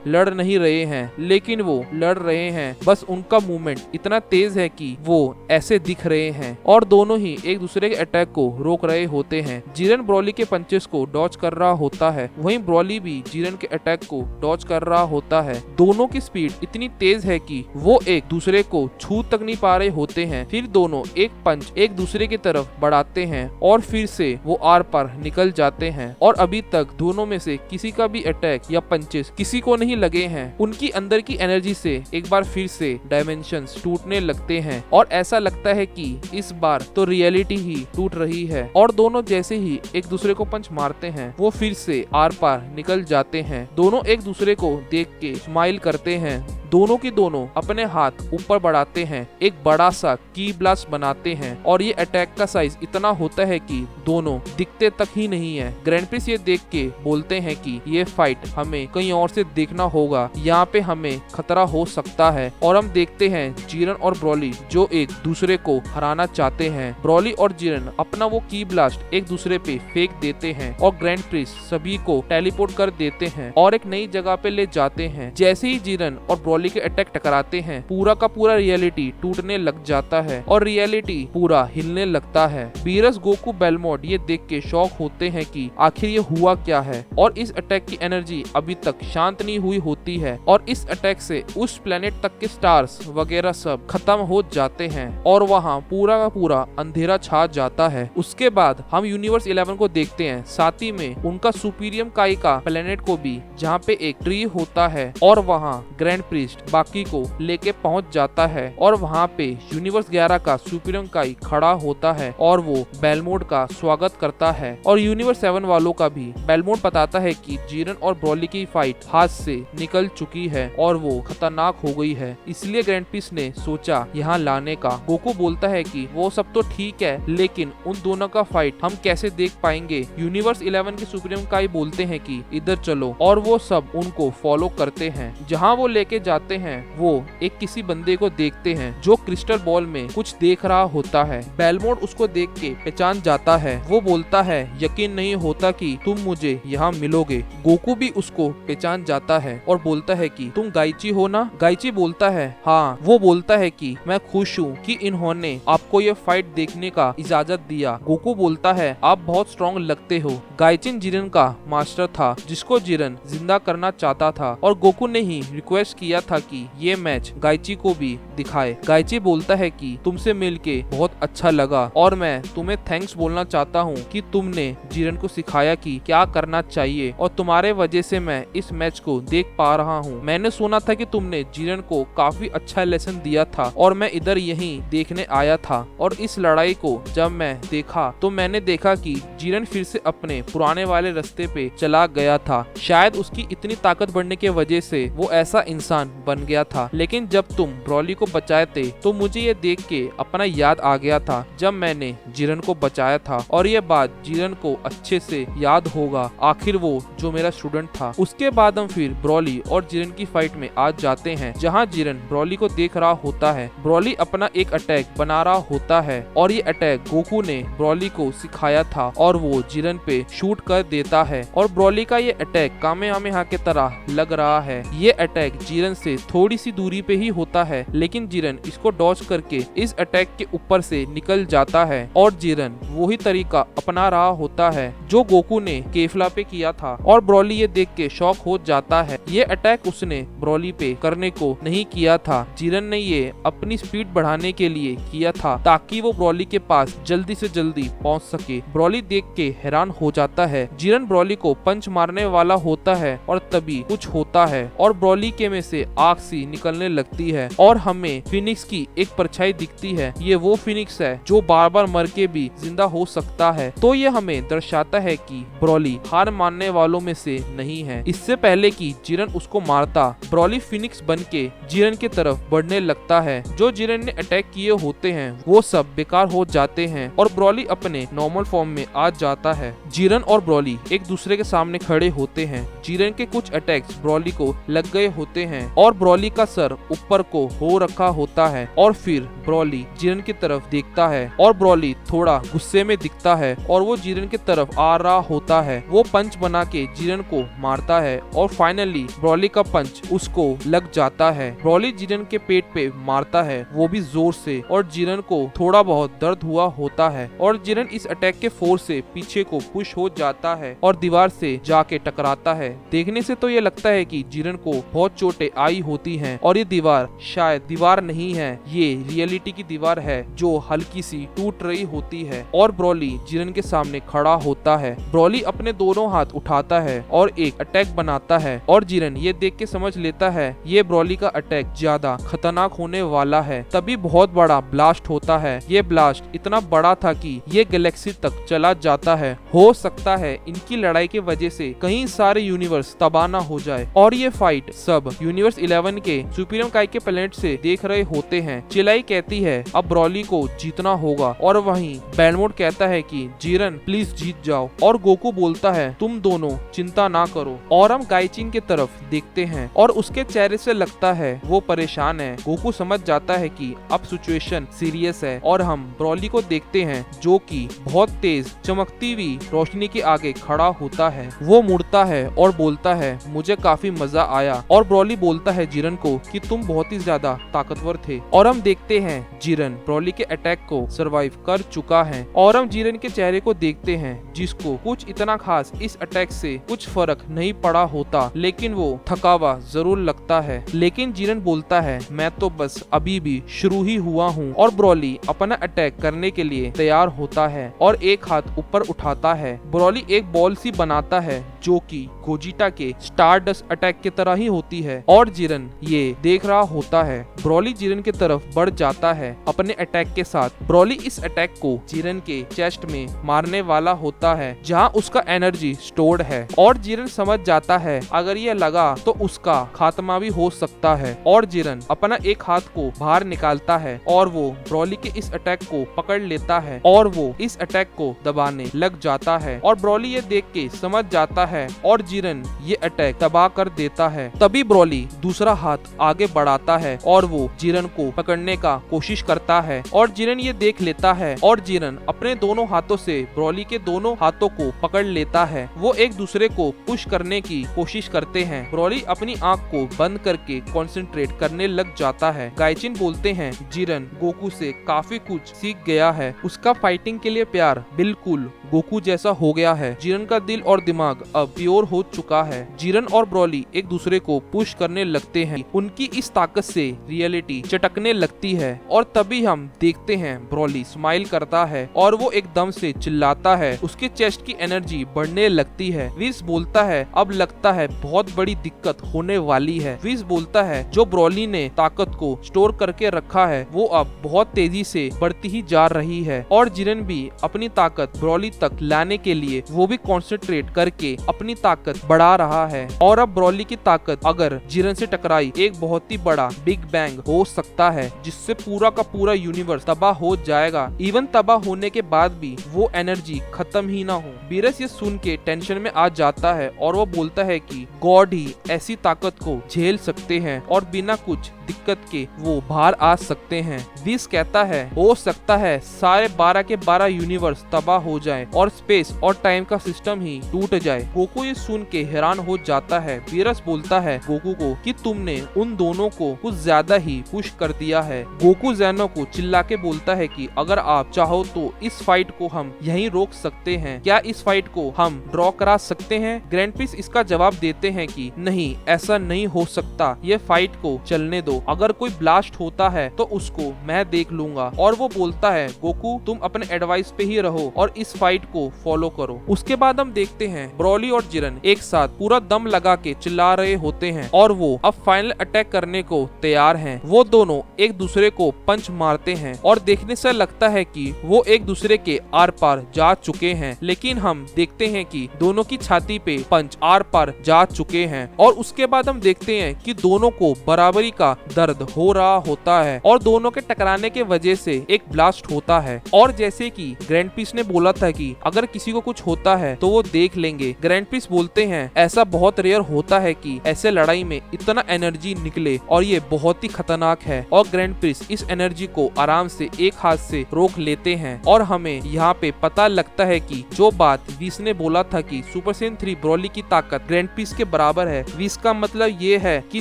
लड़ नहीं रहे हैं, लेकिन वो लड़ रहे हैं। बस उनका मूवमेंट इतना तेज है कि वो ऐसे दिख रहे हैं और दोनों ही एक दूसरे के अटैक को रोक रहे होते हैं। जिरन ब्रॉली के पंचेस को डॉज कर रहा होता है, वहीं ब्रॉली भी जिरन के अटैक को डॉज कर रहा होता है। दोनों की स्पीड इतनी तेज है कि वो एक दूसरे को छू तक नहीं पा रहे होते हैं। फिर दोनों एक पंच एक दूसरे की तरफ बढ़ाते हैं और फिर से वो आर पार निकल जाते हैं और अभी तक दोनों में से किसी का भी अटैक या पंचेस किसी को नहीं लगे हैं। उनकी अंदर की एनर्जी से एक बार फिर से डायमेंशंस टूटने लगते हैं और ऐसा लगता है कि इस बार तो रियलिटी ही टूट रही है और दोनों जैसे ही एक दूसरे को पंच मारते हैं वो फिर से आर पार निकल जाते हैं। दोनों एक दूसरे को देख के स्माइल करते हैं। दोनों की दोनों अपने हाथ ऊपर बढ़ाते हैं, एक बड़ा सा की ब्लास्ट बनाते हैं और ये अटैक का साइज इतना होता है कि दोनों दिखते तक ही नहीं है। ग्रैंड प्रिंस ये देख के बोलते हैं कि ये फाइट हमें कहीं और से देखना होगा, यहाँ पे हमें खतरा हो सकता है। और हम देखते हैं जिरन और ब्रॉली जो एक दूसरे को हराना चाहते हैं। ब्रॉली और जिरन अपना वो की ब्लास्ट एक दूसरे पे फेंक देते हैं और ग्रैंड प्रिंस सभी को टेलीपोर्ट कर देते हैं और एक नई जगह पे ले जाते हैं। जैसे ही जिरन और ब्रॉली के अटैक टकराते हैं, पूरा का पूरा रियलिटी टूटने लग जाता है और रियलिटी पूरा हिलने लगता है। बीरस, गोकू, बेलमोट ये देख के शॉक होते हैं कि आखिर ये हुआ क्या है और इस अटैक की एनर्जी अभी तक शांत नहीं हुई होती है और इस अटैक से उस प्लेनेट तक के स्टार्स वगैरह सब खत्म हो जाते हैं और वहाँ पूरा का पूरा अंधेरा छा जाता है। उसके बाद हम यूनिवर्स 11 को देखते हैं, साथ ही में उनका सुपीरियम काई का प्लेनेट को भी, जहाँ पे एक ट्री होता है और वहाँ ग्रैंड प्रिस्ट बाकी को लेके पहुंच जाता है और वहाँ पे यूनिवर्स 11 का सुपीरियम काई खड़ा होता है और वो बेलमोट का स्वागत करता है और यूनिवर्स 7 वालों का भी। बेलमोट बताता है कि जिरन और ब्रॉली की फाइट हाथ से निकल चुकी है और वो खतरनाक हो गई है, इसलिए ग्रैंड प्रिंस ने सोचा यहाँ लाने का। गोकू बोलता है कि वो सब तो ठीक है, लेकिन उन दोनों का फाइट हम कैसे देख पाएंगे। यूनिवर्स 11 के सुपीरियम काई बोलते हैं कि इधर चलो और वो सब उनको फॉलो करते हैं। जहाँ वो लेके जाते हैं वो एक किसी बंदे को देखते हैं जो क्रिस्टल बॉल में कुछ देख रहा होता है। बेलमोट उसको देख के पहचान जाता है। वो बोलता है यकीन नहीं होता कि तुम मुझे यहाँ मिलोगे। गोकू भी उसको पहचान जाता है और बोलता है कि तुम गाइची हो ना। गाइची बोलता है हाँ। वो बोलता है कि मैं खुश हूँ कि इन्होंने आपको ये फाइट देखने का इजाजत दिया। गोकू बोलता है आप बहुत स्ट्रॉन्ग लगते हो। गाइचिन जिरन का मास्टर था जिसको जिरन जिंदा करना चाहता था और गोकू ने ही रिक्वेस्ट किया था कि ये मैच गाइची को भी दिखाए। गाइची बोलता है कि तुमसे मिलके बहुत अच्छा लगा और मैं तुम्हें थैंक्स बोलना चाहता हूँ कि तुमने जिरन को सिखाया कि क्या करना चाहिए और तुम्हारे वजह से मैं इस मैच को देख पा रहा हूँ। मैंने सुना था कि तुमने जिरन को काफी अच्छा लेसन दिया था और मैं इधर यहीं देखने आया था और इस लड़ाई को जब मैं देखा तो मैंने देखा कि जिरन फिर से अपने पुराने वाले रास्ते पे चला गया था। शायद उसकी इतनी ताकत बढ़ने की वजह से वो ऐसा इंसान बन गया था, लेकिन जब तुम ब्रॉली को बचाए थे तो मुझे ये देख के अपना याद आ गया था जब मैंने जिरन को बचाया था और ये बात जिरन को अच्छे से याद होगा, आखिर वो जो मेरा स्टूडेंट था। उसके बाद हम फिर ब्रॉली और जिरन की फाइट में आ जाते हैं जहाँ जिरन ब्रॉली को देख रहा होता है। ब्रॉली अपना एक अटैक बना रहा होता है और ये अटैक गोकू ने ब्रॉली को सिखाया था और वो जिरन पे शूट कर देता है और ब्रॉली का ये अटैक कामेहामेहा की तरह लग रहा है। ये अटैक जिरन से थोड़ी सी दूरी पे ही होता है, लेकिन जिरन इसको डॉज करके इस अटैक के ऊपर से निकल जाता है और जिरन वही तरीका अपना रहा होता है जो गोकू ने केफला पे किया था और ब्रॉली ये देख के शॉक हो जाता है। ये अटैक उसने ब्रॉली पे करने को नहीं किया था, जिरन ने ये अपनी स्पीड बढ़ाने के लिए किया था ताकि वो ब्रॉली के पास जल्दी से जल्दी पहुंच सके। ब्रॉली देख के हैरान हो जाता है। जिरन ब्रॉली को पंच मारने वाला होता है और तभी कुछ होता है और ब्रॉली के में से आग सी निकलने लगती है और हमें फिनिक्स की एक परछाई दिखती है। ये वो फिनिक्स है जो बार बार मर के भी जिंदा हो सकता है। तो ये हमें दर्शाता है कि ब्रॉली हार मानने वालों में से नहीं है। इससे पहले कि जिरन उसको मारता, ब्रॉली फिनिक्स बन के जिरन की तरफ बढ़ने लगता है। जो जिरन ने अटैक किए होते हैं वो सब बेकार हो जाते हैं और ब्रॉली अपने नॉर्मल फॉर्म में आ जाता है। जिरन और ब्रॉली एक दूसरे के सामने खड़े होते हैं। जिरन के कुछ अटैक्स ब्रॉली को लग गए होते हैं और ब्रॉली का सर ऊपर को हो रखा होता है और फिर ब्रॉली जिरन की तरफ देखता है और ब्रॉली थोड़ा गुस्से में दिखता है और वो जिरन की तरफ आ रहा होता है। वो पंच बना के जिरन को मारता है और फाइनली ब्रॉली का पंच उसको लग जाता है। ब्रॉली जिरन के पेट पे मारता है, वो भी जोर से, और जिरन को थोड़ा बहुत दर्द हुआ होता है और जिरन इस अटैक के फोर्स से से पीछे को पुश हो जाता है और दीवार से जाके टकराता है। देखने से तो ये लगता है कि जिरन को बहुत चोटें आई होती हैं और ये दीवार शायद दीवार नहीं है, ये रियलिटी की दीवार है जो हल्की सी टूट रही होती है। और ब्रॉली जिरन के सामने खड़ा होता है। ब्रॉली अपने दोनों हाथ उठाता है और एक अटैक बनाता है और जिरन ये देख के समझ लेता है ये ब्रॉली का अटैक ज्यादा खतरनाक होने वाला है। तभी बहुत बड़ा ब्लास्ट होता है। ये ब्लास्ट इतना बड़ा था कि ये गैलेक्सी तक चला जाता है। हो सकता है इनकी लड़ाई के वजह से कई सारे यूनिवर्स तबाह ना हो जाए। और ये फाइट सब यूनिवर्स 11 के सुपीरियम काई के प्लेनेट से देख रहे होते हैं। चिलाई कहती है अब ब्रॉली को जीतना होगा और वहीं बेलमोट कहता है कि जिरन प्लीज जीत जाओ और गोकू बोलता है तुम दोनों चिंता ना करो। और हम गाइचिन के तरफ देखते हैं और उसके चेहरे से लगता है वो परेशान है। गोकू समझ जाता है कि अब सिचुएशन सीरियस है और हम ब्रॉली को देखते हैं जो कि बहुत तेज चमकती हुई रोशनी के आगे खड़ा होता है। वो मुड़ता है और बोलता है मुझे काफी मजा आया। और ब्रॉली बोलता है जिरन को कि तुम बहुत ही ज्यादा ताकतवर थे। और हम देखते हैं जिरन ब्रॉली के अटैक को सरवाइव कर चुका है। और हम जिरन के चेहरे को देखते हैं जिसको कुछ इतना खास इस अटैक से कुछ फर्क नहीं पड़ा होता, लेकिन वो थकावा जरूर लगता है। लेकिन जिरन बोलता है मैं तो बस अभी भी शुरू ही हुआ हूँ। और ब्रॉली अपना अटैक करने के लिए तैयार होता है और एक हाथ ऊपर उठाता है। ब्रॉली एक बॉल सी बनाता है जो कि गोजिटा के स्टारडस्ट अटैक की तरह ही होती है और जिरन ये देख रहा होता है। ब्रॉली जिरन की तरफ बढ़ जाता है अपने अटैक के साथ। ब्रॉली इस अटैक को जिरन के चेस्ट में मारने वाला होता है जहां उसका एनर्जी स्टोर्ड है। और जिरन समझ जाता है अगर ये लगा तो उसका खात्मा भी हो सकता है। और जिरन अपना एक हाथ को बाहर निकालता है और वो ब्रॉली के इस अटैक को पकड़ लेता है और वो इस अटैक को दबाने लग जाता है। और ब्रॉली ये देख के समझ जाता है और जिरन ये अटैक तबाह कर देता है। तभी ब्रॉली दूसरा हाथ आगे बढ़ाता है और वो जिरन को पकड़ने का कोशिश करता है और जिरन ये देख लेता है और जिरन अपने दोनों हाथों से ब्रॉली के दोनों हाथों को पकड़ लेता है। वो एक दूसरे को पुश करने की कोशिश करते हैं। ब्रॉली अपनी आंख को बंद करके कंसंट्रेट करने लग जाता है। गाइचिन बोलते हैं जिरन गोकू से काफी कुछ सीख गया है। उसका फाइटिंग के लिए प्यार बिल्कुल गोकू जैसा हो गया है। जिरन का दिल और दिमाग अब प्योर हो चुका है। जिरन और ब्रॉली एक दूसरे को पुश करने लगते हैं। उनकी इस ताकत से रियलिटी चटकने लगती है। और तभी हम देखते हैं ब्रॉली स्माइल करता है और वो एकदम से चिल्लाता है। उसके चेस्ट की एनर्जी बढ़ने लगती है। विस बोलता है अब लगता है बहुत बड़ी दिक्कत होने वाली है। विस बोलता है जो ब्रॉली ने ताकत को स्टोर करके रखा है वो अब बहुत तेजी से बढ़ती ही जा रही है। और जिरन भी अपनी ताकत ब्रॉली तक लाने के लिए वो भी कॉन्सेंट्रेट करके अपनी ताकत बढ़ा रहा है। और अब ब्रॉली की ताकत अगर जिरन से टकराई एक बहुत ही बड़ा बिग बैंग हो सकता है जिससे पूरा का पूरा यूनिवर्स तबाह हो जाएगा। इवन तबाह होने के बाद भी वो एनर्जी खत्म ही ना हो। बीरस ये सुन के टेंशन में आ जाता है और वो बोलता है कि गॉड ही ऐसी ताकत को झेल सकते हैं और बिना कुछ दिक्कत के वो बाहर आ सकते हैं। विस कहता है हो सकता है सारे 12 के 12 यूनिवर्स तबाह हो जाए और स्पेस और टाइम का सिस्टम ही टूट जाए। गोकू ये सुन के हैरान हो जाता है। बीरस बोलता है गोकू को कि तुमने उन दोनों को कुछ ज्यादा ही पुश कर दिया है। गोकू ज़ेनो को चिल्ला के बोलता है कि अगर आप चाहो तो इस फाइट को हम यहीं रोक सकते हैं। क्या इस फाइट को हम ड्रॉ करा सकते हैं? ग्रैंडपीस इसका जवाब देते हैं कि नहीं, ऐसा नहीं हो सकता, ये फाइट को चलने दो। अगर कोई ब्लास्ट होता है तो उसको मैं देख लूंगा। और वो बोलता है गोकू तुम अपने एडवाइस पे ही रहो और इस फाइट को फॉलो करो। उसके बाद हम देखते हैं ब्रॉली और जिरन एक साथ पूरा दम लगा के चिल्ला रहे होते हैं और वो अब फाइनल अटैक करने को तैयार हैं। वो दोनों एक दूसरे को पंच मारते हैं और देखने से लगता है कि वो एक दूसरे के आर पार जा चुके हैं, लेकिन हम देखते हैं कि दोनों की छाती पे पंच आर पार जा चुके हैं। और उसके बाद हम देखते हैं कि दोनों को बराबरी का दर्द हो रहा होता है और दोनों के टकराने के वजह से एक ब्लास्ट होता है। और जैसे कि ग्रैंडपीस ने बोला था कि अगर किसी को कुछ होता है तो वो देख लेंगे। ग्रैंडपीस बोलते हैं ऐसा बहुत रेयर होता है कि ऐसे लड़ाई में इतना एनर्जी निकले और ये बहुत ही खतरनाक है। और ग्रैंडपीस इस एनर्जी को आराम से एक हाथ से रोक लेते हैं। और हमें यहाँ पे पता लगता है कि जो बात विस ने बोला था कि सुपर सेन 3 ब्रॉली की ताकत ग्रैंडपीस के बराबर है, विस का मतलब ये है कि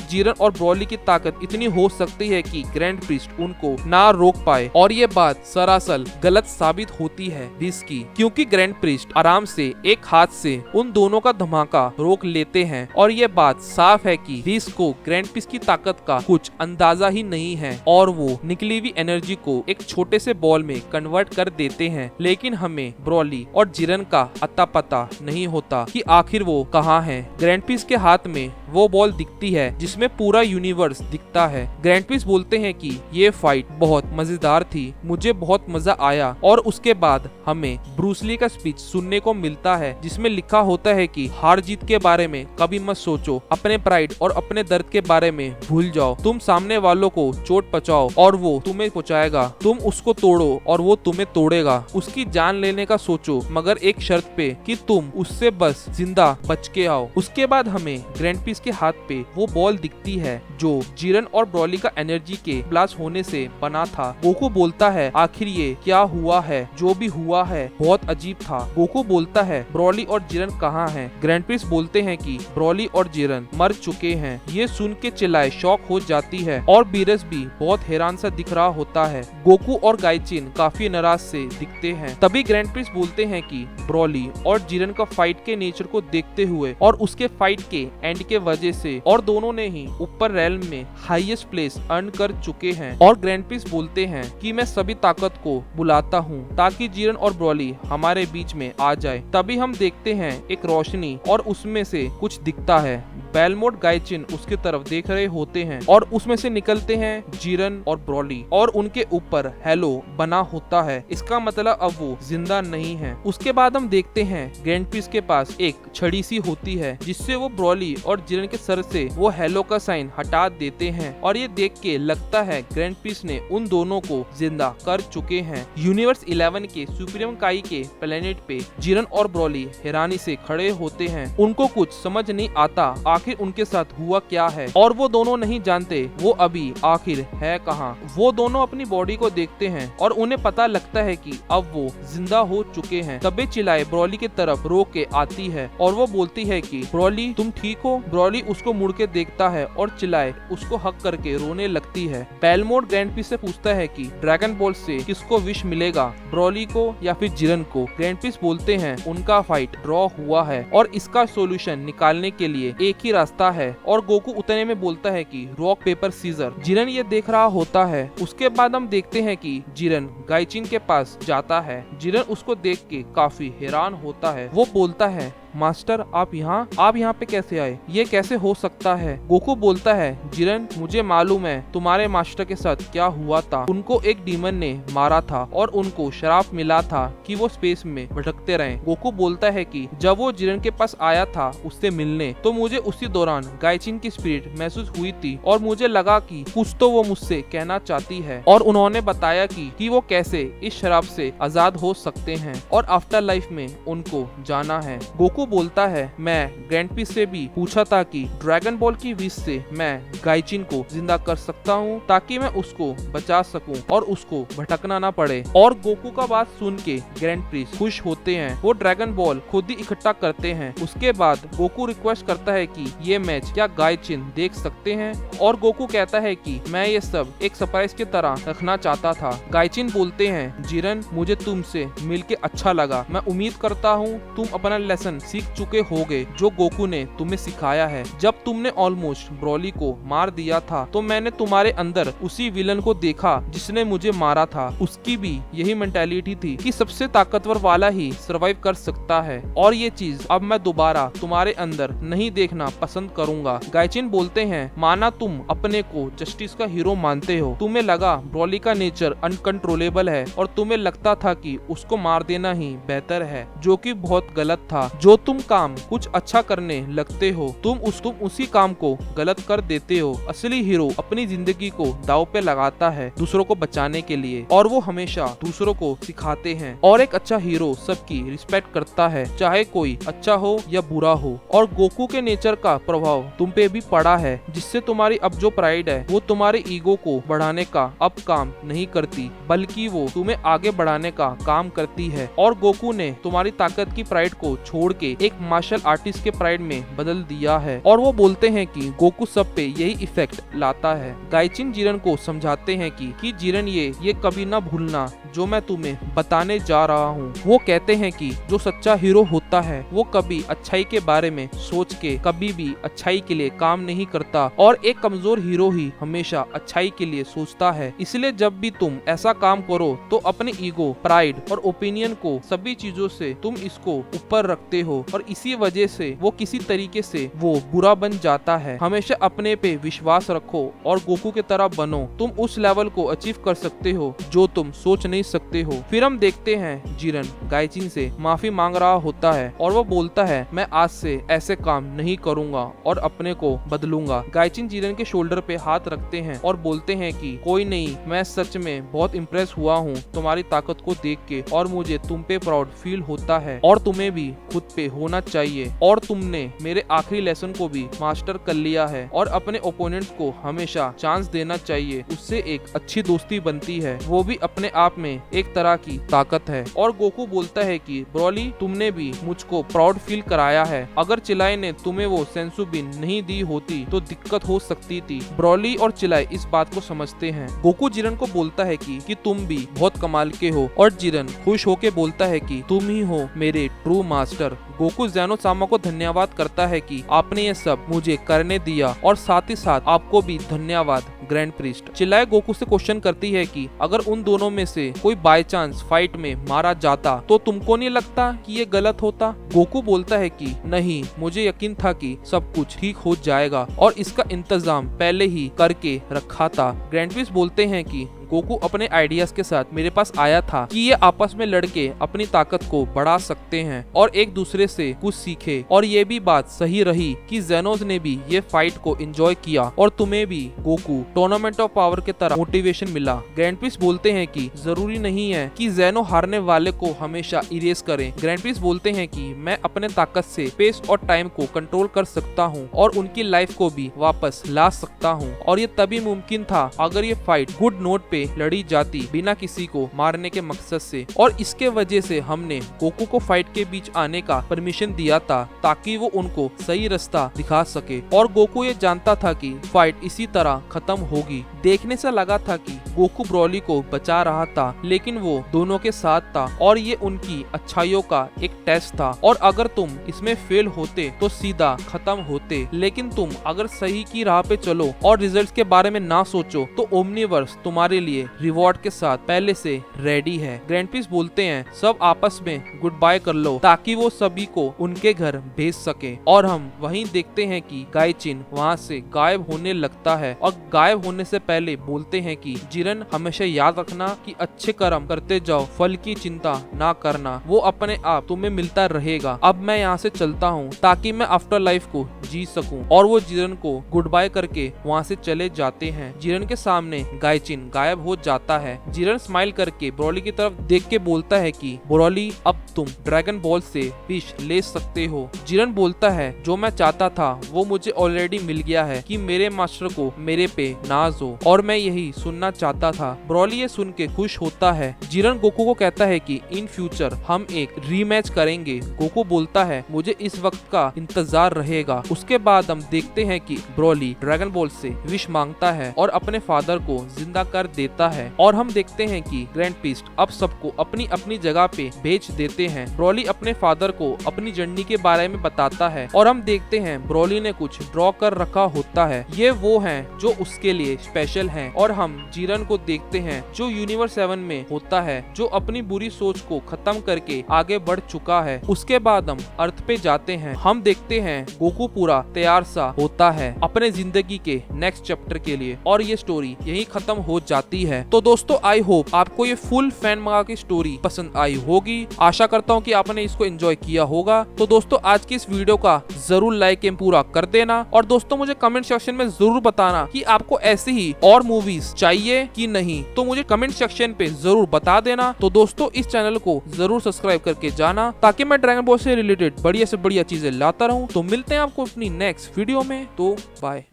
जिरन और ब्रॉली की ताकत इतनी हो सकती है कि ग्रैंडपीस उनको ना रोक पाए। और ये बात सरासर गलत साबित होती है विस की। क्योंकि ग्रैंड प्रीस्ट आराम से एक हाथ से उन दोनों का धमाका रोक लेते हैं और ये बात साफ है कि रीस को ग्रैंड प्रीस्ट की ताकत का कुछ अंदाजा ही नहीं है और वो निकली हुई एनर्जी को एक छोटे से बॉल में कन्वर्ट कर देते हैं। लेकिन हमें ब्रॉली और जिरन का अता पता नहीं होता कि आखिर वो कहाँ हैं। ग्रैंड प्रीस्ट के हाथ में वो बॉल दिखती है जिसमें पूरा यूनिवर्स दिखता है। ग्रैंड प्रीस्ट बोलते हैं कि ये फाइट बहुत मजेदार थी, मुझे बहुत मजा आया। और उसके बाद हमें ब्रूस ली का स्पीच सुनने को मिलता है जिसमें लिखा होता है कि हार जीत के बारे में कभी मत सोचो, अपने प्राइड और अपने दर्द के बारे में भूल जाओ। तुम सामने वालों को चोट पहुंचाओ और वो तुम्हें पहुंचाएगा, तुम उसको तोड़ो और वो तुम्हें तोड़ेगा। उसकी जान लेने का सोचो मगर एक शर्त पे कि तुम उससे बस जिंदा बच के आओ। उसके बाद हमें ग्रैंड प्रीस्ट के हाथ पे वो बॉल दिखती है जो जिरन और ब्रॉली का एनर्जी के ब्लास्ट होने से बना था। गोकू बोलता है आखिर ये क्या हुआ है, जो भी हुआ है बहुत अजीब था। गोकू बोलता है ब्रॉली और जिरन कहाँ हैं? ग्रैंड प्रीस्ट बोलते हैं कि ब्रॉली और जिरन मर चुके हैं। ये सुन के चिल्लाए शॉक हो जाती है और बीरस भी बहुत हैरान सा दिख रहा होता है। गोकू और गाइचिन काफी नाराज से दिखते हैं। तभी ग्रैंड प्रीस्ट बोलते हैं कि ब्रॉली और जिरन का फाइट के नेचर को देखते हुए और उसके फाइट के एंड के वजह से और दोनों ने ही ऊपर रेल्म में हाईएस्ट प्लेस अर्न कर चुके हैं। और ग्रैंड प्रीस्ट बोलते हैं कि मैं सभी ताकत को बुलाता हूँ ताकि जिरन और ब्रॉली हमारे बीच में आ जाए। तभी हम देखते हैं एक रोशनी और उसमें से कुछ दिखता है। बेलमोट गाइचिन उसके तरफ देख रहे होते हैं और उसमें से निकलते हैं जिरन और ब्रॉली और उनके ऊपर हेलो बना होता है। इसका मतलब अब वो जिंदा नहीं है। उसके बाद हम देखते हैं ग्रैंड प्रीस्ट के पास एक छड़ी सी होती है जिससे वो ब्रॉली और जिरन के सर से वो हेलो का साइन हटा देते हैं और ये देख के लगता है ग्रैंड प्रीस्ट ने उन दोनों को जिंदा कर चुके हैं। यूनिवर्स 11 के सुप्रीम काई के प्लेनेट पे जिरन और ब्रॉली हैरानी से खड़े होते हैं। उनको कुछ समझ नहीं आता आखिर उनके साथ हुआ क्या है और वो दोनों नहीं जानते वो अभी आखिर है कहाँ। वो दोनों अपनी बॉडी को देखते हैं और उन्हें पता लगता है कि अब वो जिंदा हो चुके हैं। तभी चिल्लाए ब्रॉली की तरफ रोक के आती है और वो बोलती है कि ब्रॉली तुम ठीक हो? ब्रॉली उसको मुड़ के देखता है और चिल्लाए उसको हक करके रोने लगती है। बेलमोट ग्रैंड प्रीस्ट से पूछता है कि ड्रैगन बॉल से किसको विश मिलेगा, ब्रॉली को या फिर जिरन को? ग्रैंड प्रीस्ट बोलते हैं उनका फाइट ड्रॉ हुआ है और इसका सोल्यूशन निकालने के लिए एक ही रास्ता है। और गोकू उतने में बोलता है कि रॉक पेपर सीजर। जिरन ये देख रहा होता है। उसके बाद हम देखते हैं कि जिरन गाइचिन के पास जाता है। जिरन उसको देख के काफी हैरान होता है। वो बोलता है मास्टर आप यहाँ पे कैसे आए? ये कैसे हो सकता है? गोकू बोलता है जिरन मुझे मालूम है तुम्हारे मास्टर के साथ क्या हुआ था। उनको एक डीमन ने मारा था और उनको श्राप मिला था कि वो स्पेस में भटकते रहें। गोकू बोलता है कि जब वो जिरन के पास आया था उससे मिलने तो मुझे उसी दौरान गाइचिन की स्पिरिट महसूस हुई थी और मुझे लगा कि कुछ तो वो मुझसे कहना चाहती है और उन्होंने बताया कि वो कैसे इस श्राप से आजाद हो सकते हैं और आफ्टर लाइफ में उनको जाना है। गोकू बोलता है मैं ग्रैंड प्रीस्ट से भी पूछा था कि ड्रैगन बॉल की विश से मैं गाइचिन को जिंदा कर सकता हूँ ताकि मैं उसको बचा सकूं और उसको भटकना ना पड़े। और गोकू का बात सुन के ग्रैंड प्रीस्ट खुश होते हैं। वो ड्रैगन बॉल खुद ही इकट्ठा करते हैं। उसके बाद गोकू रिक्वेस्ट करता है कि ये मैच क्या गाइचिन देख सकते हैं और गोकू कहता है कि मैं ये सब एक सरप्राइज की तरह रखना चाहता था। गाइचिन बोलते हैं जिरन मुझे तुमसे मिलके अच्छा लगा। मैं उम्मीद करता हूँ तुम अपना लेसन सीख चुके होगे जो गोकू ने तुम्हें सिखाया है। जब तुमने ऑलमोस्ट ब्रॉली को मार दिया था तो मैंने तुम्हारे अंदर उसी विलन को देखा जिसने मुझे मारा था। उसकी भी यही मेंटालिटी थी कि सबसे ताकतवर वाला ही सरवाइव कर सकता है और ये चीज अब मैं दोबारा तुम्हारे अंदर नहीं देखना पसंद करूंगा। गाइचिन बोलते हैं माना तुम अपने को जस्टिस का हीरो मानते हो, तुम्हें लगा ब्रॉली का नेचर अनकंट्रोलेबल है और तुम्हें लगता था कि उसको मार देना ही बेहतर है, जो कि बहुत गलत था। जो तुम काम कुछ अच्छा करने लगते हो तुम उसी काम को गलत कर देते हो। असली हीरो अपनी जिंदगी को दांव पे लगाता है दूसरों को बचाने के लिए और वो हमेशा दूसरों को सिखाते हैं। और एक अच्छा हीरो सबकी रिस्पेक्ट करता है चाहे कोई अच्छा हो या बुरा हो। और गोकू के नेचर का प्रभाव तुम पे भी पड़ा है जिससे तुम्हारी अब जो प्राइड है वो तुम्हारे ईगो को बढ़ाने का अब काम नहीं करती बल्कि वो तुम्हें आगे बढ़ाने का काम करती है। और गोकू ने तुम्हारी ताकत की प्राइड को छोड़ के एक मार्शल आर्टिस्ट के प्राइड में बदल दिया है। और वो बोलते हैं कि गोकू सब पे यही इफेक्ट लाता है। गाइचिन जिरन को समझाते हैं कि जिरन ये कभी ना भूलना जो मैं तुम्हें बताने जा रहा हूँ। वो कहते हैं कि जो सच्चा हीरो होता है वो कभी अच्छाई के बारे में सोच के कभी भी अच्छाई के लिए काम नहीं करता, और एक कमजोर हीरो ही हमेशा अच्छाई के लिए सोचता है। इसलिए जब भी तुम ऐसा काम करो तो अपने ईगो, प्राइड और ओपिनियन को, सभी चीजों से तुम इसको ऊपर रखते हो, और इसी वजह से वो किसी तरीके से वो बुरा बन जाता है। हमेशा अपने पे विश्वास रखो और गोकू की तरह बनो। तुम उस लेवल को अचीव कर सकते हो जो तुम सोच नहीं सकते हो। फिर हम देखते हैं जिरन गाइचिन से माफी मांग रहा होता है और वो बोलता है मैं आज से ऐसे काम नहीं करूंगा और अपने को बदलूंगा। गाइचिन जिरन के शोल्डर पे हाथ रखते हैं और बोलते हैं कि कोई नहीं, मैं सच में बहुत इम्प्रेस हुआ हूँ तुम्हारी ताकत को देख के, और मुझे तुम पे प्राउड फील होता है और तुम्हें भी खुद पे होना चाहिए। और तुमने मेरे आखिरी लेसन को भी मास्टर कर लिया है और अपने ओपोनेंट्स को हमेशा चांस देना चाहिए, उससे एक अच्छी दोस्ती बनती है, वो भी अपने आप में एक तरह की ताकत है। और गोकू बोलता है कि ब्रोली तुमने भी मुझको प्राउड फील कराया है, अगर चिलाई ने तुम्हें वो सेंसु बिन नहीं दी होती तो दिक्कत हो सकती थी। ब्रोली और चिलाई इस बात को समझते हैं। गोकू जिरन को बोलता है कि तुम भी बहुत कमाल के हो, और जिरन खुश होके बोलता है कि तुम ही हो मेरे ट्रू मास्टर। गोकू ज़ेनो सामा को धन्यवाद करता है कि आपने ये सब मुझे करने दिया, और साथ ही साथ आपको भी धन्यवाद ग्रैंड प्रीस्ट। चिल्लाए गोकू से क्वेश्चन करती है कि अगर उन दोनों में से कोई बाय चांस फाइट में मारा जाता तो तुमको नहीं लगता कि ये गलत होता? गोकू बोलता है कि नहीं, मुझे यकीन था कि सब कुछ ठीक हो जाएगा और इसका इंतजाम पहले ही करके रखा था। ग्रैंड प्रीस्ट बोलते हैं कि गोकू अपने आइडियाज के साथ मेरे पास आया था कि ये आपस में लड़के अपनी ताकत को बढ़ा सकते हैं और एक दूसरे से कुछ सीखे, और ये भी बात सही रही कि जेनोज ने भी ये फाइट को एंजॉय किया और तुम्हें भी गोकू टूर्नामेंट ऑफ पावर के तरह मोटिवेशन मिला। ग्रैंड प्रीस्ट बोलते हैं कि जरूरी नहीं है कि जेनो हारने वाले को हमेशा इरेज करें। ग्रैंड प्रीस्ट बोलते हैं कि मैं अपने ताकत से स्पेस और टाइम को कंट्रोल कर सकता हूँ और उनकी लाइफ को भी वापस ला सकता हूँ, और ये तभी मुमकिन था अगर ये फाइट गुड नोट पे लड़ी जाती बिना किसी को मारने के मकसद से, और इसके वजह से हमने गोकू को फाइट के बीच आने का परमिशन दिया था ताकि वो उनको सही रास्ता दिखा सके। और गोकू ये जानता था कि फाइट इसी तरह खत्म होगी। देखने से लगा था कि गोकू ब्रोली को बचा रहा था, लेकिन वो दोनों के साथ था और ये उनकी अच्छाइयों का एक टेस्ट था, और अगर तुम इसमें फेल होते तो सीधा खत्म होते, लेकिन तुम अगर सही की राह पे चलो और रिजल्ट्स के बारे में ना सोचो तो ओमनीवर्स तुम्हारे लिए रिवॉर्ड के साथ पहले से रेडी है। ग्रैंड प्रीस्ट बोलते हैं सब आपस में गुड बाय कर लो ताकि वो सभी को उनके घर भेज सके, और हम वहीं देखते हैं कि गाइचिन वहां से गायब होने लगता है, और गायब होने से पहले बोलते हैं कि जिरन हमेशा याद रखना कि अच्छे कर्म करते जाओ, फल की चिंता ना करना, वो अपने आप तुम्हें मिलता रहेगा। अब मैं यहाँ से चलता हूँ ताकि मैं आफ्टर लाइफ को जी सकूं। और वो जिरन को गुड बाय करके वहाँ से चले जाते हैं। जिरन के सामने गाइचिन गायब हो जाता है। जिरन स्माइल करके ब्रोली की तरफ देख के बोलता है कि ब्रोली अब तुम ड्रैगन बॉल से विश ले सकते हो। जिरन बोलता है जो मैं चाहता था वो मुझे ऑलरेडी मिल गया है कि मेरे मास्टर को मेरे पे नाज हो, और मैं यही सुनना चाहता था। ब्रोली ये सुन के खुश होता है। जिरन गोकू को कहता है कि इन फ्यूचर हम एक रीमैच करेंगे। गोकू बोलता है मुझे इस वक्त का इंतजार रहेगा। उसके बाद हम देखते हैं कि ब्रोली ड्रैगन बॉल से विश मांगता है और अपने फादर को जिंदा कर देता है, और हम देखते हैं कि ग्रैंड प्रीस्ट अब सबको अपनी अपनी जगह पे भेज देते हैं। ब्रोली अपने फादर को अपनी जर्नी के बारे में बताता है, और हम देखते हैं ब्रोली ने कुछ ड्रॉ कर रखा होता है। ये वो हैं जो उसके लिए स्पेशल हैं, और हम जिरन को देखते हैं जो यूनिवर्स 7 में होता है, जो अपनी बुरी सोच को खत्म करके आगे बढ़ चुका है। उसके बाद हम अर्थ पे जाते हैं। हम देखते हैं गोकू पूरा तैयार सा होता है अपने जिंदगी के नेक्स्ट चैप्टर के लिए, और ये स्टोरी यही खत्म हो जाती है। तो दोस्तों आई होप आपको ये फुल फैन मंगा की स्टोरी पसंद आई होगी। आशा करता हूँ कि आपने इसको एंजॉय किया होगा। तो दोस्तों आज की इस वीडियो का जरूर लाइक एंड पूरा कर देना, और दोस्तों मुझे कमेंट सेक्शन में जरूर बताना कि आपको ऐसी ही और मूवीज चाहिए कि नहीं, तो मुझे कमेंट सेक्शन पे जरूर बता देना। तो दोस्तों इस चैनल को जरूर सब्सक्राइब करके जाना ताकि मैं ड्रैगन बॉल से रिलेटेड बढ़िया से बढ़िया चीजें लाता रहूं। तो मिलते हैं आपको अपनी नेक्स्ट वीडियो में। तो बाय।